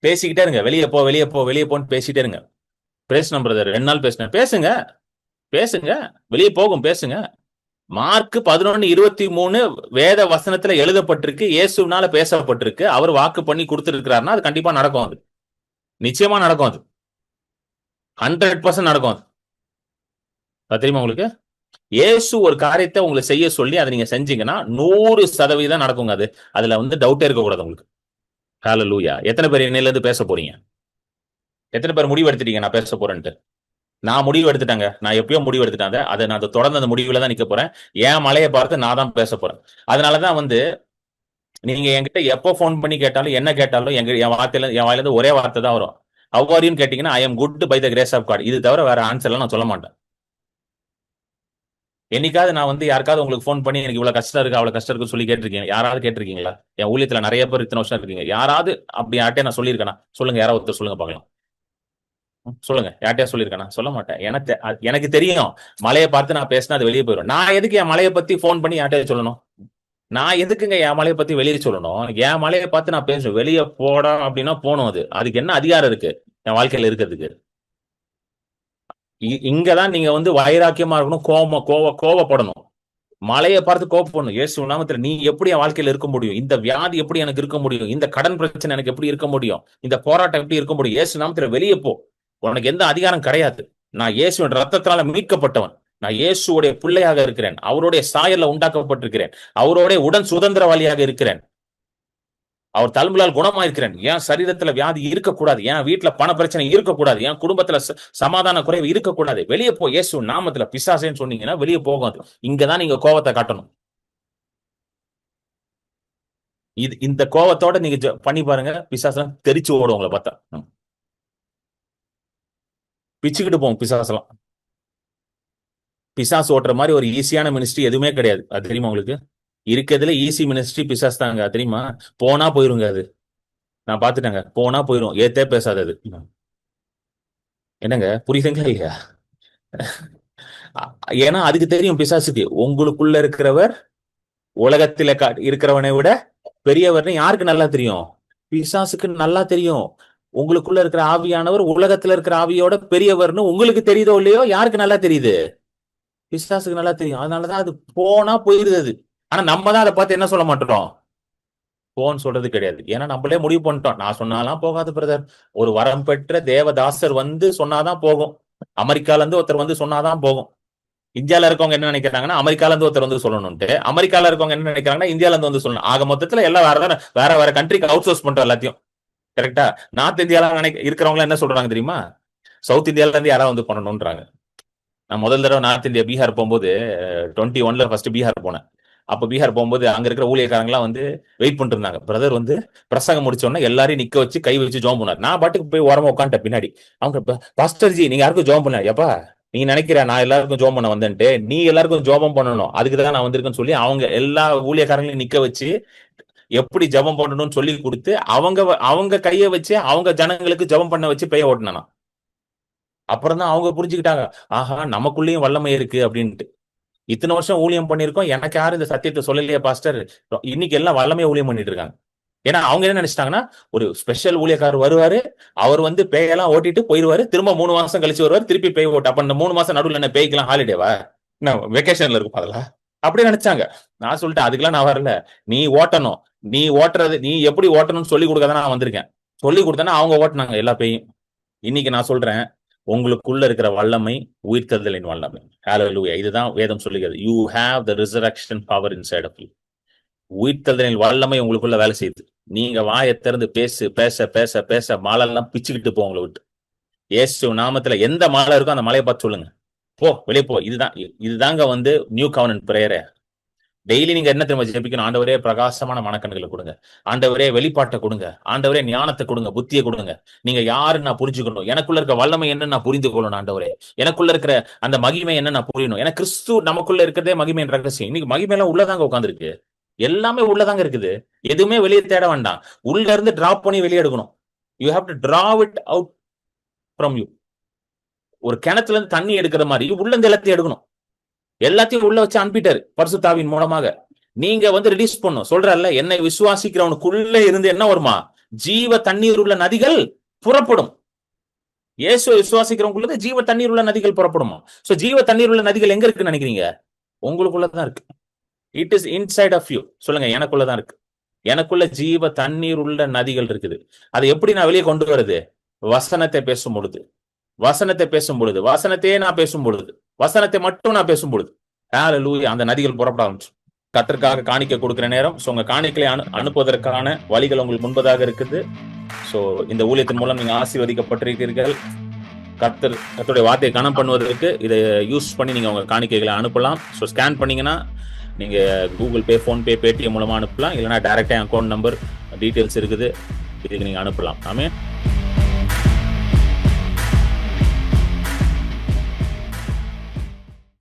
பேசிக்கிட்டே இருங்க, வெளியே போ வெளியே போ வெளியே போன்னு பேசிட்டே இருங்க. பேசணும் பிரதர், 2 நாள் பேசினேன். பேசுங்க பேசுங்க, வெளியே போகும், பேசுங்க. மார்க் 11:23 வேத வசனத்துல எழுதப்பட்டிருக்கு, இயேசுனால பேசப்பட்டிருக்கு, அவர் வாக்கு பண்ணி கொடுத்திருக்கிறாருன்னா அது கண்டிப்பா நடக்கும். அது நிச்சயமா நடக்கும். அது 100% நடக்கும். அது தெரியுமா உங்களுக்கு? இயேசு ஒரு காரியத்தை உங்களை செய்ய சொல்லி அதை நீங்க செஞ்சீங்கன்னா 100% நடக்குங்க. அது அதுல வந்து டவுட்டே இருக்கக்கூடாது உங்களுக்கு. ஹல்லேலூயா. எத்தனை பேர் இன்னையில இருந்து பேச போறீங்க? எத்தனை பேர் முடிவு எடுத்துட்டீங்க நான் பேச போறேன்ட்டு? நான் முடிவு எடுத்துட்டாங்க. நான் எப்பயோ முடிவு எடுத்துட்டாங்க. அதை நான் தொடர்ந்து அந்த முடிவுல தான் நிக்க போறேன். என் மலையை பார்த்து நான் தான் பேச போறேன். அதனாலதான் வந்து நீங்க என்கிட்ட எப்போ போன் பண்ணி கேட்டாலும் என்ன கேட்டாலும் என் வாயில இருந்து ஒரே வார்த்தை தான் வரும். ஹவ் ஆர் யூ கேட்டீங்கன்னா, I am good by the grace of God. இது தவிர வேற ஆன்சர்லாம் நான் சொல்ல மாட்டேன். என்னைக்காவது நான் வந்து யாருக்காவது உங்களுக்கு ஃபோன் பண்ணி எனக்கு இவ்வளவு கஷ்டம் இருக்கு அவ்வளவு கஷ்டம் இருக்குன்னு சொல்லி கேட்டிருக்கீங்க? யாராவது கேட்டிருக்கீங்களா? என் ஊழியத்துல நிறைய பேர் இத்தனை வருஷம் இருக்கீங்க, யாராவது அப்படி யார்ட்டே நான் சொல்லியிருக்கேனா? சொல்லுங்க, யாராவது ஒருத்தர் சொல்லுங்க பார்க்கலாம். சொல்லுங்க, யார்ட்டையா சொல்லியிருக்கேனா? சொல்ல மாட்டேன். எனக்கு தெரியும், மலையை பார்த்து நான் பேசினா அது வெளியே போயிடும். நான் எதுக்கு என் மலையை பத்தி ஃபோன் பண்ணி யார்ட்டையா சொல்லணும்? நான் எதுக்குங்க என் மலையை பத்தி வெளியே சொல்லணும்? என் மலையை பார்த்து நான் பேசணும். வெளியே போடா அப்படின்னா போகணும். அதுக்கு என்ன அதிகாரம் இருக்கு என் வாழ்க்கையில இருக்கிறதுக்கு? இங்கதான் நீங்க வந்து வைராக்கியமா இருக்கணும், கோவப்படணும். மலையை பார்த்து கோவப்படணும். இயேசு நாமத்துல நீ எப்படி என் வாழ்க்கையில இருக்க முடியும்? இந்த வியாதி எப்படி எனக்கு இருக்க முடியும்? இந்த கடன் பிரச்சனை எனக்கு எப்படி இருக்க முடியும்? இந்த போராட்டம் எப்படி இருக்க முடியும்? இயேசு நாமத்துல வெளியே போ. உனக்கு எந்த அதிகாரம் கிடையாது. நான் இயேசுவின் ரத்தத்தினால மீட்கப்பட்டவன். நான் இயேசுடைய பிள்ளையாக இருக்கிறேன். அவருடைய சாயல்ல உண்டாக்கப்பட்டிருக்கிறேன். அவருடைய உடன் சுதந்திரவாளியாக இருக்கிறேன். அவர் தழும்புகளால் குணமாயிருக்கிறேன். என் சரீரத்துல வியாதி இருக்கக்கூடாது. என் வீட்டுல பண பிரச்சனை இருக்கக்கூடாது. என் குடும்பத்துல சமாதான குறைவு இருக்கக்கூடாது. வெளியே போ இயேசு நாமத்துல. பிசாசேன்னு சொன்னீங்கன்னா வெளியே போகும். இங்கதான் நீங்க கோவத்தை காட்டணும். இந்த கோவத்தோட நீங்க பண்ணி பாருங்க, பிசாசெல்லாம் தெரிச்சு ஓடும் உங்களை பார்த்தா. பிச்சுக்கிட்டு போகும் பிசாசெல்லாம். பிசாசு ஓட்டுற மாதிரி ஒரு ஈஸியான மினிஸ்ட்ரி எதுவுமே கிடையாது. அது தெரியுமா உங்களுக்கு? இருக்கிறதுல ஈஸி மினிஸ்ட்ரி பிசாஸ் தாங்க. தெரியுமா? போனா போயிருங்க. அது நான் பாத்துட்டேங்க. போனா போயிரும். ஏத்தே பேசாது அது. என்னங்க, புரியுதுங்களா இல்லையா? ஏன்னா அதுக்கு தெரியும் பிசாசுக்கு, உங்களுக்குள்ள இருக்கிறவர் உலகத்தில இருக்கிறவனை விட பெரியவர்னு யாருக்கு நல்லா தெரியும்? பிசாசுக்கு நல்லா தெரியும். உங்களுக்குள்ள இருக்கிற ஆவியானவர் உலகத்துல இருக்கிற ஆவியோட பெரியவர்னு உங்களுக்கு தெரியுதோ இல்லையோ, யாருக்கு நல்லா தெரியுது? பிசாசுக்கு நல்லா தெரியும். அதனாலதான் அது போனா போயிருது அது. ஆனா நம்ம தான் அதை பார்த்து என்ன சொல்ல மாட்டோம்? போன்னு சொல்றது கிடையாது. ஏன்னா நம்மளே முடிவு பண்ணிட்டோம், நான் சொன்னாலாம் போகாது பிரதர். ஒரு வரம் பெற்ற தேவதாசர் வந்து சொன்னாதான் போகும். அமெரிக்கால இருந்து ஒருத்தர் வந்து சொன்னாதான் போகும். இந்தியால இருக்கவங்க என்ன நினைக்கிறாங்கன்னா, அமெரிக்கால இருந்து ஒருத்தர் வந்து சொல்லணும்ட்டு. அமெரிக்கால இருக்கவங்க என்ன நினைக்கிறாங்கன்னா, இந்தியால இருந்து வந்து சொல்லணும். ஆக மொத்தத்துல எல்லாம் வேற கண்ட்ரிக்கு அவுட் சோர்ஸ் பண்றோம் எல்லாத்தையும். கரெக்டா? நார்த் இந்தியால இருக்கிறவங்க என்ன சொல்றாங்க தெரியுமா? சவுத் இந்தியால இருந்து யாராவது வந்து பண்ணணும்ன்றாங்க. நான் முதல் தடவை நார்த் இந்தியா பீகார் போகும்போது 21ல ஃபர்ஸ்ட் பீகார் போனேன். அப்ப பீகார் போகும்போது அங்க இருக்கிற ஊழியக்காரங்களாம் வந்து வெயிட் பண்ணிட்டு இருந்தாங்க. பிரதர் வந்து பிரசங்கம் முடிச்சோன்னா எல்லாரையும் நிக்க வச்சு கை வச்சு ஜோம் பண்ணார். நான் பாட்டுக்கு போய் ஓரமா உட்காந்துட்டேன் பின்னாடி. அவங்க, பாஸ்டர் ஜி நீங்க யாருக்கும் ஜோம் பண்ணல. எப்பா நீ நினைக்கிற நான் எல்லாருக்கும் ஜோம் பண்ண வந்தேன்ட்டு? நீ எல்லாருக்கும் ஜோபம் பண்ணணும், அதுக்குதான் நான் வந்திருக்கேன்னு சொல்லி அவங்க எல்லா ஊழியக்காரங்களையும் நிக்க வச்சு எப்படி ஜபம் பண்ணணும்னு சொல்லி கொடுத்து அவங்க கையை வச்சு அவங்க ஜனங்களுக்கு ஜபம் பண்ண வச்சு பெய்ய ஓட்டினா. அப்புறம் தான் அவங்க புரிஞ்சுக்கிட்டாங்க, ஆஹா நமக்குள்ளேயும் வல்லமை இருக்கு அப்படின்ட்டு. இத்தனை வருஷம் ஊழியம் பண்ணிருக்கோம், எனக்கு யாரும் இந்த சத்தியத்தை சொல்லலையே பாஸ்டர். இன்னைக்கு எல்லாம் வல்லமையா ஊழியம் பண்ணிட்டு இருக்காங்க. ஏன்னா அவங்க என்ன நினைச்சிட்டாங்கன்னா, ஒரு ஸ்பெஷல் ஊழியக்காரர் வருவாரு, அவர் வந்து பேயெல்லாம் ஓட்டிட்டு போயிருவாரு, திரும்ப 3 மாசம் கழிச்சு வருவாரு, திருப்பி பேய் ஓட்டு. அப்ப இந்த 3 மாசம் நடுவில் என்ன பேய்க்கலாம் ஹாலிடேவா? என்ன வெக்கேஷன்ல இருக்கும் அதெல்லாம்? அப்படி நினைச்சாங்க. நான் சொல்லிட்டேன், அதுக்கெல்லாம் நான் வரல. நீ ஓட்டணும். நீ ஓட்டுறது, நீ எப்படி ஓட்டணும்னு சொல்லி கொடுக்கதான் நான் வந்திருக்கேன். சொல்லி கொடுத்தேன்னா அவங்க ஓட்டினாங்க எல்லா பேயும். இன்னைக்கு நான் சொல்றேன், உங்களுக்குள்ள இருக்கிற வல்லமை உயிர்த்தெழுதலின் வல்லமை. ஹல்லேலூயா. இதுதான் வேதம் சொல்லுகிறது. You have the resurrection power inside of you. உயிர்த்தெழுதலின் வல்லமை உங்களுக்குள்ள வேலை செய்யுது. நீங்க வாயை திறந்து பேச பேச பேச பேச மாலெல்லாம் பிச்சுக்கிட்டு போகும் உங்களை விட்டு. இயேசு நாமத்துல எந்த மலை இருக்கோ அந்த மலையை பார்த்து சொல்லுங்க, போ வெளியே போ. இதுதாங்க வந்து நியூ கவர்னன்ட் பிரேயர். டெய்லி நீங்க என்ன தெரியுமா ஜெபிக்கணும்? ஆண்டவரே பிரகாசமான மனக்கண்களை கொடுங்க, ஆண்டவரே வெளிப்பாட்டை கொடுங்க, ஆண்டவரே ஞானத்தை கொடுங்க, புத்தியை கொடுங்க. நீங்க யாருன்னு நான் புரிஞ்சுக்கணும், எனக்குள்ள இருக்க வல்லமை என்ன நான் புரிந்து கொள்ளணும், ஆண்டவரே எனக்குள்ள இருக்கிற அந்த மகிமை என்ன நான் புரியணும். ஏன்னா கிறிஸ்து நமக்குள்ள இருக்கிறதே மகிமையின் ரகசியம். இன்னைக்கு மகிமை எல்லாம் உள்ளதாங்க உட்காந்துருக்கு, எல்லாமே உள்ளதாங்க இருக்குது. எதுவுமே வெளியே தேட வேண்டாம், உள்ள இருந்து டிராப் பண்ணி வெளியே எடுக்கணும். You have to draw it out from you. ஒரு கிணத்துல இருந்து தண்ணி எடுக்கிற மாதிரி உள்ள இருந்து எல்லாத்தையும் எடுக்கணும். எல்லாத்தையும் உள்ள வச்சு அனுப்பிட்டாரு பரிசுத்தாவின் மூலமாக. நீங்க வந்து ரிலீஸ் பண்ணும். சொல்றல்ல, என்னை விசுவாசிக்கிறவனுக்குள்ள இருந்து என்ன வருமா? ஜீவ தண்ணீர் உள்ள நதிகள் புறப்படும். இயேசுவை விசுவாசிக்கிறவங்களுக்கு ஜீவ தண்ணீர் உள்ள நதிகள் புறப்படுமா? சோ ஜீவ தண்ணீர் உள்ள நதிகள் எங்க இருக்குன்னு நினைக்கிறீங்க? உங்களுக்குள்ளதான் இருக்கு. It is inside of you. சொல்லுங்க, எனக்குள்ளதான் இருக்கு. எனக்குள்ள ஜீவ தண்ணீர் உள்ள நதிகள் இருக்குது. அதை எப்படி நான் வெளியே கொண்டு வருது? வசனத்தை பேசும் பொழுது, வசனத்தை பேசும் பொழுது, வசனத்தையே நான் பேசும் பொழுது, வசனத்தை மட்டும் நான் பேசும் பொழுது, ஹல்லேலூயா, அந்த நதிகள் புறப்பட ஆரம்பிச்சு. கர்த்தருக்காக காணிக்கை கொடுக்கிற நேரம். சோ உங்க காணிக்கையை அனுப்புவதற்கான வழிகள் உங்களுக்கு முன்பதாக இருக்குது. சோ இந்த ஊழியத்தின் மூலம் நீங்க ஆசீர்வதிக்கப்பட்டிருக்கிறீர்கள். கர்த்தருடைய வார்த்தையை கனம் பண்ணுவதற்கு இதை யூஸ் பண்ணி நீங்க உங்க காணிக்கைகளை அனுப்பலாம். ஸோ ஸ்கேன் பண்ணீங்கன்னா நீங்க கூகுள் பே, ஃபோன்பே, பேடிஎம் மூலமா அனுப்பலாம். இல்லைன்னா டைரக்டா அக்கௌண்ட் நம்பர் டீடைல்ஸ் இருக்குது, இதுக்கு நீங்க அனுப்பலாம். ஆமென்.